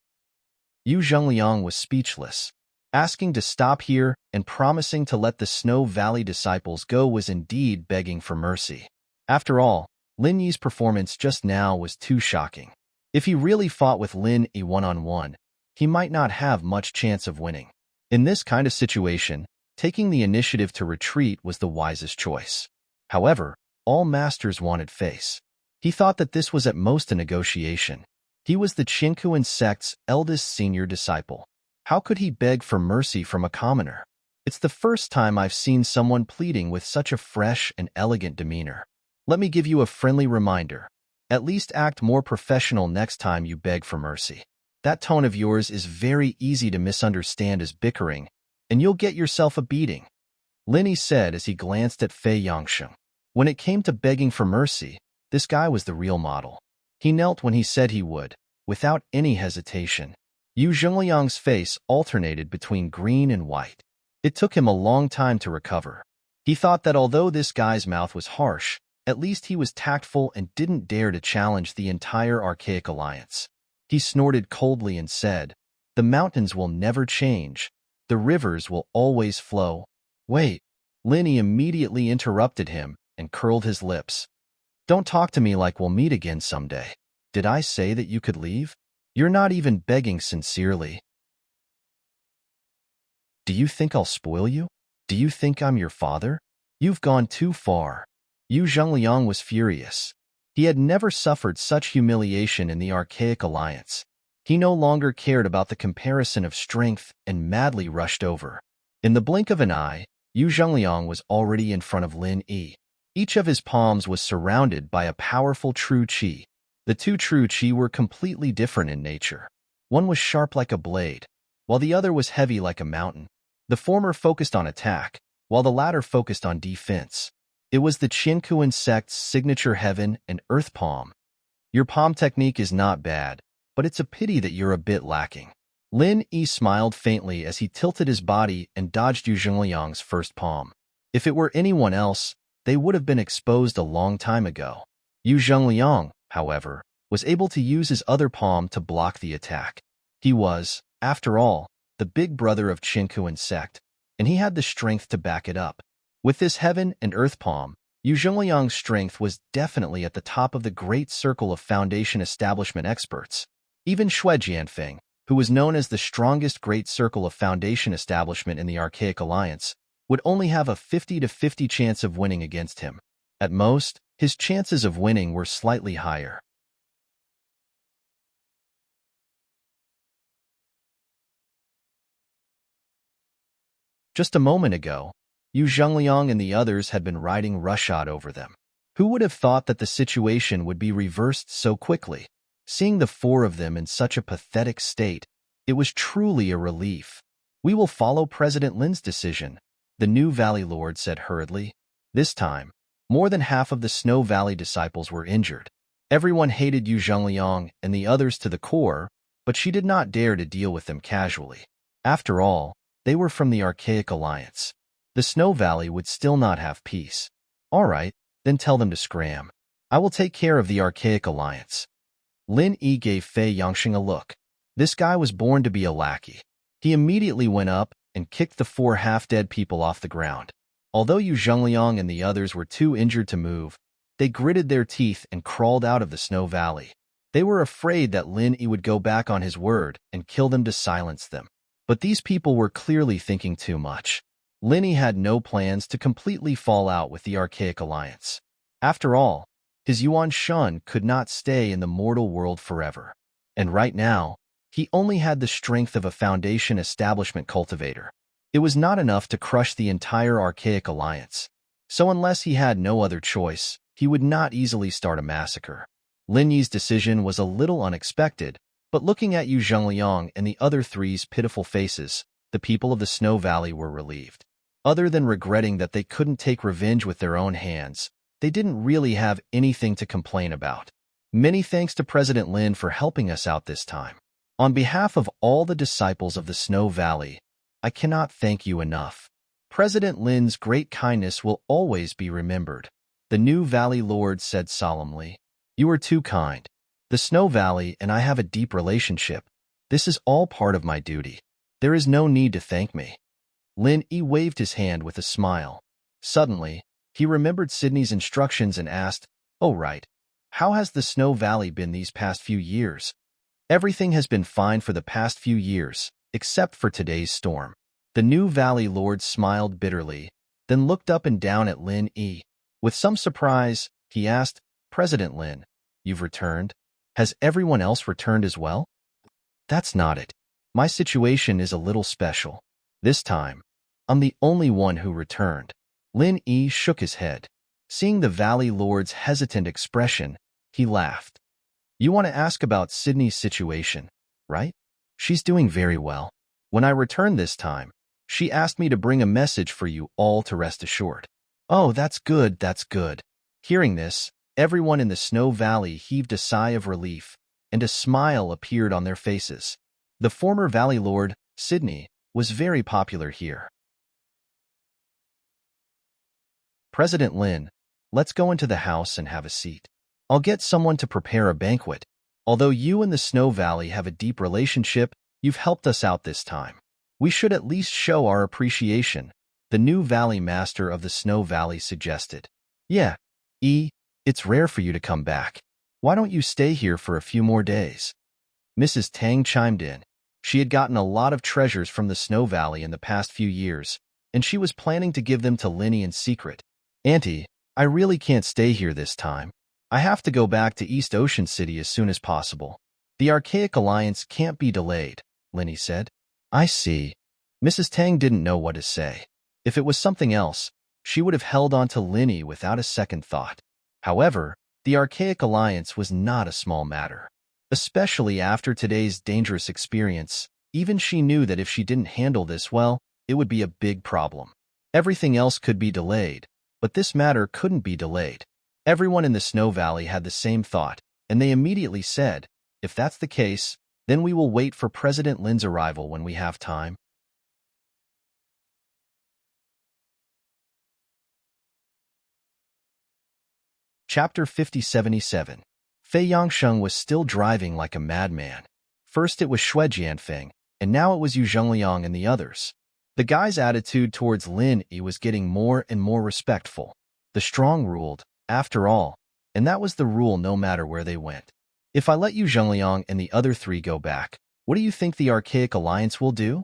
Yu Zhengliang was speechless. Asking to stop here and promising to let the Snow Valley disciples go was indeed begging for mercy. After all, Lin Yi's performance just now was too shocking. If he really fought with Lin Yi one-on-one, he might not have much chance of winning. In this kind of situation, taking the initiative to retreat was the wisest choice. However, all masters wanted face. He thought that this was at most a negotiation. He was the Chinkuan sect's eldest senior disciple. How could he beg for mercy from a commoner? It's the first time I've seen someone pleading with such a fresh and elegant demeanor. Let me give you a friendly reminder. At least act more professional next time you beg for mercy. That tone of yours is very easy to misunderstand as bickering, and you'll get yourself a beating," Linny said as he glanced at Fei Yangsheng. When it came to begging for mercy, this guy was the real model. He knelt when he said he would, without any hesitation. Yu Zhengliang's face alternated between green and white. It took him a long time to recover. He thought that although this guy's mouth was harsh, at least he was tactful and didn't dare to challenge the entire Archaic Alliance. He snorted coldly and said, "The mountains will never change. The rivers will always flow." "Wait." Linny immediately interrupted him and curled his lips. "Don't talk to me like we'll meet again someday. Did I say that you could leave? You're not even begging sincerely. Do you think I'll spoil you? Do you think I'm your father? You've gone too far." Yu Zhengliang was furious. He had never suffered such humiliation in the Archaic Alliance. He no longer cared about the comparison of strength and madly rushed over. In the blink of an eye, Yu Zhengliang was already in front of Lin Yi. Each of his palms was surrounded by a powerful true qi. The two true qi were completely different in nature. One was sharp like a blade, while the other was heavy like a mountain. The former focused on attack, while the latter focused on defense. It was the Chinkuan sect's signature heaven and earth palm. Your palm technique is not bad, but it's a pity that you're a bit lacking. Lin Yi smiled faintly as he tilted his body and dodged Yu Zhengliang's first palm. If it were anyone else, they would have been exposed a long time ago. Yu Zhengliang, however, was able to use his other palm to block the attack. He was, after all, the big brother of Chinkuan sect, and he had the strength to back it up. With this heaven and earth palm, Yu Zhengliang's strength was definitely at the top of the great circle of Foundation establishment experts. Even Xue Jianfeng, who was known as the strongest great circle of Foundation establishment in the Archaic Alliance, would only have a 50-50 chance of winning against him. At most, his chances of winning were slightly higher. Just a moment ago, Yu Zhengliang and the others had been riding roughshod over them. Who would have thought that the situation would be reversed so quickly? Seeing the four of them in such a pathetic state, it was truly a relief. We will follow President Lin's decision, the new Valley Lord said hurriedly. This time, more than half of the Snow Valley disciples were injured. Everyone hated Yu Zhengliang and the others to the core, but she did not dare to deal with them casually. After all, they were from the Archaic Alliance. The Snow Valley would still not have peace. All right, then tell them to scram. I will take care of the Archaic Alliance. Lin Yi gave Fei Yangsheng a look. This guy was born to be a lackey. He immediately went up and kicked the four half-dead people off the ground. Although Yu Zhengliang and the others were too injured to move, they gritted their teeth and crawled out of the Snow Valley. They were afraid that Lin Yi would go back on his word and kill them to silence them. But these people were clearly thinking too much. Lin Yi had no plans to completely fall out with the Archaic Alliance. After all, his Yuan Shun could not stay in the mortal world forever. And right now, he only had the strength of a Foundation establishment cultivator. It was not enough to crush the entire Archaic Alliance. So unless he had no other choice, he would not easily start a massacre. Lin Yi's decision was a little unexpected, but looking at Yu Zhengliang and the other three's pitiful faces, the people of the Snow Valley were relieved. Other than regretting that they couldn't take revenge with their own hands, they didn't really have anything to complain about. Many thanks to President Lin for helping us out this time. On behalf of all the disciples of the Snow Valley, I cannot thank you enough. President Lin's great kindness will always be remembered, the new Valley Lord said solemnly. You are too kind. The Snow Valley and I have a deep relationship. This is all part of my duty. There is no need to thank me. Lin Yi waved his hand with a smile. Suddenly, he remembered Sydney's instructions and asked, "Oh right, how has the Snow Valley been these past few years?" Everything has been fine for the past few years, except for today's storm. The new Valley Lord smiled bitterly, then looked up and down at Lin Yi. With some surprise, he asked, "President Lin, you've returned? Has everyone else returned as well?" "That's not it. My situation is a little special. This time, I'm the only one who returned." Lin Yi shook his head. Seeing the Valley Lord's hesitant expression, he laughed. "You want to ask about Sydney's situation, right? She's doing very well. When I returned this time, she asked me to bring a message for you all to rest assured." "Oh, that's good, that's good." Hearing this, everyone in the Snow Valley heaved a sigh of relief, and a smile appeared on their faces. The former Valley Lord, Sydney, was very popular here. "President Lin, let's go into the house and have a seat. I'll get someone to prepare a banquet. Although you and the Snow Valley have a deep relationship, you've helped us out this time. We should at least show our appreciation," the new Valley Master of the Snow Valley suggested. "Yeah, it's rare for you to come back. Why don't you stay here for a few more days?" Mrs. Tang chimed in. She had gotten a lot of treasures from the Snow Valley in the past few years, and she was planning to give them to Linny in secret. "Auntie, I really can't stay here this time. I have to go back to East Ocean City as soon as possible. The Archaic Alliance can't be delayed," Linny said. "I see." Mrs. Tang didn't know what to say. If it was something else, she would have held on to Linny without a second thought. However, the Archaic Alliance was not a small matter. Especially after today's dangerous experience, even she knew that if she didn't handle this well, it would be a big problem. Everything else could be delayed, but this matter couldn't be delayed. Everyone in the Snow Valley had the same thought, and they immediately said, "If that's the case, then we will wait for President Lin's arrival when we have time." Chapter 5077. Fei Yangsheng was still driving like a madman. First it was Xue Jianfeng, and now it was Yu Zhengliang and the others. The guy's attitude towards Lin Yi was getting more and more respectful. The strong ruled, after all, and that was the rule no matter where they went. "If I let Yu Zhengliang and the other three go back, what do you think the Archaic Alliance will do?"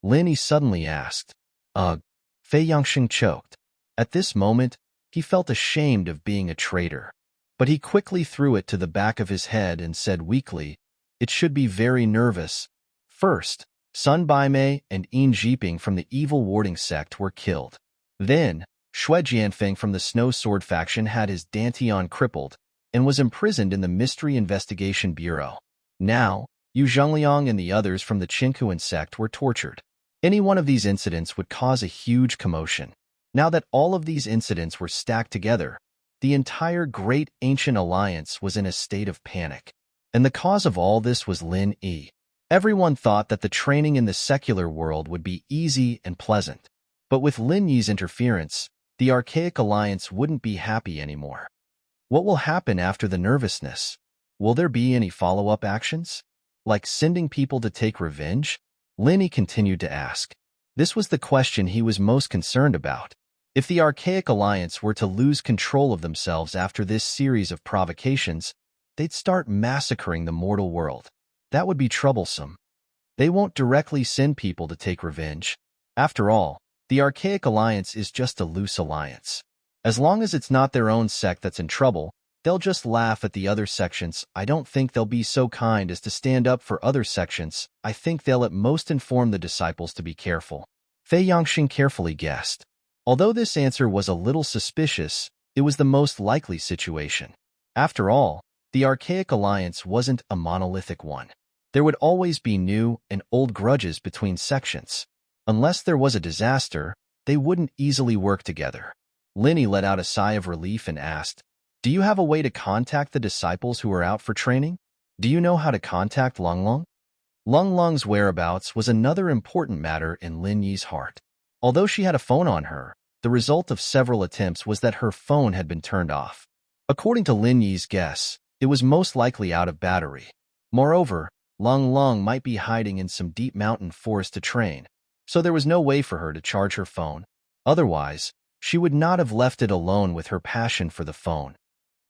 Lin Yi suddenly asked. Ugh. Fei Yangsheng choked. At this moment, he felt ashamed of being a traitor. But he quickly threw it to the back of his head and said weakly, "It should be very nervous. First, Sun Baimei and Yin Jiping from the evil warding sect were killed. Then, Xue Jianfeng from the Snow Sword faction had his Dantian crippled and was imprisoned in the Mystery Investigation Bureau. Now, Yu Zhengliang and the others from the Qinkuan sect were tortured. Any one of these incidents would cause a huge commotion. Now that all of these incidents were stacked together, the entire Great Ancient Alliance was in a state of panic. And the cause of all this was Lin Yi. Everyone thought that the training in the secular world would be easy and pleasant. But with Lin Yi's interference, the Archaic Alliance wouldn't be happy anymore. What will happen after the nervousness? Will there be any follow-up actions? Like sending people to take revenge? Lin Yi continued to ask. This was the question he was most concerned about. If the Archaic Alliance were to lose control of themselves after this series of provocations, they'd start massacring the mortal world. That would be troublesome. They won't directly send people to take revenge. After all, the Archaic Alliance is just a loose alliance. As long as it's not their own sect that's in trouble, they'll just laugh at the other sections. I don't think they'll be so kind as to stand up for other sections. I think they'll at most inform the disciples to be careful. Fei Yangxing carefully guessed. Although this answer was a little suspicious, it was the most likely situation. After all, the Archaic Alliance wasn't a monolithic one. There would always be new and old grudges between sections. Unless there was a disaster, they wouldn't easily work together. Lin Yi let out a sigh of relief and asked, "Do you have a way to contact the disciples who are out for training? Do you know how to contact Long Long?" Long Long's whereabouts was another important matter in Lin Yi's heart. Although she had a phone on her, the result of several attempts was that her phone had been turned off. According to Lin Yi's guess, it was most likely out of battery. Moreover, Long Long might be hiding in some deep mountain forest to train, so there was no way for her to charge her phone. Otherwise, she would not have left it alone with her passion for the phone.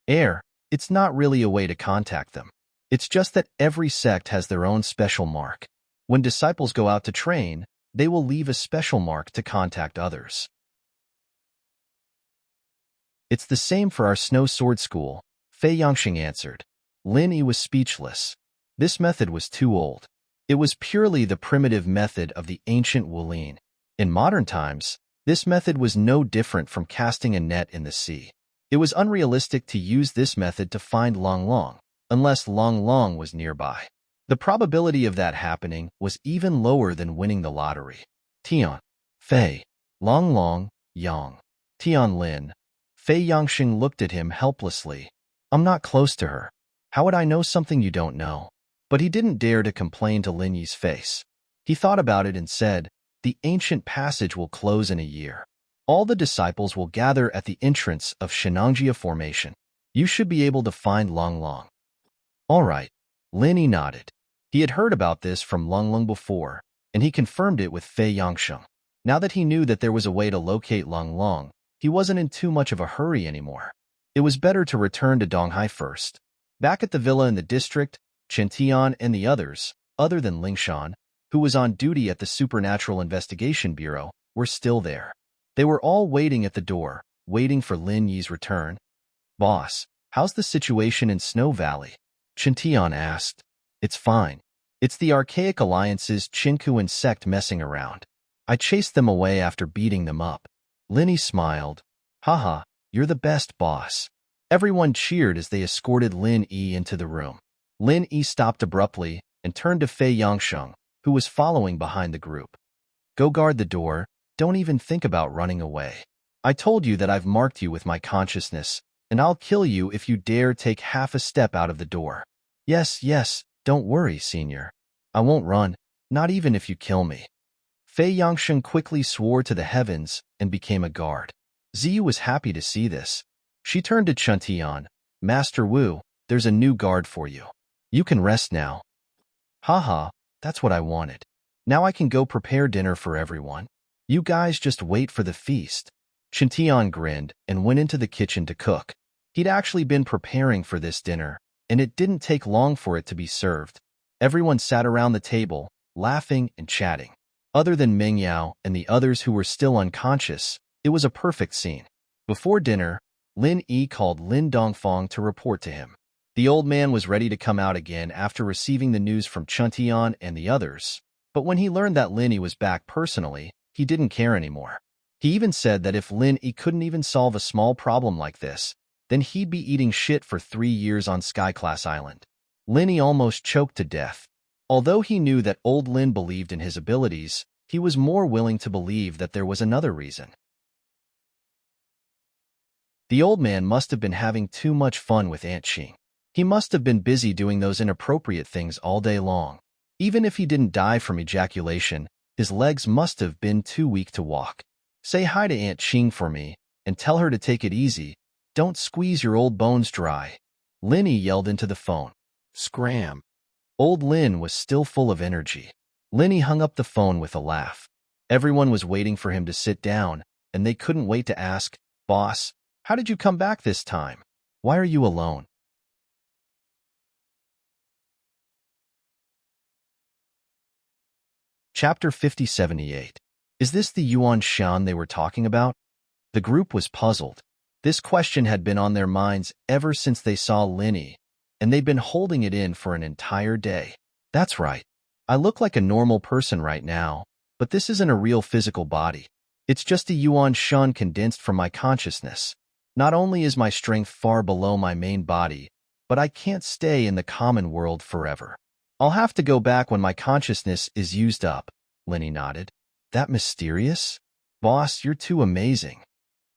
It's not really a way to contact them. It's just that every sect has their own special mark. When disciples go out to train, they will leave a special mark to contact others. It's the same for our Snow Sword School, Fei Yangxing answered. Lin Yi was speechless. This method was too old. It was purely the primitive method of the ancient Wulin. In modern times, this method was no different from casting a net in the sea. It was unrealistic to use this method to find Long Long, unless Long Long was nearby. The probability of that happening was even lower than winning the lottery. Tian, Fei, Long Long, Yang. Tian Lin. Fei Yangxing looked at him helplessly. I'm not close to her. How would I know something you don't know? But he didn't dare to complain to Lin Yi's face. He thought about it and said, the ancient passage will close in a year. All the disciples will gather at the entrance of Shenangjia Formation. You should be able to find Long Long. All right. Lin Yi nodded. He had heard about this from Long Long before, and he confirmed it with Fei Yangxing. Now that he knew that there was a way to locate Long Long, he wasn't in too much of a hurry anymore. It was better to return to Donghai first. Back at the villa in the district, Chen Tian and the others, other than Lingshan, who was on duty at the Supernatural Investigation Bureau, were still there. They were all waiting at the door, waiting for Lin Yi's return. Boss, how's the situation in Snow Valley? Chen Tian asked. It's fine. It's the Archaic Alliance's Qinkuan sect messing around. I chased them away after beating them up. Lin Yi smiled. Haha, you're the best, boss. Everyone cheered as they escorted Lin Yi into the room. Lin Yi stopped abruptly and turned to Fei Yangxing, who was following behind the group. Go guard the door. Don't even think about running away. I told you that I've marked you with my consciousness, and I'll kill you if you dare take half a step out of the door. Yes, don't worry, senior. I won't run, not even if you kill me. Fei Yangxing quickly swore to the heavens and became a guard. Ziyu was happy to see this. She turned to Chen Tian. Master Wu, there's a new guard for you. You can rest now. Haha, that's what I wanted. Now I can go prepare dinner for everyone. You guys just wait for the feast. Chen Tian grinned and went into the kitchen to cook. He'd actually been preparing for this dinner, and it didn't take long for it to be served. Everyone sat around the table, laughing and chatting. Other than Ming Yao and the others who were still unconscious, it was a perfect scene. Before dinner, Lin Yi called Lin Dongfang to report to him. The old man was ready to come out again after receiving the news from Chen Tian and the others. But when he learned that Lin Yi was back personally, he didn't care anymore. He even said that if Lin Yi couldn't even solve a small problem like this, then he'd be eating shit for 3 years on Sky-class Island. Lin Yi almost choked to death. Although he knew that old Lin believed in his abilities, he was more willing to believe that there was another reason. The old man must have been having too much fun with Aunt Xing. He must have been busy doing those inappropriate things all day long. Even if he didn't die from ejaculation, his legs must have been too weak to walk. Say hi to Aunt Xing for me, and tell her to take it easy. Don't squeeze your old bones dry. Lin Yi yelled into the phone. Scram. Old Lin was still full of energy. Lin Yi hung up the phone with a laugh. Everyone was waiting for him to sit down, and they couldn't wait to ask, "Boss, how did you come back this time? Why are you alone?" Chapter 5078. Is this the Yuan Shan they were talking about? The group was puzzled. This question had been on their minds ever since they saw Lin Yi, and they'd been holding it in for an entire day. That's right. I look like a normal person right now, but this isn't a real physical body. It's just a Yuan Shan condensed from my consciousness. Not only is my strength far below my main body, but I can't stay in the common world forever. I'll have to go back when my consciousness is used up, Lin Yi nodded. That mysterious? Boss, you're too amazing.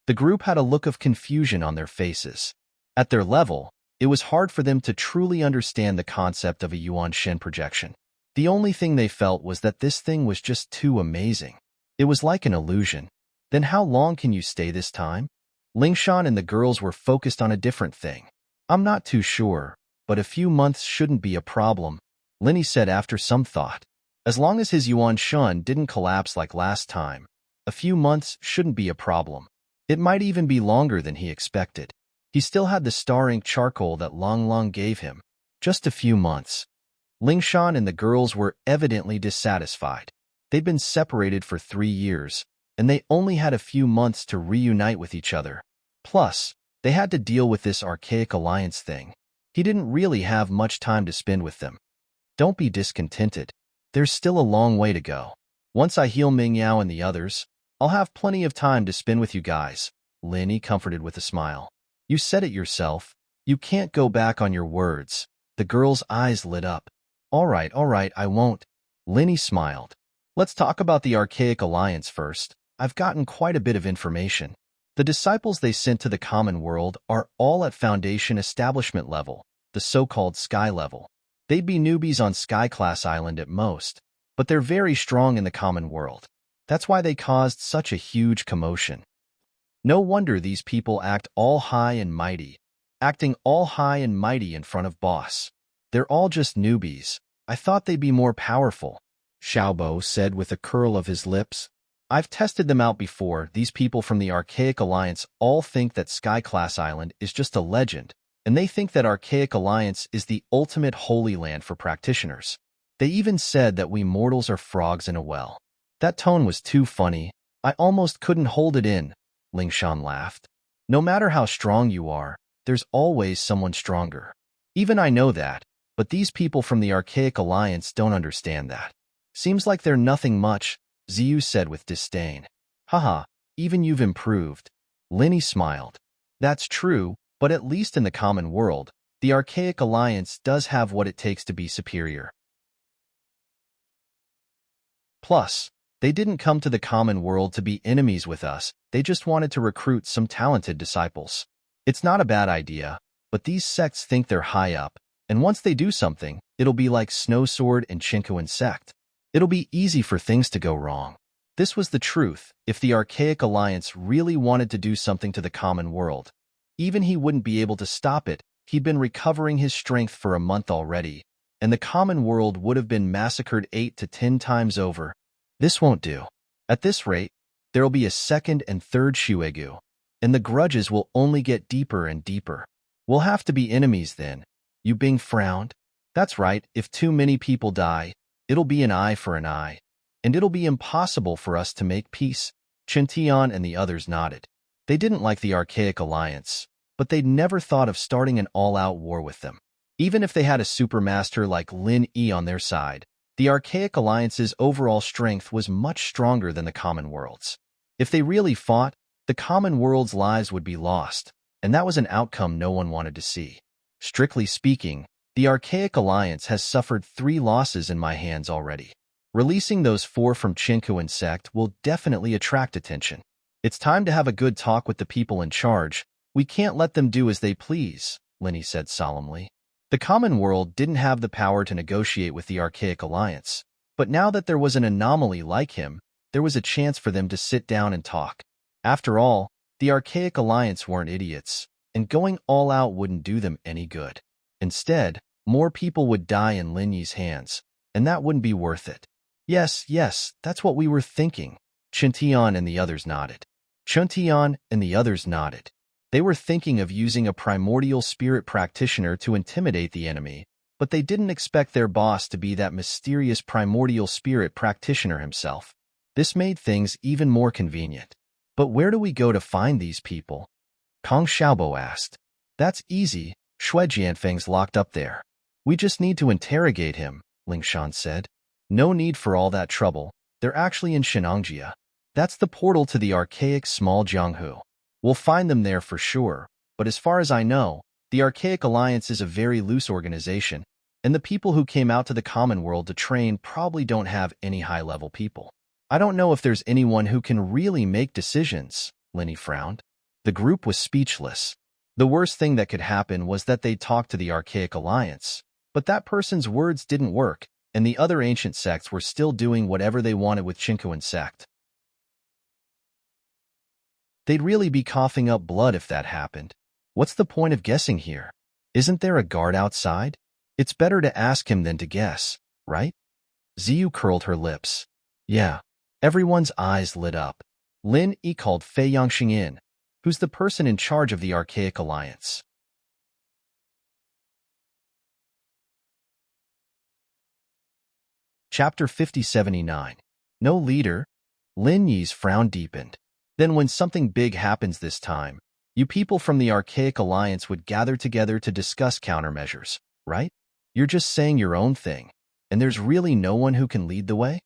The group had a look of confusion on their faces. At their level, it was hard for them to truly understand the concept of a Yuan Shen projection. The only thing they felt was that this thing was just too amazing. It was like an illusion. Then how long can you stay this time? Lingshan and the girls were focused on a different thing. I'm not too sure, but a few months shouldn't be a problem, Lin Yi said after some thought. As long as his Yuan Shan didn't collapse like last time, a few months shouldn't be a problem. It might even be longer than he expected. He still had the star ink charcoal that Long Long gave him. Just a few months. Lingshan and the girls were evidently dissatisfied. They'd been separated for 3 years, and they only had a few months to reunite with each other. Plus, they had to deal with this archaic alliance thing. He didn't really have much time to spend with them. Don't be discontented. There's still a long way to go. Once I heal Ming Yao and the others, I'll have plenty of time to spend with you guys, Lin Yi comforted with a smile. You said it yourself. You can't go back on your words. The girl's eyes lit up. All right, I won't. Lin Yi smiled. Let's talk about the archaic alliance first. I've gotten quite a bit of information. The disciples they sent to the common world are all at Foundation establishment level, the so-called Sky level. They'd be newbies on Sky-class Island at most, but they're very strong in the common world. That's why they caused such a huge commotion. No wonder these people act all high and mighty, acting all high and mighty in front of boss. They're all just newbies. I thought they'd be more powerful, Xiaobo said with a curl of his lips. I've tested them out before. These people from the Archaic Alliance all think that Sky-class Island is just a legend, and they think that Archaic Alliance is the ultimate holy land for practitioners. They even said that we mortals are frogs in a well. That tone was too funny. I almost couldn't hold it in, Lingshan laughed. No matter how strong you are, there's always someone stronger. Even I know that, but these people from the Archaic Alliance don't understand that. Seems like they're nothing much, Ziyu said with disdain. Haha, even you've improved. Lin Yi smiled. That's true, but at least in the common world, the Archaic Alliance does have what it takes to be superior. Plus, they didn't come to the common world to be enemies with us, they just wanted to recruit some talented disciples. It's not a bad idea, but these sects think they're high up, and once they do something, it'll be like Snow Sword and Chinkuan sect. It'll be easy for things to go wrong. This was the truth. If the Archaic Alliance really wanted to do something to the common world, even he wouldn't be able to stop it. He'd been recovering his strength for a month already, and the common world would have been massacred 8 to 10 times over. This won't do. At this rate, there'll be a second and third Shuegu, and the grudges will only get deeper and deeper. We'll have to be enemies then. Yu Bing frowned. That's right, if too many people die, it'll be an eye for an eye, and it'll be impossible for us to make peace. Chen Tian and the others nodded. They didn't like the Archaic Alliance, but they'd never thought of starting an all-out war with them. Even if they had a supermaster like Lin Yi on their side, The Archaic Alliance's overall strength was much stronger than the Common World's. If they really fought, the Common World's lives would be lost, and that was an outcome no one wanted to see. Strictly speaking, the Archaic Alliance has suffered 3 losses in my hands already. Releasing those 4 from Chinkuan sect will definitely attract attention. It's time to have a good talk with the people in charge. We can't let them do as they please, Lenny said solemnly. The Common World didn't have the power to negotiate with the Archaic Alliance, but now that there was an anomaly like him, there was a chance for them to sit down and talk. After all, the Archaic Alliance weren't idiots, and going all out wouldn't do them any good. Instead, more people would die in Lin Yi's hands, and that wouldn't be worth it. Yes, that's what we were thinking. Chuntian and the others nodded. They were thinking of using a primordial spirit practitioner to intimidate the enemy, but they didn't expect their boss to be that mysterious primordial spirit practitioner himself. This made things even more convenient. But where do we go to find these people? Kong Xiaobo asked. That's easy. Shui Jianfeng's locked up there. We just need to interrogate him, Ling Shan said. No need for all that trouble. They're actually in Shenangjia. That's the portal to the archaic small Jianghu. We'll find them there for sure, but as far as I know, the Archaic Alliance is a very loose organization, and the people who came out to the Common World to train probably don't have any high-level people. I don't know if there's anyone who can really make decisions, Lenny frowned. The group was speechless. The worst thing that could happen was that they'd talk to the Archaic Alliance, but that person's words didn't work, and the other ancient sects were still doing whatever they wanted with Chinkuan sect. They'd really be coughing up blood if that happened. What's the point of guessing here? Isn't there a guard outside? It's better to ask him than to guess, right? Ziyu curled her lips. Yeah. Everyone's eyes lit up. Lin Yi called Fei Yangxing in, who's the person in charge of the Archaic Alliance. Chapter 5079. No leader? Lin Yi's frown deepened. Then when something big happens this time, you people from the Archaic Alliance would gather together to discuss countermeasures, right? You're just saying your own thing, and there's really no one who can lead the way?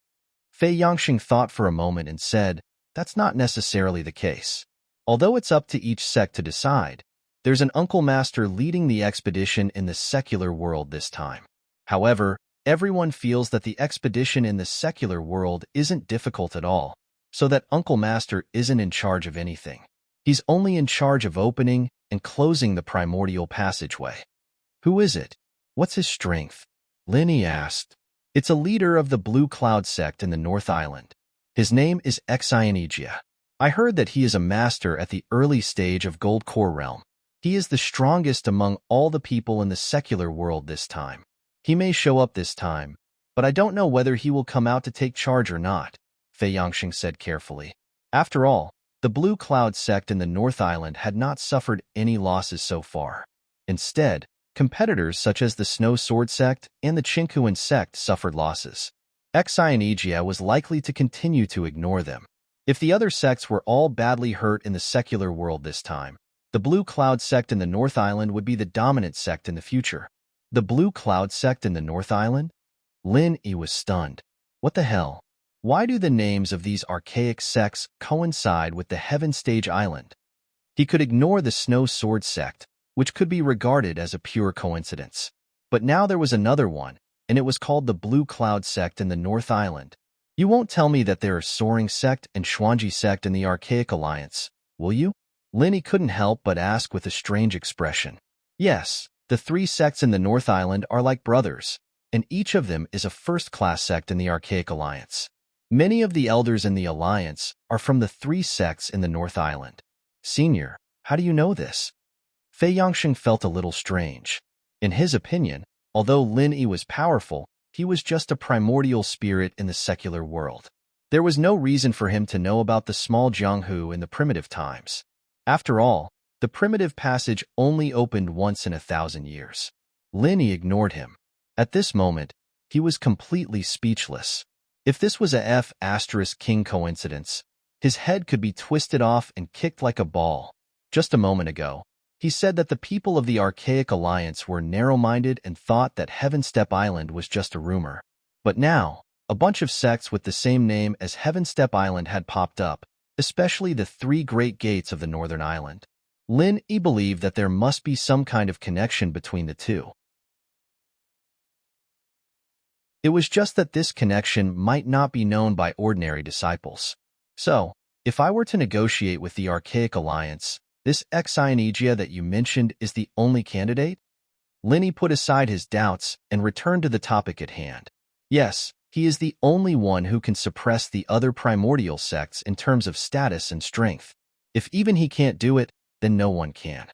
Fei Yangxing thought for a moment and said, that's not necessarily the case. Although it's up to each sect to decide, there's an uncle master leading the expedition in the secular world this time. However, everyone feels that the expedition in the secular world isn't difficult at all, so that Uncle Master isn't in charge of anything. He's only in charge of opening and closing the primordial passageway. Who is it? What's his strength? Lin Yi asked. It's a leader of the Blue Cloud sect in the North Island. His name is Xianijia. I heard that he is a master at the early stage of Gold Core Realm. He is the strongest among all the people in the secular world this time. He may show up this time, but I don't know whether he will come out to take charge or not, Fei Yangxing said carefully. After all, the Blue Cloud sect in the North Island had not suffered any losses so far. Instead, competitors such as the Snow Sword sect and the Chinkuan sect suffered losses. Xianijia was likely to continue to ignore them. If the other sects were all badly hurt in the secular world this time, the Blue Cloud sect in the North Island would be the dominant sect in the future. The Blue Cloud sect in the North Island? Lin Yi was stunned. What the hell? Why do the names of these archaic sects coincide with the Heaven Stage Island? He could ignore the Snow Sword sect, which could be regarded as a pure coincidence. But now there was another one, and it was called the Blue Cloud sect in the North Island. You won't tell me that there are Soaring sect and Xuanji sect in the Archaic Alliance, will you? Lin Yi couldn't help but ask with a strange expression. Yes, the 3 sects in the North Island are like brothers, and each of them is a first-class sect in the Archaic Alliance. Many of the elders in the Alliance are from the 3 sects in the North Island. Senior, how do you know this? Fei Yangxing felt a little strange. In his opinion, although Lin Yi was powerful, he was just a primordial spirit in the secular world. There was no reason for him to know about the small Jianghu in the primitive times. After all, the primitive passage only opened once in 1,000 years. Lin Yi ignored him. At this moment, he was completely speechless. If this was a F***king coincidence, his head could be twisted off and kicked like a ball. Just a moment ago, he said that the people of the Archaic Alliance were narrow-minded and thought that Heaven Step Island was just a rumor. But now, a bunch of sects with the same name as Heaven Step Island had popped up, especially the three great gates of the northern island. Lin Yi believed that there must be some kind of connection between the two. It was just that this connection might not be known by ordinary disciples. So, if I were to negotiate with the Archaic Alliance, this Exionegia that you mentioned is the only candidate? Linny put aside his doubts and returned to the topic at hand. Yes, he is the only one who can suppress the other primordial sects in terms of status and strength. If even he can't do it, then no one can.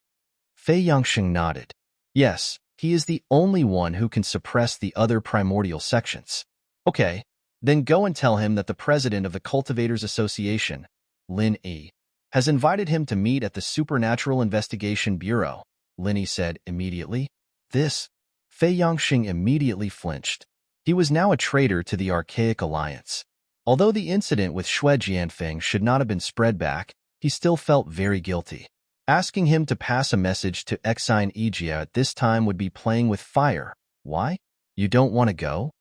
Fei Yangsheng nodded. Yes, he is the only one who can suppress the other primordial sections. Okay, then go and tell him that the president of the Cultivators Association, Lin Yi, has invited him to meet at the Supernatural Investigation Bureau, Lin Yi said immediately. This? Fei Yangsheng immediately flinched. He was now a traitor to the Archaic Alliance. Although the incident with Xue Jianfeng should not have been spread back, he still felt very guilty. Asking him to pass a message to Exionegia at this time would be playing with fire. Why? You don't want to go?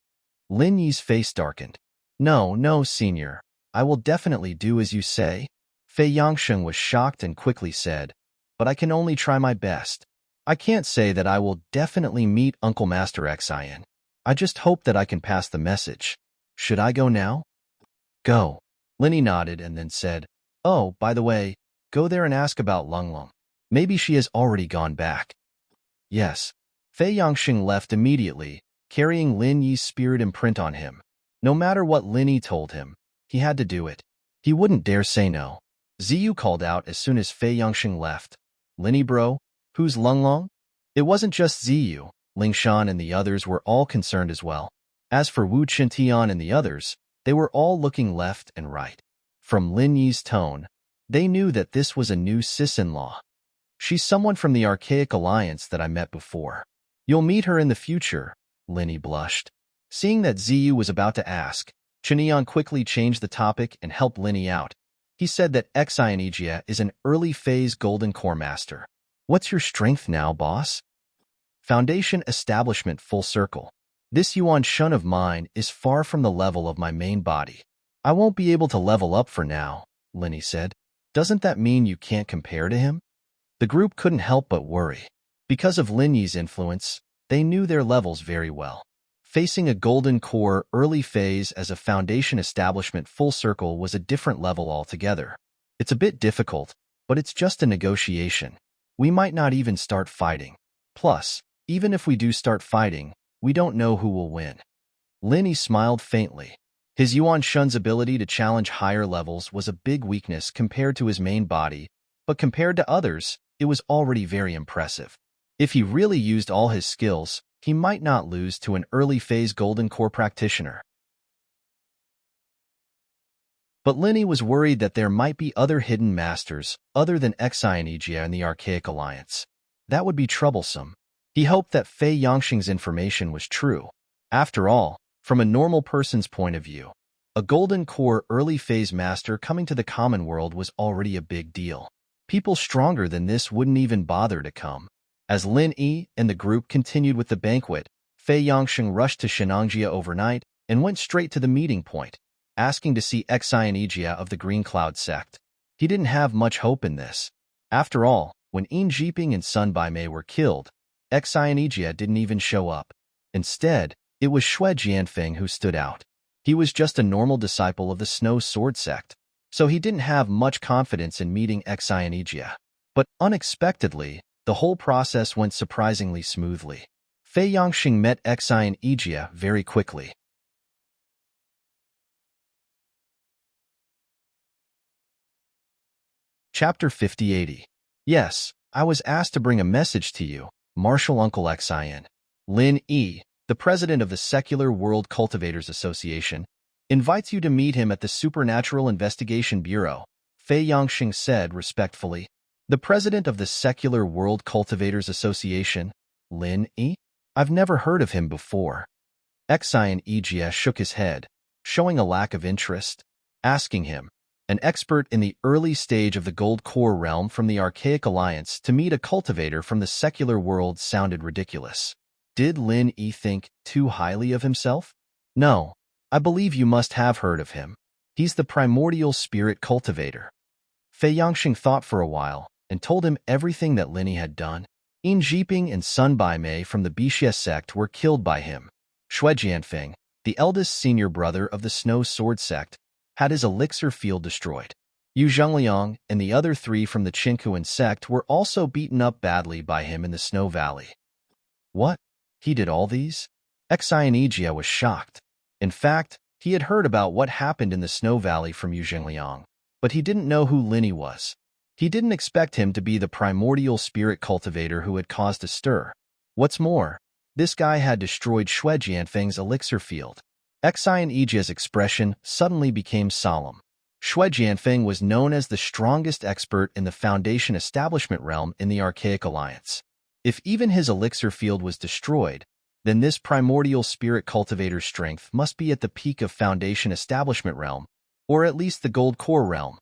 Lin Yi's face darkened. No, senior. I will definitely do as you say. Fei Yangsheng was shocked and quickly said, but I can only try my best. I can't say that I will definitely meet Uncle Master Xian. I just hope that I can pass the message. Should I go now? Go. Linny nodded and then said, oh, by the way, go there and ask about Lunglung. Maybe she has already gone back. Yes. Fei Yangsheng left immediately, carrying Lin Yi's spirit imprint on him. No matter what Lin Yi told him, he had to do it. He wouldn't dare say no. Ziyu called out as soon as Fei Yangsheng left. Linny bro, who's Lunglong? It wasn't just Ziyu. Lingshan and the others were all concerned as well. As for Wu Qintian and the others, they were all looking left and right. From Lin Yi's tone, they knew that this was a new sis-in-law. She's someone from the Archaic Alliance that I met before. You'll meet her in the future, Lin Yi blushed. Seeing that Ziyu was about to ask, Qintian quickly changed the topic and helped Lin Yi out. He said that Exionegia is an early-phase Golden Core Master. What's your strength now, boss? Foundation Establishment Full Circle. This Yuan Shun of mine is far from the level of my main body. I won't be able to level up for now, Lin Yi said. Doesn't that mean you can't compare to him? The group couldn't help but worry. Because of Lin Yi's influence, they knew their levels very well. Facing a Golden Core early phase as a Foundation Establishment Full Circle was a different level altogether. It's a bit difficult, but it's just a negotiation. We might not even start fighting. Plus, even if we do start fighting, we don't know who will win. Lin Yi smiled faintly. His Yuan Shun's ability to challenge higher levels was a big weakness compared to his main body, but compared to others, it was already very impressive. If he really used all his skills, he might not lose to an early-phase Golden Core practitioner. But Lin Yi was worried that there might be other hidden masters other than Exionegia in the Archaic Alliance. That would be troublesome. He hoped that Fei Yangsheng's information was true. After all, from a normal person's point of view, a Golden Core early-phase master coming to the common world was already a big deal. People stronger than this wouldn't even bother to come. As Lin Yi and the group continued with the banquet, Fei Yangsheng rushed to Shenangjia overnight and went straight to the meeting point, asking to see Exionegia of the Green Cloud sect. He didn't have much hope in this. After all, when Yin Jiping and Sun Baimei were killed, Exionegia didn't even show up. Instead, it was Xue Jianfeng who stood out. He was just a normal disciple of the Snow Sword sect, so he didn't have much confidence in meeting Exionegia. But unexpectedly, the whole process went surprisingly smoothly. Fei Yangsheng met Exionegia very quickly. Chapter 5080. Yes, I was asked to bring a message to you, Marshal Uncle Xian. Lin Yi, the president of the Secular World Cultivators Association, invites you to meet him at the Supernatural Investigation Bureau, Fei Yangsheng said respectfully. The president of the Secular World Cultivators Association, Lin Yi? I've never heard of him before. Exionegia shook his head, showing a lack of interest. Asking him, an expert in the early stage of the Gold Core realm from the Archaic Alliance, to meet a cultivator from the secular world sounded ridiculous. Did Lin Yi think too highly of himself? No, I believe you must have heard of him. He's the primordial spirit cultivator. Fei Yangxing thought for a while and told him everything that Lin Yi had done. Yin Jiping and Sun Baimei from the Bixie sect were killed by him. Shui Jianfeng, the eldest senior brother of the Snow Sword sect, had his elixir field destroyed. Yu Zhengliang and the other 3 from the Qinkuan sect were also beaten up badly by him in the Snow Valley. What? He did all these? Xianijia was shocked. In fact, he had heard about what happened in the Snow Valley from Yu Zhengliang, but he didn't know who Lin Yi was. He didn't expect him to be the primordial spirit cultivator who had caused a stir. What's more, this guy had destroyed Shui Jianfeng's elixir field. Xianijia's expression suddenly became solemn. Shui Jianfeng was known as the strongest expert in the Foundation Establishment realm in the Archaic Alliance. If even his elixir field was destroyed, then this primordial spirit cultivator's strength must be at the peak of Foundation Establishment realm, or at least the Gold Core realm.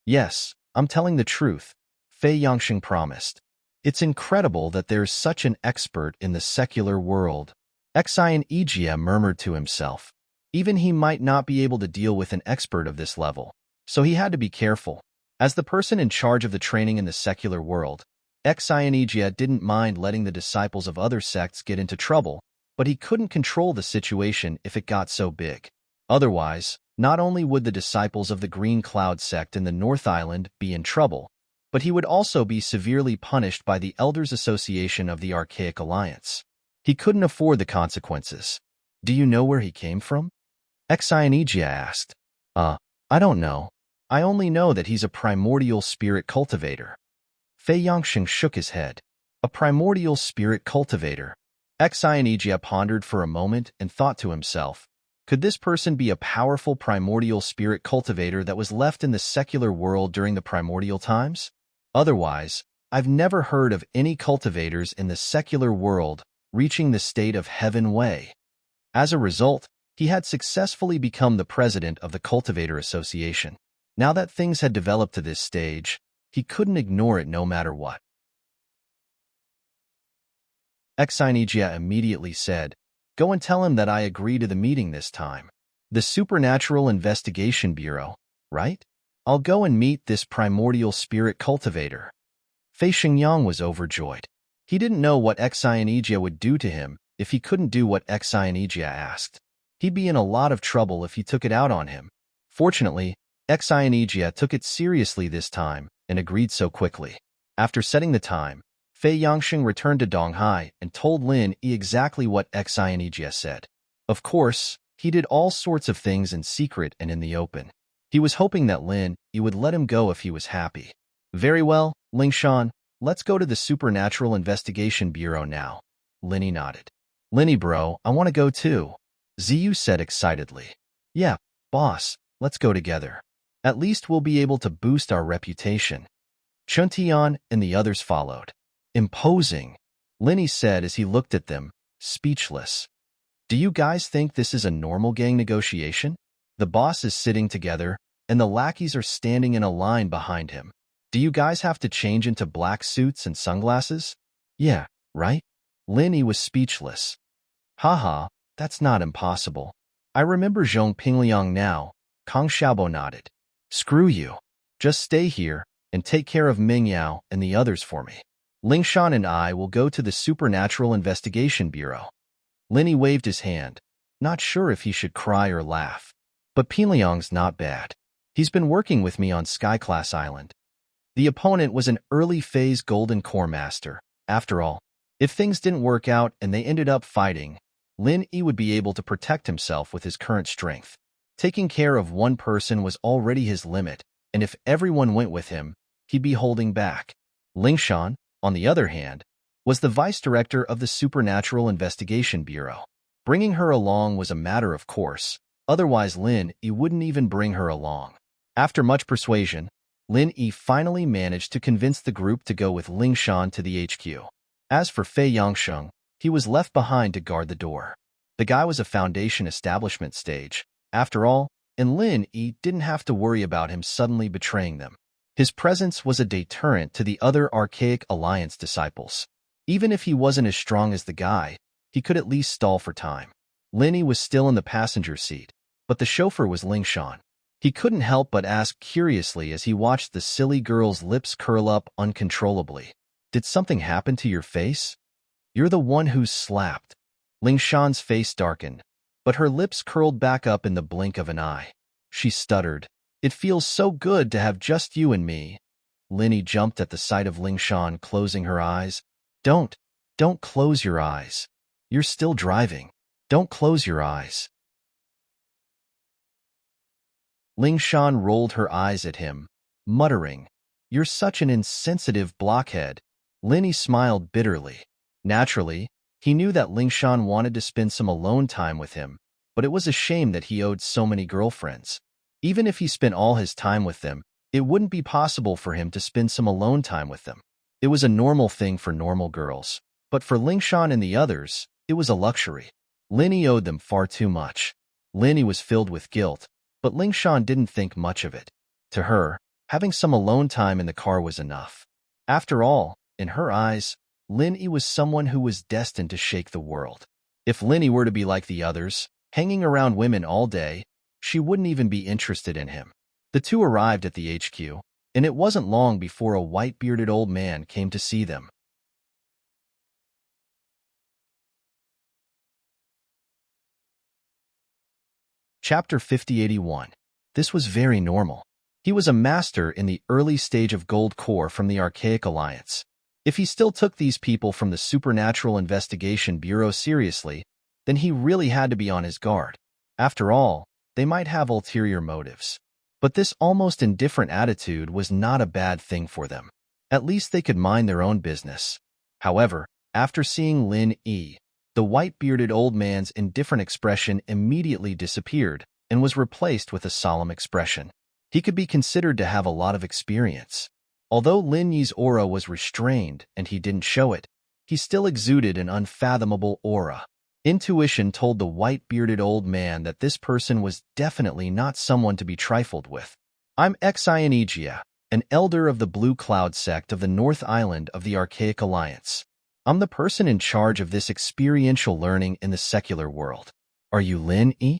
Yes, I'm telling the truth, Fei Yangxing promised. It's incredible that there's such an expert in the secular world. Xianijia murmured to himself. Even he might not be able to deal with an expert of this level, so he had to be careful. As the person in charge of the training in the secular world, Xianijia didn't mind letting the disciples of other sects get into trouble, but he couldn't control the situation if it got so big. Otherwise, not only would the disciples of the Green Cloud sect in the North Island be in trouble, but he would also be severely punished by the Elders Association of the Archaic Alliance. He couldn't afford the consequences. Do you know where he came from? Xianijia asked. I don't know. I only know that he's a primordial spirit cultivator. Fei Yangxing shook his head. A primordial spirit cultivator. Xianijia pondered for a moment and thought to himself, could this person be a powerful primordial spirit cultivator that was left in the secular world during the primordial times? Otherwise, I've never heard of any cultivators in the secular world reaching the state of Heaven Wei. As a result, he had successfully become the president of the Cultivator Association. Now that things had developed to this stage, he couldn't ignore it no matter what. Xianijia immediately said, "Go and tell him that I agree to the meeting this time. The Supernatural Investigation Bureau, right? I'll go and meet this primordial spirit cultivator." Fei Xingyang was overjoyed. He didn't know what Xianijia would do to him if he couldn't do what Xianijia asked. He'd be in a lot of trouble if he took it out on him. Fortunately, Xianijia took it seriously this time and agreed so quickly. After setting the time, Fei Yangxing returned to Donghai and told Lin Yi exactly what Xianijia said. Of course, he did all sorts of things in secret and in the open. He was hoping that Lin Yi would let him go if he was happy. Very well, Lingshan, let's go to the Supernatural Investigation Bureau now. Lin Yi nodded. Lin Yi bro, I want to go too, Ziyu said excitedly. Yeah, boss, let's go together. At least we'll be able to boost our reputation. Chuntian and the others followed. Imposing, Lin Yi said as he looked at them, speechless. Do you guys think this is a normal gang negotiation? The boss is sitting together, and the lackeys are standing in a line behind him. Do you guys have to change into black suits and sunglasses? Yeah, right? Lin Yi was speechless. Haha, that's not impossible. I remember Zhong Pingliang now, Kang Xiaobo nodded. Screw you. Just stay here and take care of Ming Yao and the others for me. Lingshan and I will go to the Supernatural Investigation Bureau. Lin Yi waved his hand, not sure if he should cry or laugh. But Pingliang's not bad. He's been working with me on Sky-class Island. The opponent was an early phase Golden Core Master. After all, if things didn't work out and they ended up fighting, Lin Yi would be able to protect himself with his current strength. Taking care of one person was already his limit, and if everyone went with him, he'd be holding back. Lingshan, on the other hand, was the vice director of the Supernatural Investigation Bureau. Bringing her along was a matter of course, otherwise Lin Yi wouldn't even bring her along. After much persuasion, Lin Yi finally managed to convince the group to go with Lingshan to the HQ. As for Fei Yangxing, he was left behind to guard the door. The guy was a Foundation establishment stage, after all, and Lin Yi didn't have to worry about him suddenly betraying them. His presence was a deterrent to the other Archaic Alliance disciples. Even if he wasn't as strong as the guy, he could at least stall for time. Linny was still in the passenger seat, but the chauffeur was Ling Shan. He couldn't help but ask curiously as he watched the silly girl's lips curl up uncontrollably. Did something happen to your face? You're the one who's slapped. Ling Shan's face darkened, but her lips curled back up in the blink of an eye. She stuttered. It feels so good to have just you and me. Linny jumped at the sight of Ling Shan closing her eyes. Don't close your eyes. You're still driving. Don't close your eyes. Ling Shan rolled her eyes at him, muttering, You're such an insensitive blockhead. Linny smiled bitterly. Naturally, he knew that Ling Shan wanted to spend some alone time with him, but it was a shame that he owed so many girlfriends. Even if he spent all his time with them, it wouldn't be possible for him to spend some alone time with them. It was a normal thing for normal girls, but for Ling Shan and the others, it was a luxury. Linny owed them far too much. Linny was filled with guilt, but Ling Shan didn't think much of it. To her, having some alone time in the car was enough. After all, in her eyes, Linny was someone who was destined to shake the world. If Linny were to be like the others, hanging around women all day, she wouldn't even be interested in him. The two arrived at the HQ, and it wasn't long before a white-bearded old man came to see them. Chapter 5081. This was very normal. He was a master in the early stage of Gold Core from the Archaic Alliance. If he still took these people from the Supernatural Investigation Bureau seriously, then he really had to be on his guard. After all, they might have ulterior motives. But this almost indifferent attitude was not a bad thing for them. At least they could mind their own business. However, after seeing Lin Yi, the white-bearded old man's indifferent expression immediately disappeared and was replaced with a solemn expression. He could be considered to have a lot of experience. Although Lin Yi's aura was restrained and he didn't show it, he still exuded an unfathomable aura. Intuition told the white-bearded old man that this person was definitely not someone to be trifled with. I'm Xianigia, an elder of the Blue Cloud sect of the North Island of the Archaic Alliance. I'm the person in charge of this experiential learning in the secular world. Are you Lin Yi?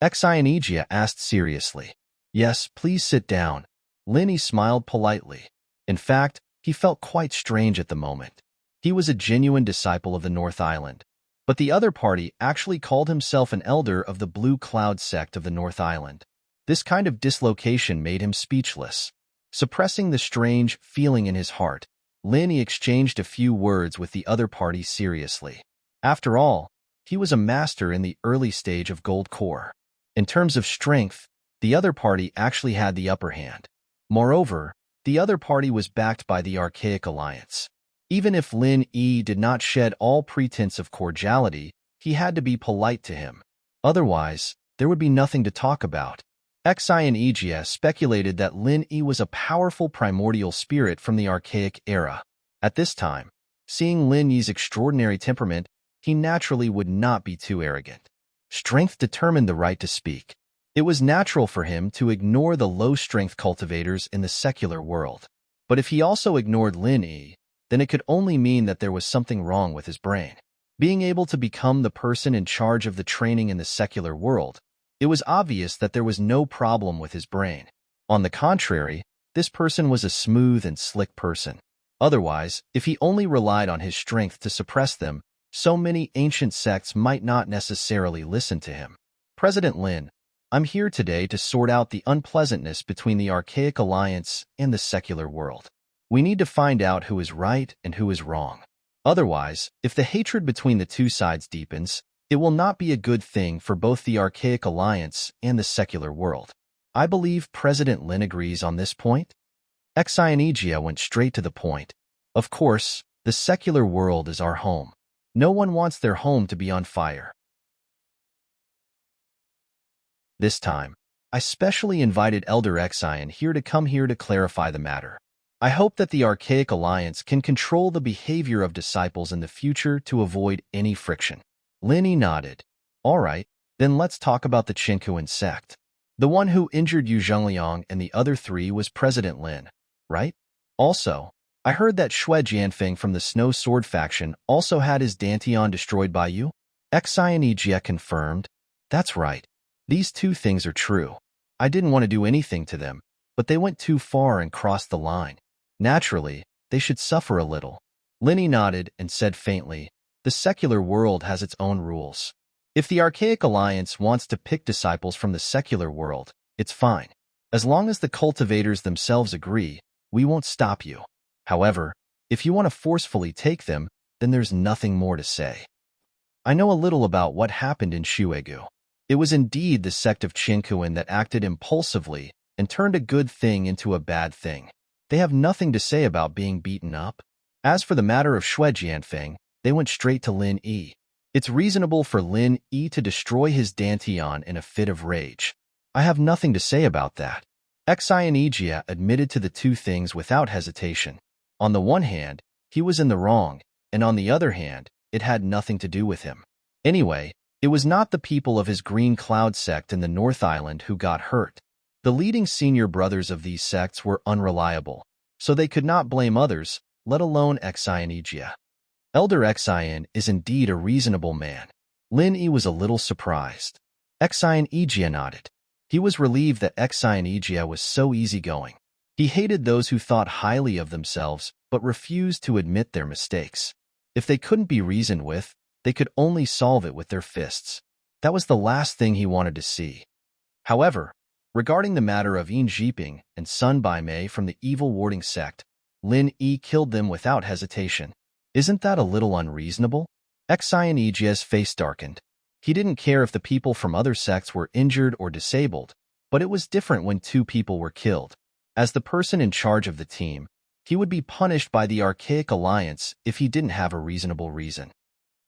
Xianigia asked seriously. Yes, please sit down. Lin Yi smiled politely. In fact, he felt quite strange at the moment. He was a genuine disciple of the North Island, but the other party actually called himself an elder of the Blue Cloud sect of the North Island. This kind of dislocation made him speechless. Suppressing the strange feeling in his heart, Lin Yi exchanged a few words with the other party seriously. After all, he was a master in the early stage of Gold Core. In terms of strength, the other party actually had the upper hand. Moreover, the other party was backed by the Archaic Alliance. Even if Lin Yi did not shed all pretense of cordiality, he had to be polite to him. Otherwise, there would be nothing to talk about. Xianigia speculated that Lin Yi was a powerful primordial spirit from the Archaic era. At this time, seeing Lin Yi's extraordinary temperament, he naturally would not be too arrogant. Strength determined the right to speak. It was natural for him to ignore the low-strength cultivators in the secular world. But if he also ignored Lin Yi, then it could only mean that there was something wrong with his brain. Being able to become the person in charge of the training in the secular world, it was obvious that there was no problem with his brain. On the contrary, this person was a smooth and slick person. Otherwise, if he only relied on his strength to suppress them, so many ancient sects might not necessarily listen to him. President Lin, I'm here today to sort out the unpleasantness between the Archaic Alliance and the secular world. We need to find out who is right and who is wrong. Otherwise, if the hatred between the two sides deepens, it will not be a good thing for both the Archaic Alliance and the secular world. I believe President Lin agrees on this point. Xianigia went straight to the point. Of course, the secular world is our home. No one wants their home to be on fire. This time, I specially invited Elder Xian here to come here to clarify the matter. I hope that the Archaic Alliance can control the behavior of disciples in the future to avoid any friction. Lin Yi nodded. All right, then let's talk about the Qinkuan sect. The one who injured Yu Zhengliang and the other three was President Lin, right? Also, I heard that Xue Jianfeng from the Snow Sword faction also had his Dantian destroyed by you. Exionejia confirmed. That's right. These two things are true. I didn't want to do anything to them, but they went too far and crossed the line. Naturally, they should suffer a little. Linny nodded and said faintly, the secular world has its own rules. If the Archaic Alliance wants to pick disciples from the secular world, it's fine. As long as the cultivators themselves agree, we won't stop you. However, if you want to forcefully take them, then there's nothing more to say. I know a little about what happened in Shuegu. It was indeed the sect of Qinkuan that acted impulsively and turned a good thing into a bad thing. They have nothing to say about being beaten up. As for the matter of Shuejianfeng, they went straight to Lin Yi. It's reasonable for Lin Yi to destroy his Dantian in a fit of rage. I have nothing to say about that. Exionejia admitted to the two things without hesitation. On the one hand, he was in the wrong, and on the other hand, it had nothing to do with him. Anyway, it was not the people of his Green Cloud sect in the North Island who got hurt. The leading senior brothers of these sects were unreliable, so they could not blame others, let alone Exionejia. Elder Exion is indeed a reasonable man. Lin Yi was a little surprised. Exionejia nodded. He was relieved that Exionejia was so easygoing. He hated those who thought highly of themselves but refused to admit their mistakes. If they couldn't be reasoned with, they could only solve it with their fists. That was the last thing he wanted to see. However, regarding the matter of Yin Jiping and Sun Bai Mei from the evil warding sect, Lin Yi killed them without hesitation. Isn't that a little unreasonable? Exionejia's face darkened. He didn't care if the people from other sects were injured or disabled, but it was different when two people were killed. As the person in charge of the team, he would be punished by the Archaic Alliance if he didn't have a reasonable reason.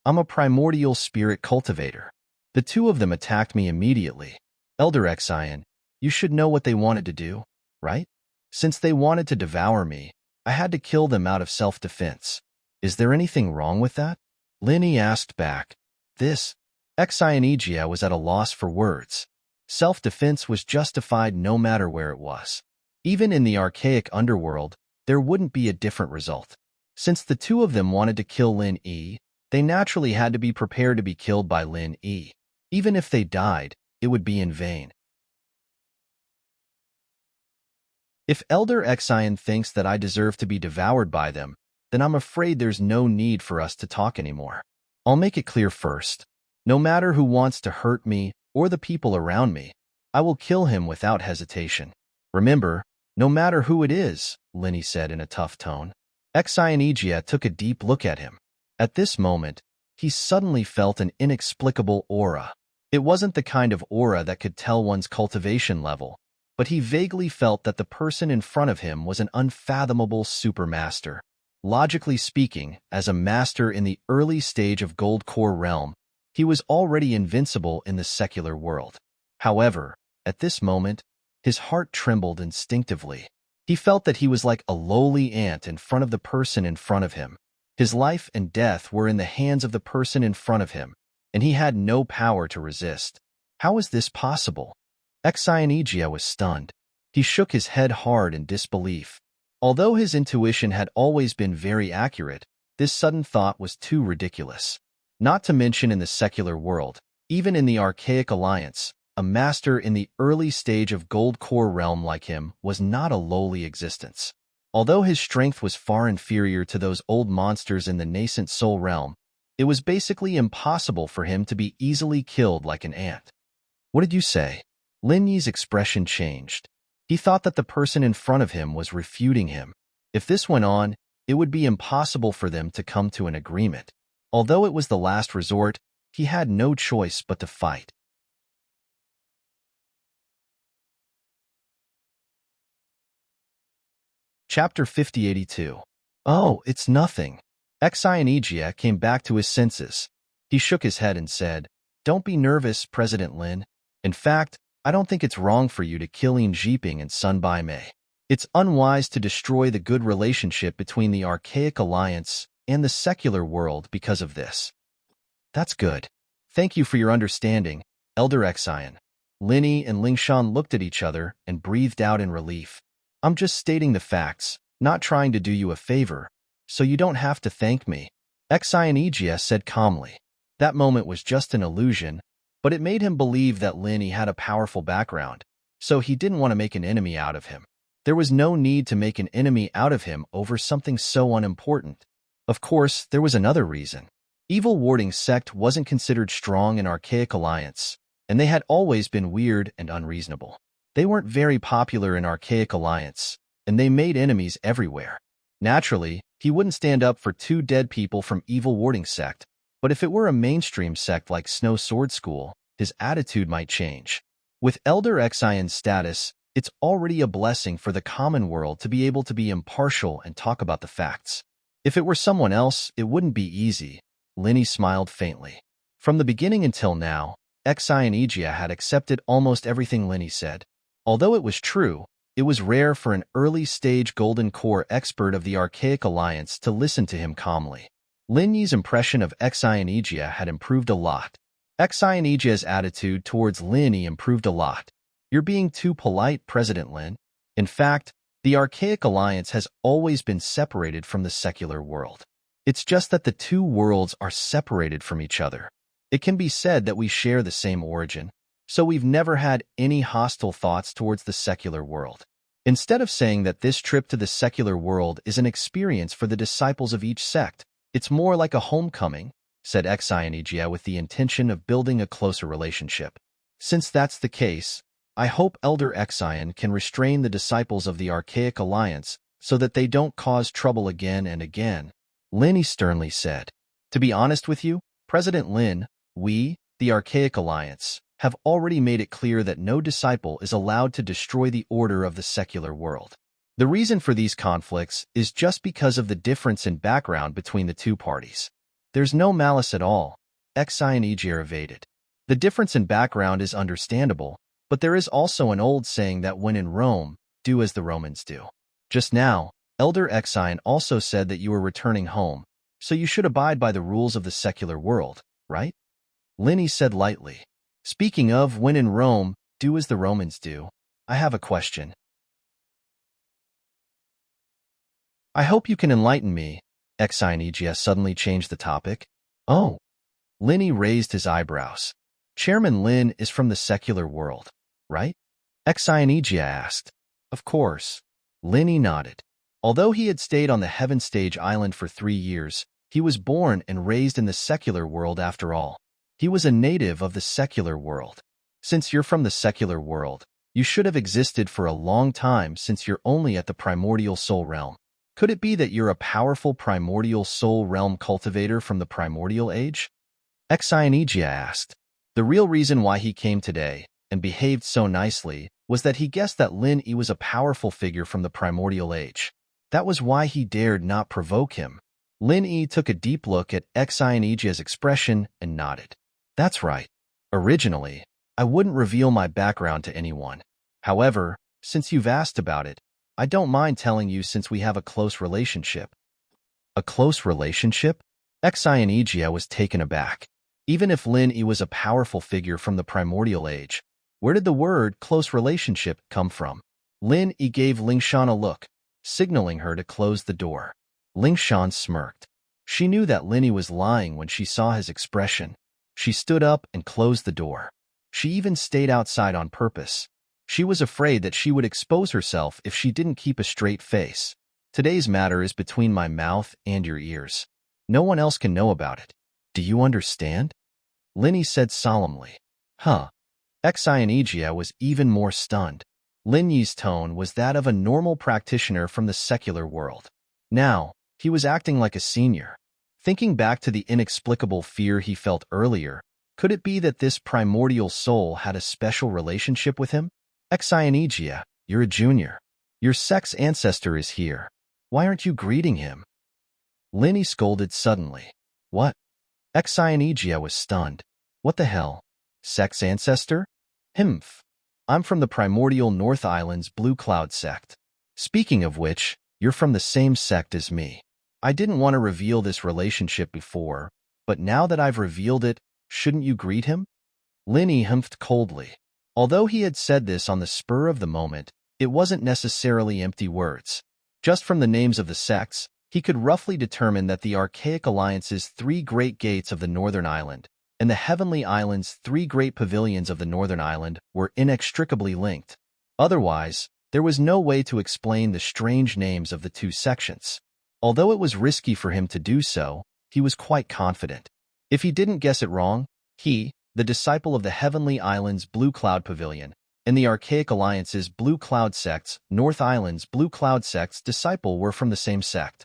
I'm a primordial spirit cultivator. The two of them attacked me immediately. Elder Exion, you should know what they wanted to do, right? Since they wanted to devour me, I had to kill them out of self-defense. Is there anything wrong with that? Linny asked back. This. Exionejia was at a loss for words. Self-defense was justified no matter where it was. Even in the archaic underworld, there wouldn't be a different result. Since the two of them wanted to kill Lin Yi, they naturally had to be prepared to be killed by Lin Yi. Even if they died, it would be in vain. If Elder Exion thinks that I deserve to be devoured by them, then I'm afraid there's no need for us to talk anymore. I'll make it clear first. No matter who wants to hurt me or the people around me, I will kill him without hesitation. Remember, no matter who it is, Linny said in a tough tone. Exionejia took a deep look at him. At this moment, he suddenly felt an inexplicable aura. It wasn't the kind of aura that could tell one's cultivation level, but he vaguely felt that the person in front of him was an unfathomable supermaster. Logically speaking, as a master in the early stage of Gold Core realm, he was already invincible in the secular world. However, at this moment, his heart trembled instinctively. He felt that he was like a lowly ant in front of the person in front of him. His life and death were in the hands of the person in front of him, and he had no power to resist. How is this possible? Exionejia was stunned. He shook his head hard in disbelief. Although his intuition had always been very accurate, this sudden thought was too ridiculous. Not to mention in the secular world, even in the Archaic Alliance, a master in the early stage of Gold Core realm like him was not a lowly existence. Although his strength was far inferior to those old monsters in the nascent soul realm, it was basically impossible for him to be easily killed like an ant. What did you say? Lin Yi's expression changed. He thought that the person in front of him was refuting him. If this went on, it would be impossible for them to come to an agreement. Although it was the last resort, he had no choice but to fight. Chapter 5082. Oh, it's nothing. Exionejia came back to his senses. He shook his head and said, Don't be nervous, President Lin. In fact, I don't think it's wrong for you to kill Yin Jiping and Sun Bai Mei. It's unwise to destroy the good relationship between the Archaic Alliance and the secular world because of this. That's good. Thank you for your understanding, Elder Exion. Linny and Lingshan looked at each other and breathed out in relief. I'm just stating the facts, not trying to do you a favor, so you don't have to thank me. Exionejia said calmly. That moment was just an illusion, but it made him believe that Lin had a powerful background, so he didn't want to make an enemy out of him. There was no need to make an enemy out of him over something so unimportant. Of course, there was another reason. Evil Warding Sect wasn't considered strong in Archaic Alliance, and they had always been weird and unreasonable. They weren't very popular in Archaic Alliance, and they made enemies everywhere. Naturally, he wouldn't stand up for two dead people from Evil Warding Sect, but if it were a mainstream sect like Snow Sword School, his attitude might change. With Elder Xion's status, it's already a blessing for the common world to be able to be impartial and talk about the facts. If it were someone else, it wouldn't be easy. Lin smiled faintly. From the beginning until now, Xion had accepted almost everything Lin said. Although it was true, it was rare for an early-stage Golden Core expert of the Archaic Alliance to listen to him calmly. Lin's impression of Xion had improved a lot. Xion's attitude towards Lin improved a lot. You're being too polite, President Lin. In fact, the Archaic Alliance has always been separated from the secular world. It's just that the two worlds are separated from each other. It can be said that we share the same origin, so we've never had any hostile thoughts towards the secular world. Instead of saying that this trip to the secular world is an experience for the disciples of each sect, it's more like a homecoming, said Xion with the intention of building a closer relationship. Since that's the case, I hope Elder Xion can restrain the disciples of the Archaic Alliance so that they don't cause trouble again and again, Lin sternly said. To be honest with you, President Lin, we, the Archaic Alliance, have already made it clear that no disciple is allowed to destroy the order of the secular world. The reason for these conflicts is just because of the difference in background between the two parties. There's no malice at all, Xion evaded. The difference in background is understandable, but there is also an old saying that when in Rome, do as the Romans do. Just now, Elder Xion also said that you were returning home, so you should abide by the rules of the secular world, right? Lin said lightly. Speaking of when in Rome, do as the Romans do, I have a question. I hope you can enlighten me. Xion suddenly changed the topic. Oh. Lin raised his eyebrows. Chairman Lin is from the secular world, right? Xion asked. Of course. Lin nodded. Although he had stayed on the Heaven Stage Island for 3 years, he was born and raised in the secular world after all. He was a native of the secular world. Since you're from the secular world, you should have existed for a long time since you're only at the primordial soul realm. Could it be that you're a powerful primordial soul realm cultivator from the primordial age? Xion asked. The real reason why he came today, and behaved so nicely, was that he guessed that Lin was a powerful figure from the primordial age. That was why he dared not provoke him. Lin took a deep look at Xion's expression and nodded. That's right. Originally, I wouldn't reveal my background to anyone. However, since you've asked about it, I don't mind telling you since we have a close relationship. A close relationship? Xion was taken aback. Even if Lin was a powerful figure from the primordial age, where did the word close relationship come from? Lin gave Lingshan a look, signaling her to close the door. Lingshan smirked. She knew that Lin was lying when she saw his expression. She stood up and closed the door. She even stayed outside on purpose. She was afraid that she would expose herself if she didn't keep a straight face. Today's matter is between my mouth and your ears. No one else can know about it. Do you understand? Lin said solemnly. Huh. Xion was even more stunned. Lin's tone was that of a normal practitioner from the secular world. Now, he was acting like a senior. Thinking back to the inexplicable fear he felt earlier, could it be that this primordial soul had a special relationship with him? Xion, you're a junior. Your sex ancestor is here. Why aren't you greeting him? Lin scolded suddenly. What? Xion was stunned. What the hell? Sex ancestor? Himph. I'm from the primordial North Island's Blue Cloud sect. Speaking of which, you're from the same sect as me. I didn't want to reveal this relationship before, but now that I've revealed it, shouldn't you greet him? Lin humphed coldly. Although he had said this on the spur of the moment, it wasn't necessarily empty words. Just from the names of the sects, He could roughly determine that the archaic alliance's 3 great gates of the northern island and the heavenly island's 3 great pavilions of the northern island were inextricably linked. Otherwise, there was no way to explain the strange names of the 2 sections. Although it was risky for him to do so, he was quite confident. If he didn't guess it wrong, he, the disciple of the heavenly island's Blue Cloud Pavilion, and the archaic alliance's Blue Cloud sect's North Island's Blue Cloud sect's disciple were from the same sect.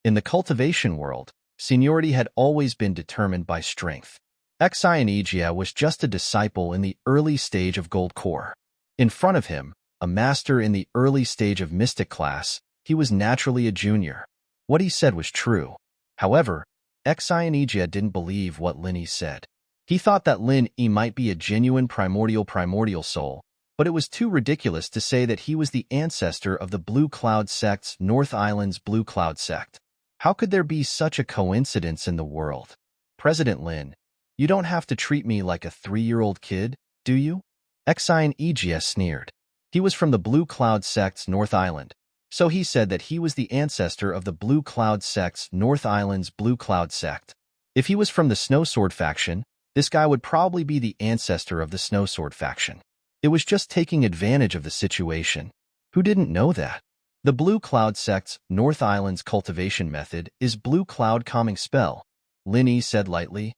In the cultivation world, seniority had always been determined by strength. Exionegea was just a disciple in the early stage of Gold Core. In front of him, a master in the early stage of Mystic class, he was naturally a junior. What he said was true. However, Exionegea didn't believe what Lin Yi said. He thought that Lin Yi might be a genuine primordial soul, but it was too ridiculous to say that he was the ancestor of the Blue Cloud sect's North Island's Blue Cloud sect. How could there be such a coincidence in the world? President Lin, you don't have to treat me like a 3-year-old kid, do you? Exionegea sneered. He was from the Blue Cloud sect's North Island, so he said that he was the ancestor of the Blue Cloud sect's North Island's Blue Cloud sect. If he was from the Snowsword faction, this guy would probably be the ancestor of the Snowsword faction. It was just taking advantage of the situation. Who didn't know that? The Blue Cloud sect's North Island's cultivation method is Blue Cloud Calming Spell, Lin Yi said lightly.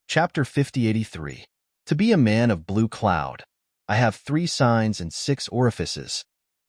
Chapter 5083. To be a man of Blue Cloud, I have 3 signs and 6 orifices.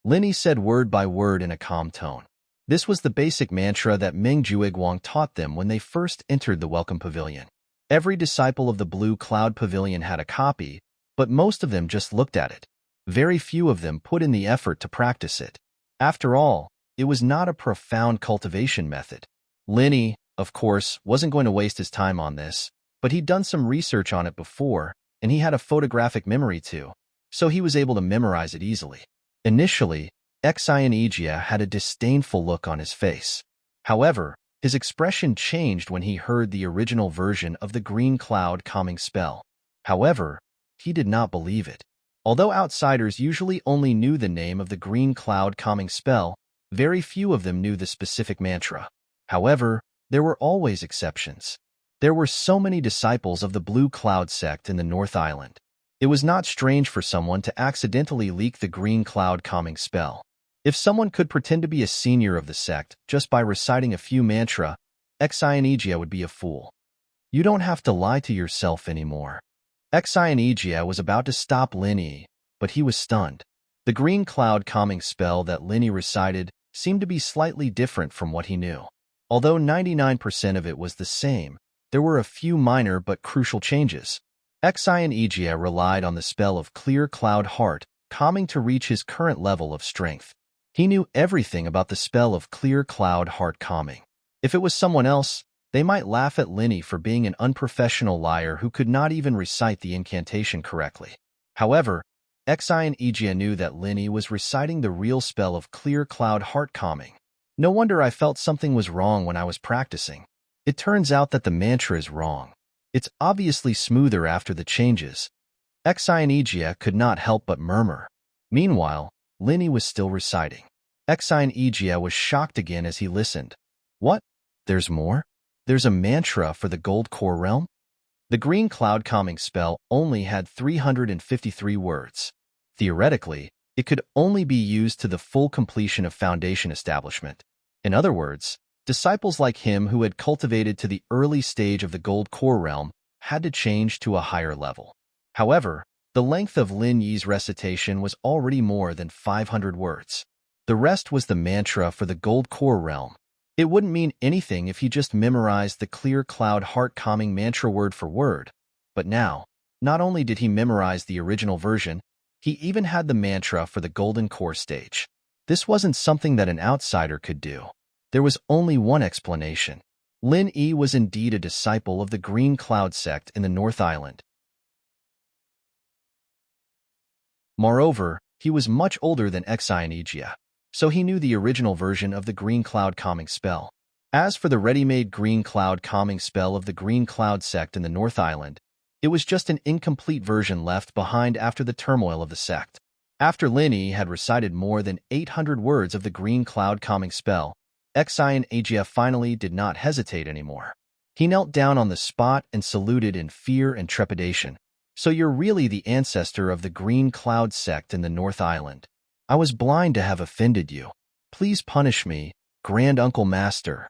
Lin Yi said word by word in a calm tone. This was the basic mantra that Ming Juiguang taught them when they first entered the Welcome Pavilion. Every disciple of the Blue Cloud Pavilion had a copy, but most of them just looked at it. Very few of them put in the effort to practice it. After all, it was not a profound cultivation method. Lin Yi, of course, wasn't going to waste his time on this, but he'd done some research on it before, and he had a photographic memory too, so he was able to memorize it easily. Initially, Exionegea had a disdainful look on his face. However, his expression changed when he heard the original version of the Green Cloud Calming Spell. However, he did not believe it. Although outsiders usually only knew the name of the Green Cloud Calming Spell, very few of them knew the specific mantra. However, there were always exceptions. There were so many disciples of the Blue Cloud sect in the North Island. It was not strange for someone to accidentally leak the Green Cloud Calming Spell. If someone could pretend to be a senior of the sect just by reciting a few mantra, Exionegea would be a fool. You don't have to lie to yourself anymore. Exionegea was about to stop Lin Yi, but he was stunned. The Green Cloud Calming Spell that Lin Yi recited seemed to be slightly different from what he knew. Although 99% of it was the same, there were a few minor but crucial changes. Exionegea relied on the spell of Clear Cloud Heart, calming to reach his current level of strength. He knew everything about the spell of Clear Cloud Heart calming. If it was someone else, they might laugh at Lin Yi for being an unprofessional liar who could not even recite the incantation correctly. However, Exionegea knew that Lin Yi was reciting the real spell of Clear Cloud Heart calming. No wonder I felt something was wrong when I was practicing. It turns out that the mantra is wrong. It's obviously smoother after the changes. Exionegea could not help but murmur. Meanwhile, Lin Yi was still reciting. Exionegea was shocked again as he listened. What? There's more? There's a mantra for the Gold Core realm? The Green Cloud Calming Spell only had 353 words. Theoretically, it could only be used to the full completion of Foundation establishment. In other words, disciples like him who had cultivated to the early stage of the Gold Core realm had to change to a higher level. However, the length of Lin Yi's recitation was already more than 500 words. The rest was the mantra for the Gold Core realm. It wouldn't mean anything if he just memorized the Clear Cloud Heart calming mantra word for word. But now, not only did he memorize the original version, he even had the mantra for the Golden Core stage. This wasn't something that an outsider could do. There was only one explanation. Lin Yi was indeed a disciple of the Green Cloud sect in the North Island. Moreover, he was much older than Exionegea, so he knew the original version of the Green Cloud Calming Spell. As for the ready-made Green Cloud Calming Spell of the Green Cloud sect in the North Island, It was just an incomplete version left behind after the turmoil of the sect. After Linny had recited more than 800 words of the green cloud calming spell, Xion Agia finally did not hesitate anymore. He knelt down on the spot and saluted in fear and trepidation. So you're really the ancestor of the green cloud sect in the North Island. I was blind to have offended you. Please punish me, Grand Uncle Master.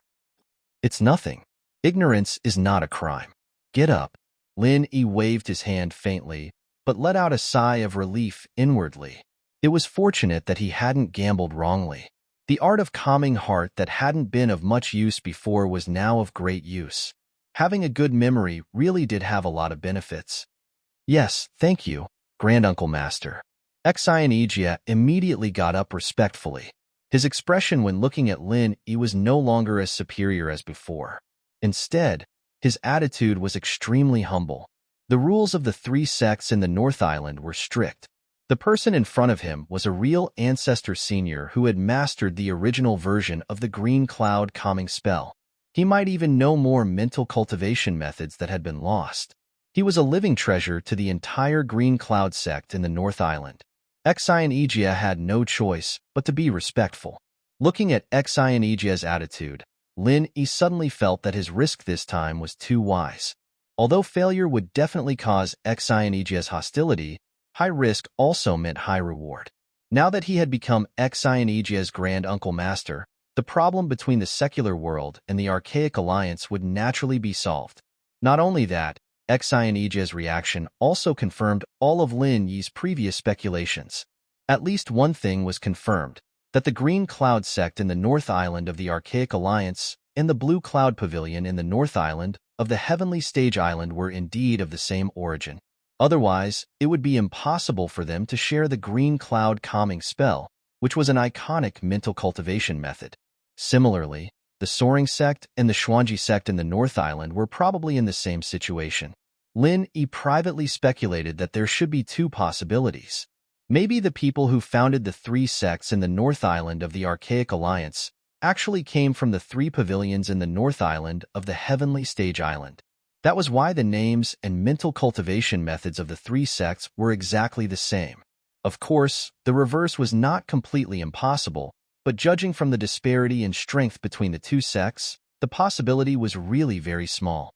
It's nothing. Ignorance is not a crime. Get up. Lin Yi waved his hand faintly, but let out a sigh of relief inwardly. It was fortunate that he hadn't gambled wrongly. The art of calming heart that hadn't been of much use before was now of great use. Having a good memory really did have a lot of benefits. Yes, thank you, Grand Uncle Master. Xion Agia immediately got up respectfully. His expression when looking at Lin Yi was no longer as superior as before. Instead, his attitude was extremely humble. The rules of the three sects in the North Island were strict. The person in front of him was a real ancestor senior who had mastered the original version of the green cloud calming spell. He might even know more mental cultivation methods that had been lost. He was a living treasure to the entire green cloud sect in the North Island. Xion Agia had no choice but to be respectful. Looking at Xion Agia's attitude, Lin Yi suddenly felt that his risk this time was too wise. Although failure would definitely cause Xion Agia's hostility, high risk also meant high reward. Now that he had become Xion Agia's Grand Uncle Master, the problem between the secular world and the Archaic Alliance would naturally be solved. Not only that, Xion Agia's reaction also confirmed all of Lin Yi's previous speculations. At least one thing was confirmed, that the Green Cloud sect in the North Island of the Archaic Alliance and the Blue Cloud Pavilion in the North Island of the Heavenly Stage Island were indeed of the same origin. Otherwise, it would be impossible for them to share the Green Cloud calming spell, which was an iconic mental cultivation method. Similarly, the Soaring sect and the Xuanji sect in the North Island were probably in the same situation. Lin Yi privately speculated that there should be two possibilities. Maybe the people who founded the three sects in the North Island of the Archaic Alliance actually came from the three pavilions in the North Island of the Heavenly Stage Island. That was why the names and mental cultivation methods of the three sects were exactly the same. Of course, the reverse was not completely impossible, but judging from the disparity in strength between the two sects, the possibility was really very small.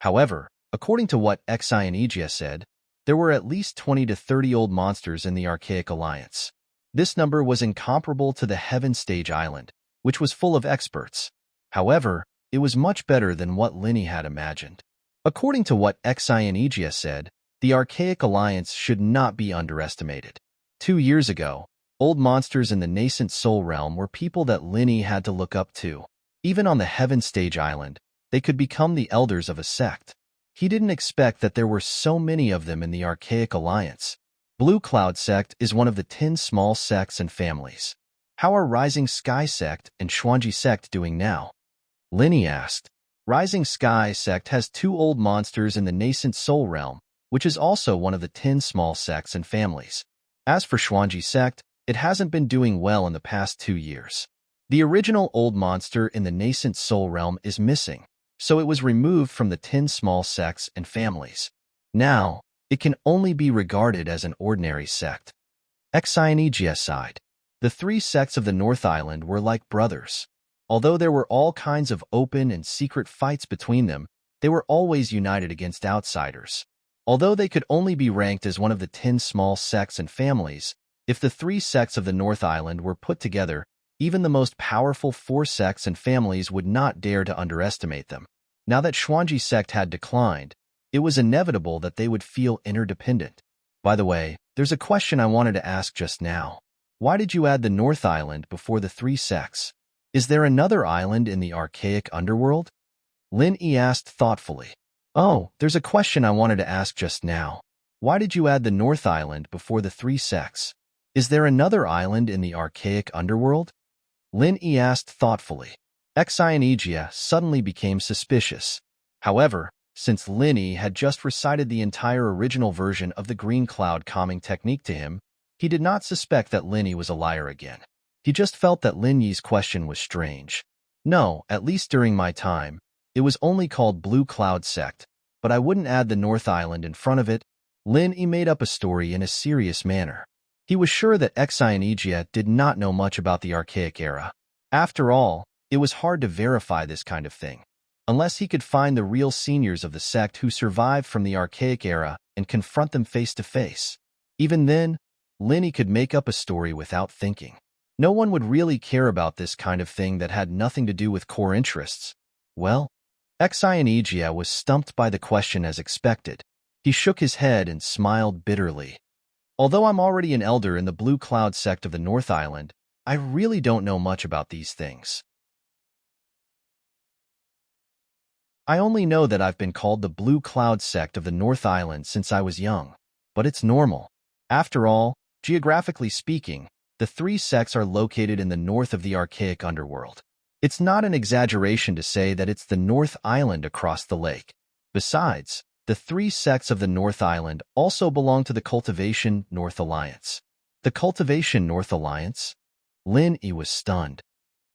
However, according to what Xion Agia said, there were at least 20 to 30 old monsters in the Archaic Alliance. This number was incomparable to the Heaven Stage Island, which was full of experts. However, it was much better than what Linny had imagined. According to what Xion Agia said, the Archaic Alliance should not be underestimated. 2 years ago, old monsters in the nascent soul realm were people that Linny had to look up to. Even on the Heaven Stage Island, they could become the elders of a sect. He didn't expect that there were so many of them in the Archaic Alliance. Blue Cloud sect is one of the 10 small sects and families. How are Rising Sky sect and Xuanji sect doing now? Linny asked. Rising Sky sect has 2 old monsters in the nascent soul realm, which is also one of the 10 small sects and families. As for Xuanji sect, it hasn't been doing well in the past 2 years. The original old monster in the nascent soul realm is missing, so it was removed from the 10 small sects and families. Now, it can only be regarded as an ordinary sect. Xion Agia sighed. The 3 sects of the North Island were like brothers. Although there were all kinds of open and secret fights between them, they were always united against outsiders. Although they could only be ranked as one of the 10 small sects and families, if the 3 sects of the North Island were put together, even the most powerful 4 sects and families would not dare to underestimate them. Now that Xuanji sect had declined, it was inevitable that they would feel interdependent. By the way, there's a question I wanted to ask just now. Why did you add the North Island before the 3 sects? Is there another island in the archaic underworld? Lin Yi asked thoughtfully. Oh, there's a question I wanted to ask just now. Why did you add the North Island before the 3 sects? Is there another island in the archaic underworld? Lin Yi asked thoughtfully. Xion Agia suddenly became suspicious. However, Since Linny had just recited the entire original version of the green cloud calming technique to him, he did not suspect that Linny was a liar again. He just felt that Lin Yi's question was strange. No, at least during my time, it was only called Blue Cloud Sect, but I wouldn't add the North Island in front of it. Lin Yi made up a story in a serious manner. He was sure that Xianijia did not know much about the archaic era. After all, it was hard to verify this kind of thing, unless he could find the real seniors of the sect who survived from the archaic era and confront them face to face. Even then, Linny could make up a story without thinking. No one would really care about this kind of thing that had nothing to do with core interests. Well, Xianijia was stumped by the question as expected. He shook his head and smiled bitterly. Although I'm already an elder in the Blue Cloud sect of the North Island, I really don't know much about these things. I only know that I've been called the Blue Cloud sect of the North Island since I was young, but it's normal. After all, geographically speaking, the three sects are located in the north of the archaic underworld. It's not an exaggeration to say that it's the North Island across the lake. Besides, the three sects of the North Island also belong to the Cultivation North Alliance. The Cultivation North Alliance? Lin Yi was stunned.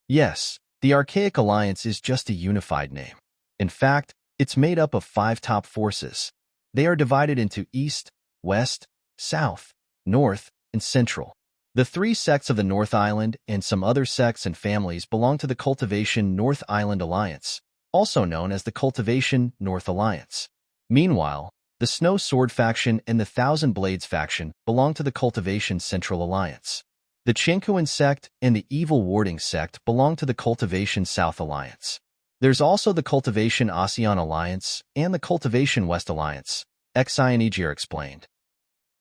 Yes, the Archaic Alliance is just a unified name. In fact, it's made up of 5 top forces. They are divided into East, West, South, North, and Central. The 3 sects of the North Island and some other sects and families belong to the Cultivation North Island Alliance, also known as the Cultivation North Alliance. Meanwhile, the Snow Sword faction and the Thousand Blades faction belong to the Cultivation Central Alliance. The Chinkuan sect and the Evil Warding sect belong to the Cultivation South Alliance. There's also the Cultivation ASEAN Alliance and the Cultivation West Alliance, Xianijia explained.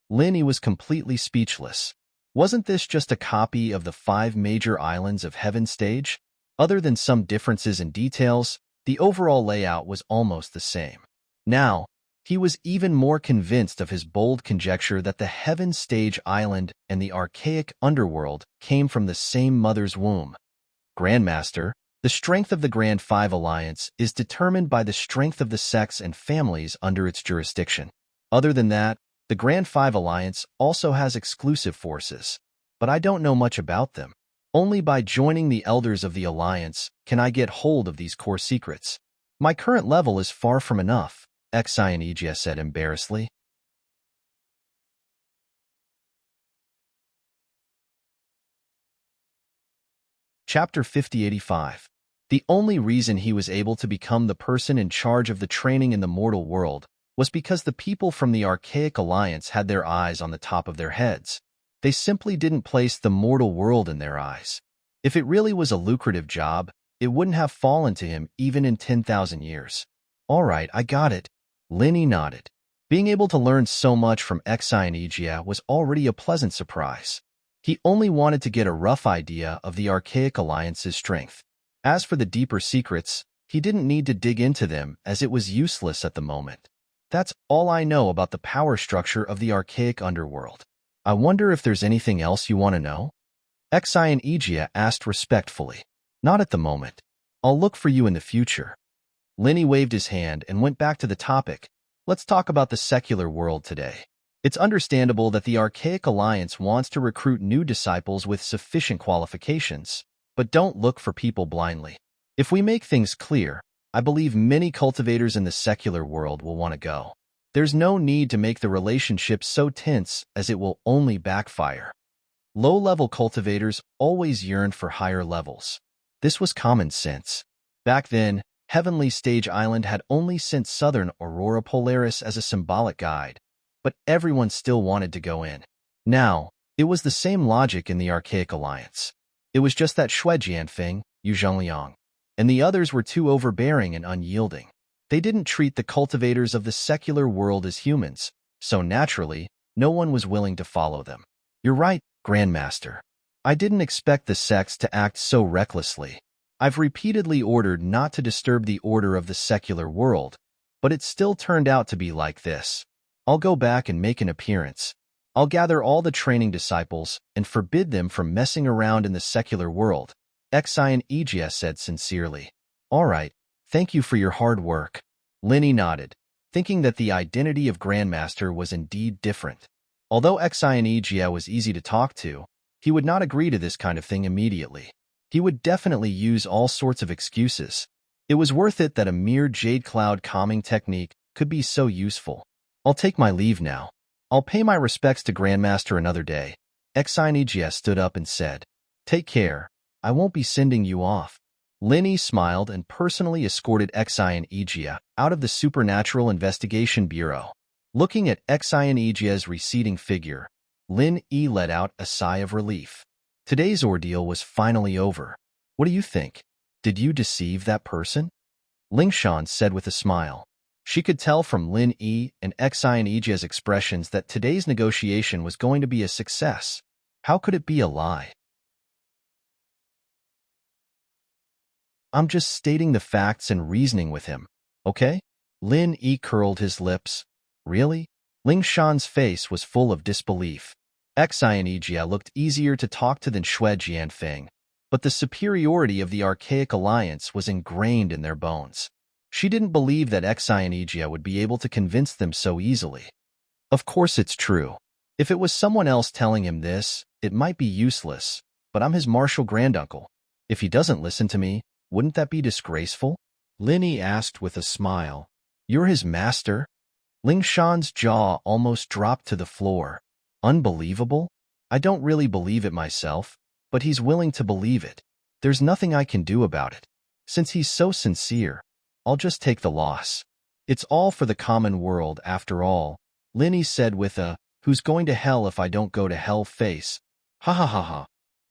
Lin Yi was completely speechless. Wasn't this just a copy of the 5 major islands of Heaven stage? Other than some differences in details, the overall layout was almost the same. Now, he was even more convinced of his bold conjecture that the Heaven Stage Island and the archaic underworld came from the same mother's womb. Grandmaster, the strength of the Grand Five Alliance is determined by the strength of the sects and families under its jurisdiction. Other than that, the Grand Five Alliance also has exclusive forces, but I don't know much about them. Only by joining the elders of the Alliance can I get hold of these core secrets. My current level is far from enough, Xianijia said embarrassedly. Chapter 5085. The only reason he was able to become the person in charge of the training in the mortal world was because the people from the Archaic Alliance had their eyes on the top of their heads. They simply didn't place the mortal world in their eyes. If it really was a lucrative job, it wouldn't have fallen to him even in 10,000 years. All right, I got it. Lin Yi nodded. Being able to learn so much from Xianijia was already a pleasant surprise. He only wanted to get a rough idea of the Archaic Alliance's strength. As for the deeper secrets, he didn't need to dig into them as it was useless at the moment. That's all I know about the power structure of the archaic underworld. I wonder if there's anything else you want to know? Xianijia asked respectfully. Not at the moment. I'll look for you in the future. Lin Yi waved his hand and went back to the topic. Let's talk about the secular world today. It's understandable that the Archaic Alliance wants to recruit new disciples with sufficient qualifications, but don't look for people blindly. If we make things clear, I believe many cultivators in the secular world will want to go. There's no need to make the relationship so tense as it will only backfire. Low-level cultivators always yearn for higher levels. This was common sense. Back then, Heavenly Stage Island had only sent Southern Aurora Polaris as a symbolic guide, but everyone still wanted to go in. Now, it was the same logic in the Archaic Alliance. It was just that Xue Jianfeng, Yu Zhengliang, and the others were too overbearing and unyielding. They didn't treat the cultivators of the secular world as humans, so naturally, no one was willing to follow them. You're right, Grandmaster. I didn't expect the sects to act so recklessly. I've repeatedly ordered not to disturb the order of the secular world, but it still turned out to be like this. I'll go back and make an appearance. I'll gather all the training disciples and forbid them from messing around in the secular world, Xianijia said sincerely. All right, thank you for your hard work. Linny nodded, thinking that the identity of Grandmaster was indeed different. Although Xianijia was easy to talk to, he would not agree to this kind of thing immediately. He would definitely use all sorts of excuses. It was worth it that a mere Jade Cloud calming technique could be so useful. I'll take my leave now. I'll pay my respects to Grandmaster another day. Xianijia stood up and said, "Take care. I won't be sending you off." Linny smiled and personally escorted Xianijia out of the Supernatural Investigation Bureau. Looking at Xianijia's receding figure, Lin Yi let out a sigh of relief. Today's ordeal was finally over. What do you think? Did you deceive that person? Lingshan said with a smile. She could tell from Lin Yi and Xianijia's expressions that today's negotiation was going to be a success. How could it be a lie? I'm just stating the facts and reasoning with him, okay? Lin Yi curled his lips. Really? Lingshan's face was full of disbelief. Xianijia looked easier to talk to than Xue Jianfeng, but the superiority of the archaic alliance was ingrained in their bones. She didn't believe that Xianijia would be able to convince them so easily. Of course it's true. If it was someone else telling him this, it might be useless, but I'm his martial granduncle. If he doesn't listen to me, wouldn't that be disgraceful? Linny asked with a smile. You're his master? Lingshan's jaw almost dropped to the floor. Unbelievable? I don't really believe it myself, but he's willing to believe it. There's nothing I can do about it. Since he's so sincere, I'll just take the loss. It's all for the common world, after all, Linny said with a, who's going to hell if I don't go to hell face. Ha ha ha ha.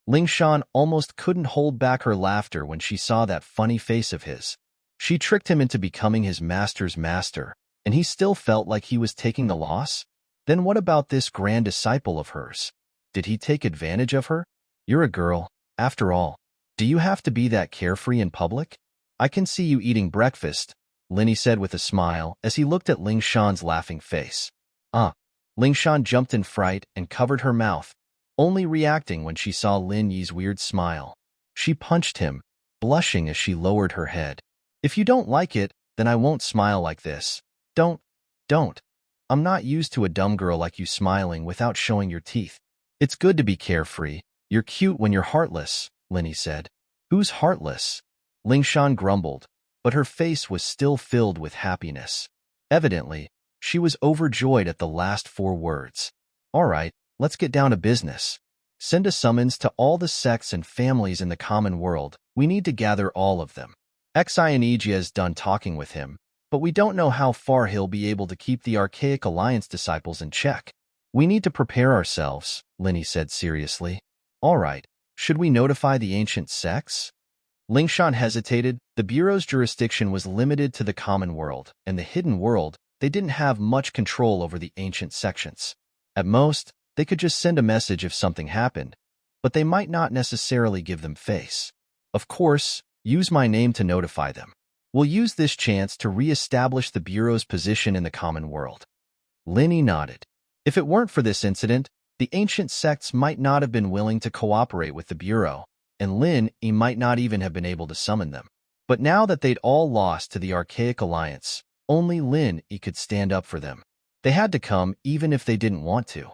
Lingshan almost couldn't hold back her laughter when she saw that funny face of his. She tricked him into becoming his master's master, and he still felt like he was taking the loss? Then what about this grand disciple of hers? Did he take advantage of her? You're a girl, after all. Do you have to be that carefree in public? I can see you eating breakfast, Linny said with a smile as he looked at Lingshan's laughing face. Lingshan jumped in fright and covered her mouth, only reacting when she saw Lin Yi's weird smile. She punched him, blushing as she lowered her head. If you don't like it, then I won't smile like this. Don't. I'm not used to a dumb girl like you smiling without showing your teeth. It's good to be carefree. You're cute when you're heartless, Linny said. Who's heartless? Lingshan grumbled, but her face was still filled with happiness. Evidently, she was overjoyed at the last 4 words. All right, let's get down to business. Send a summons to all the sects and families in the common world. We need to gather all of them. Xianijia is done talking with him, but we don't know how far he'll be able to keep the Archaic Alliance disciples in check. We need to prepare ourselves, Linny said seriously. All right, should we notify the ancient sects? Lingshan hesitated. The Bureau's jurisdiction was limited to the common world, and the hidden world, they didn't have much control over the ancient sections. At most, they could just send a message if something happened, but they might not necessarily give them face. Of course, use my name to notify them. We'll use this chance to re-establish the Bureau's position in the common world. Linny nodded. If it weren't for this incident, the ancient sects might not have been willing to cooperate with the Bureau, and Lin Yi might not even have been able to summon them. But now that they'd all lost to the Archaic Alliance, only Lin Yi could stand up for them. They had to come even if they didn't want to.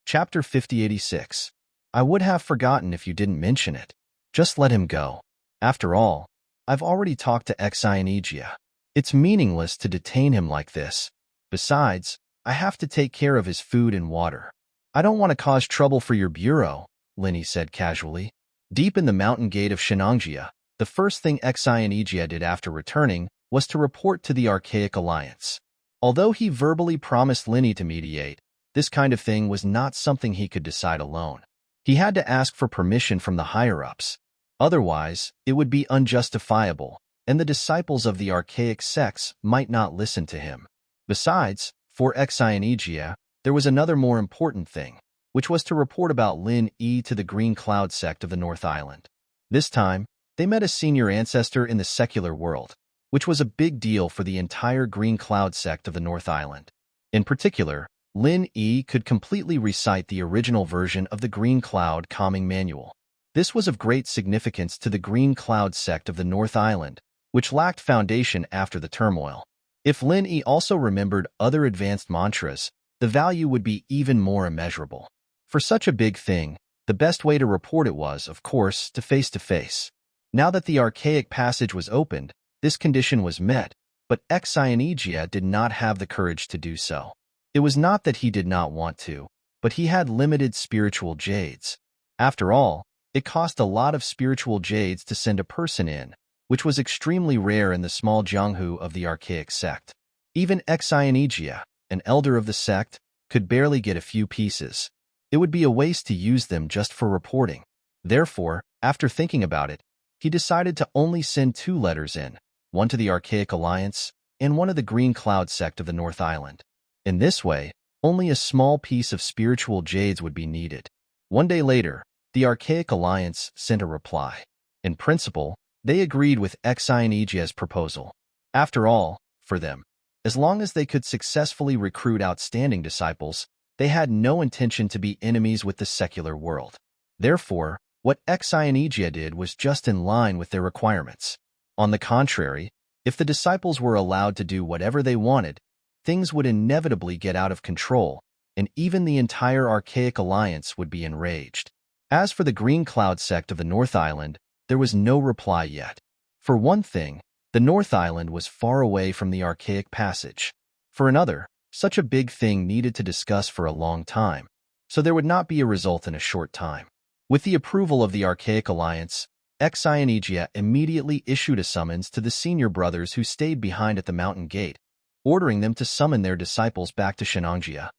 Chapter 5086. I would have forgotten if you didn't mention it. Just let him go. After all, I've already talked to Xianijia. It's meaningless to detain him like this. Besides, I have to take care of his food and water. I don't want to cause trouble for your bureau, Linny said casually. Deep in the mountain gate of Shenangjia, the first thing Xianijia did after returning was to report to the Archaic Alliance. Although he verbally promised Linny to mediate, this kind of thing was not something he could decide alone. He had to ask for permission from the higher-ups. Otherwise, it would be unjustifiable, and the disciples of the archaic sects might not listen to him. Besides, for Xianijia, there was another more important thing, which was to report about Lin Yi to the Green Cloud sect of the North Island. This time, they met a senior ancestor in the secular world, which was a big deal for the entire Green Cloud sect of the North Island. In particular, Lin Yi could completely recite the original version of the Green Cloud Calming Manual. This was of great significance to the Green Cloud sect of the North Island, which lacked foundation after the turmoil. If Lin Yi also remembered other advanced mantras, the value would be even more immeasurable. For such a big thing, the best way to report it was, of course, to face. Now that the archaic passage was opened, this condition was met, but Xianijia did not have the courage to do so. It was not that he did not want to, but he had limited spiritual jades. After all, it cost a lot of spiritual jades to send a person in, which was extremely rare in the small Jianghu of the archaic sect. Even Xianijia, an elder of the sect, could barely get a few pieces. It would be a waste to use them just for reporting. Therefore, after thinking about it, he decided to only send 2 letters in, one to the Archaic Alliance and one to the Green Cloud sect of the North Island. In this way, only a small piece of spiritual jades would be needed. One day later, the Archaic Alliance sent a reply. In principle, they agreed with Xianijia's proposal. After all, for them, as long as they could successfully recruit outstanding disciples, they had no intention to be enemies with the secular world. Therefore, what Xianijia did was just in line with their requirements. On the contrary, if the disciples were allowed to do whatever they wanted, things would inevitably get out of control, and even the entire Archaic Alliance would be enraged. As for the Green Cloud sect of the North Island, there was no reply yet. For one thing, the North Island was far away from the Archaic Passage. For another, such a big thing needed to discuss for a long time, so there would not be a result in a short time. With the approval of the Archaic Alliance, Xianijia immediately issued a summons to the senior brothers who stayed behind at the mountain gate, ordering them to summon their disciples back to Shenangjia.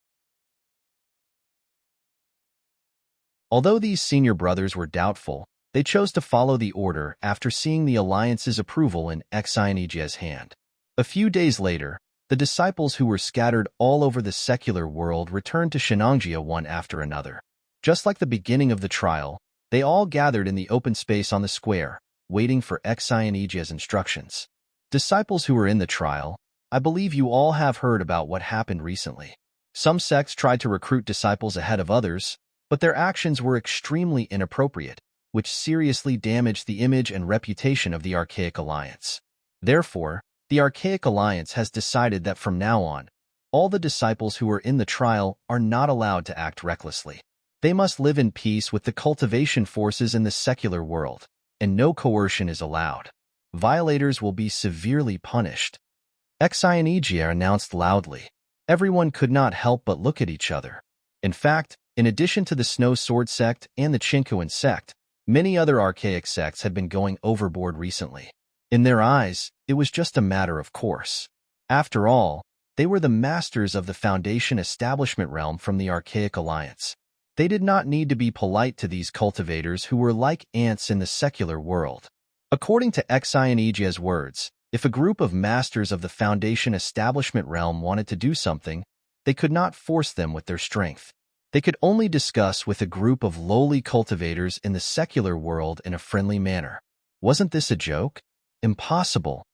Although these senior brothers were doubtful, they chose to follow the order after seeing the alliance's approval in Xianijia's hand. A few days later, the disciples who were scattered all over the secular world returned to Shenangjia one after another. Just like the beginning of the trial, they all gathered in the open space on the square, waiting for Xianijia's instructions. Disciples who were in the trial, I believe you all have heard about what happened recently. Some sects tried to recruit disciples ahead of others, but their actions were extremely inappropriate, which seriously damaged the image and reputation of the Archaic Alliance. Therefore, the Archaic Alliance has decided that from now on, all the disciples who are in the trial are not allowed to act recklessly. They must live in peace with the cultivation forces in the secular world, and no coercion is allowed. Violators will be severely punished. Xianijia announced loudly. Everyone could not help but look at each other. In fact, in addition to the Snow Sword sect and the Chinquan sect, many other archaic sects had been going overboard recently. In their eyes, it was just a matter of course. After all, they were the masters of the Foundation establishment realm from the Archaic Alliance. They did not need to be polite to these cultivators who were like ants in the secular world. According to Xianijia's words, if a group of masters of the Foundation establishment realm wanted to do something, they could not force them with their strength. They could only discuss with a group of lowly cultivators in the secular world in a friendly manner. Wasn't this a joke? Impossible.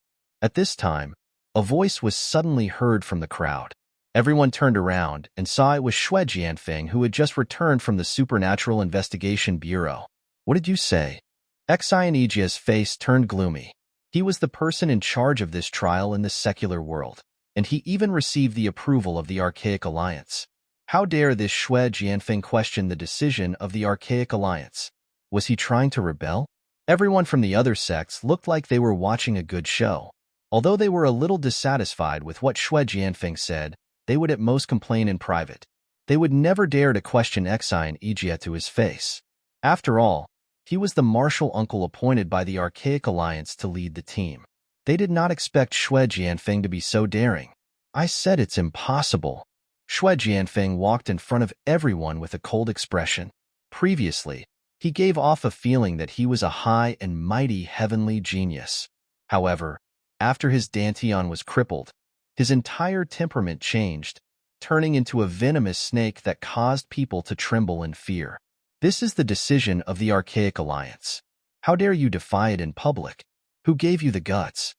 At this time, a voice was suddenly heard from the crowd. Everyone turned around and saw it was Xue Jianfeng, who had just returned from the Supernatural Investigation Bureau. What did you say? Xianijia's face turned gloomy. He was the person in charge of this trial in the secular world, and he even received the approval of the Archaic Alliance. How dare this Xue Jianfeng question the decision of the Archaic Alliance? Was he trying to rebel? Everyone from the other sects looked like they were watching a good show. Although they were a little dissatisfied with what Xue Jianfeng said, they would at most complain in private. They would never dare to question Xianijia to his face. After all, he was the martial uncle appointed by the Archaic Alliance to lead the team. They did not expect Xue Jianfeng to be so daring. I said it's impossible. Xue Jianfeng walked in front of everyone with a cold expression. Previously, he gave off a feeling that he was a high and mighty heavenly genius. However, after his dantian was crippled, his entire temperament changed, turning into a venomous snake that caused people to tremble in fear. This is the decision of the Archaic Alliance. How dare you defy it in public? Who gave you the guts?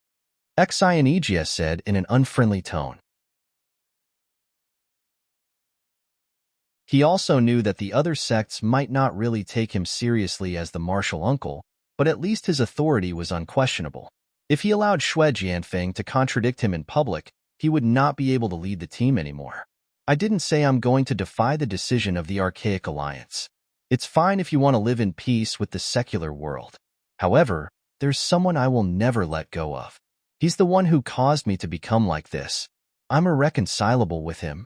Xianijia said in an unfriendly tone. He also knew that the other sects might not really take him seriously as the martial uncle, but at least his authority was unquestionable. If he allowed Xue Jianfeng to contradict him in public, he would not be able to lead the team anymore. I didn't say I'm going to defy the decision of the Archaic Alliance. It's fine if you want to live in peace with the secular world. However, there's someone I will never let go of. He's the one who caused me to become like this. I'm irreconcilable with him,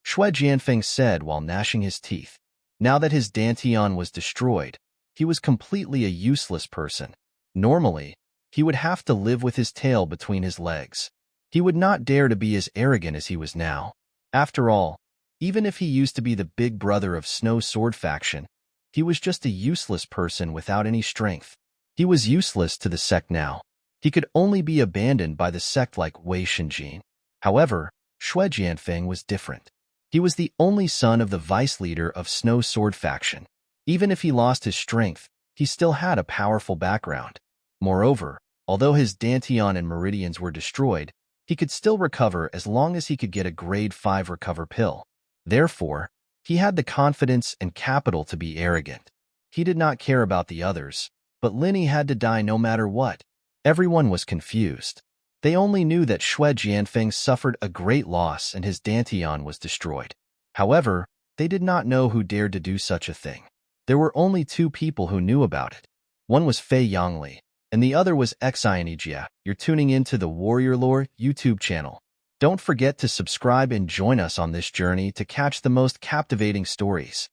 Xue Jianfeng said while gnashing his teeth. Now that his dantian was destroyed, he was completely a useless person. Normally, he would have to live with his tail between his legs. He would not dare to be as arrogant as he was now. After all, even if he used to be the big brother of Snow Sword faction, he was just a useless person without any strength. He was useless to the sect now. He could only be abandoned by the sect like Wei Shinjin. However, Xue Jianfeng was different. He was the only son of the vice leader of Snow Sword faction. Even if he lost his strength, he still had a powerful background. Moreover, although his dantian and meridians were destroyed, he could still recover as long as he could get a grade 5 recover pill. Therefore, he had the confidence and capital to be arrogant. He did not care about the others, but Linny had to die no matter what. Everyone was confused. They only knew that Xue Jianfeng suffered a great loss and his dantian was destroyed. However, they did not know who dared to do such a thing. There were only two people who knew about it. One was Fei Yangli, and the other was Xianijia. You're tuning into the Warrior Lore YouTube channel. Don't forget to subscribe and join us on this journey to catch the most captivating stories.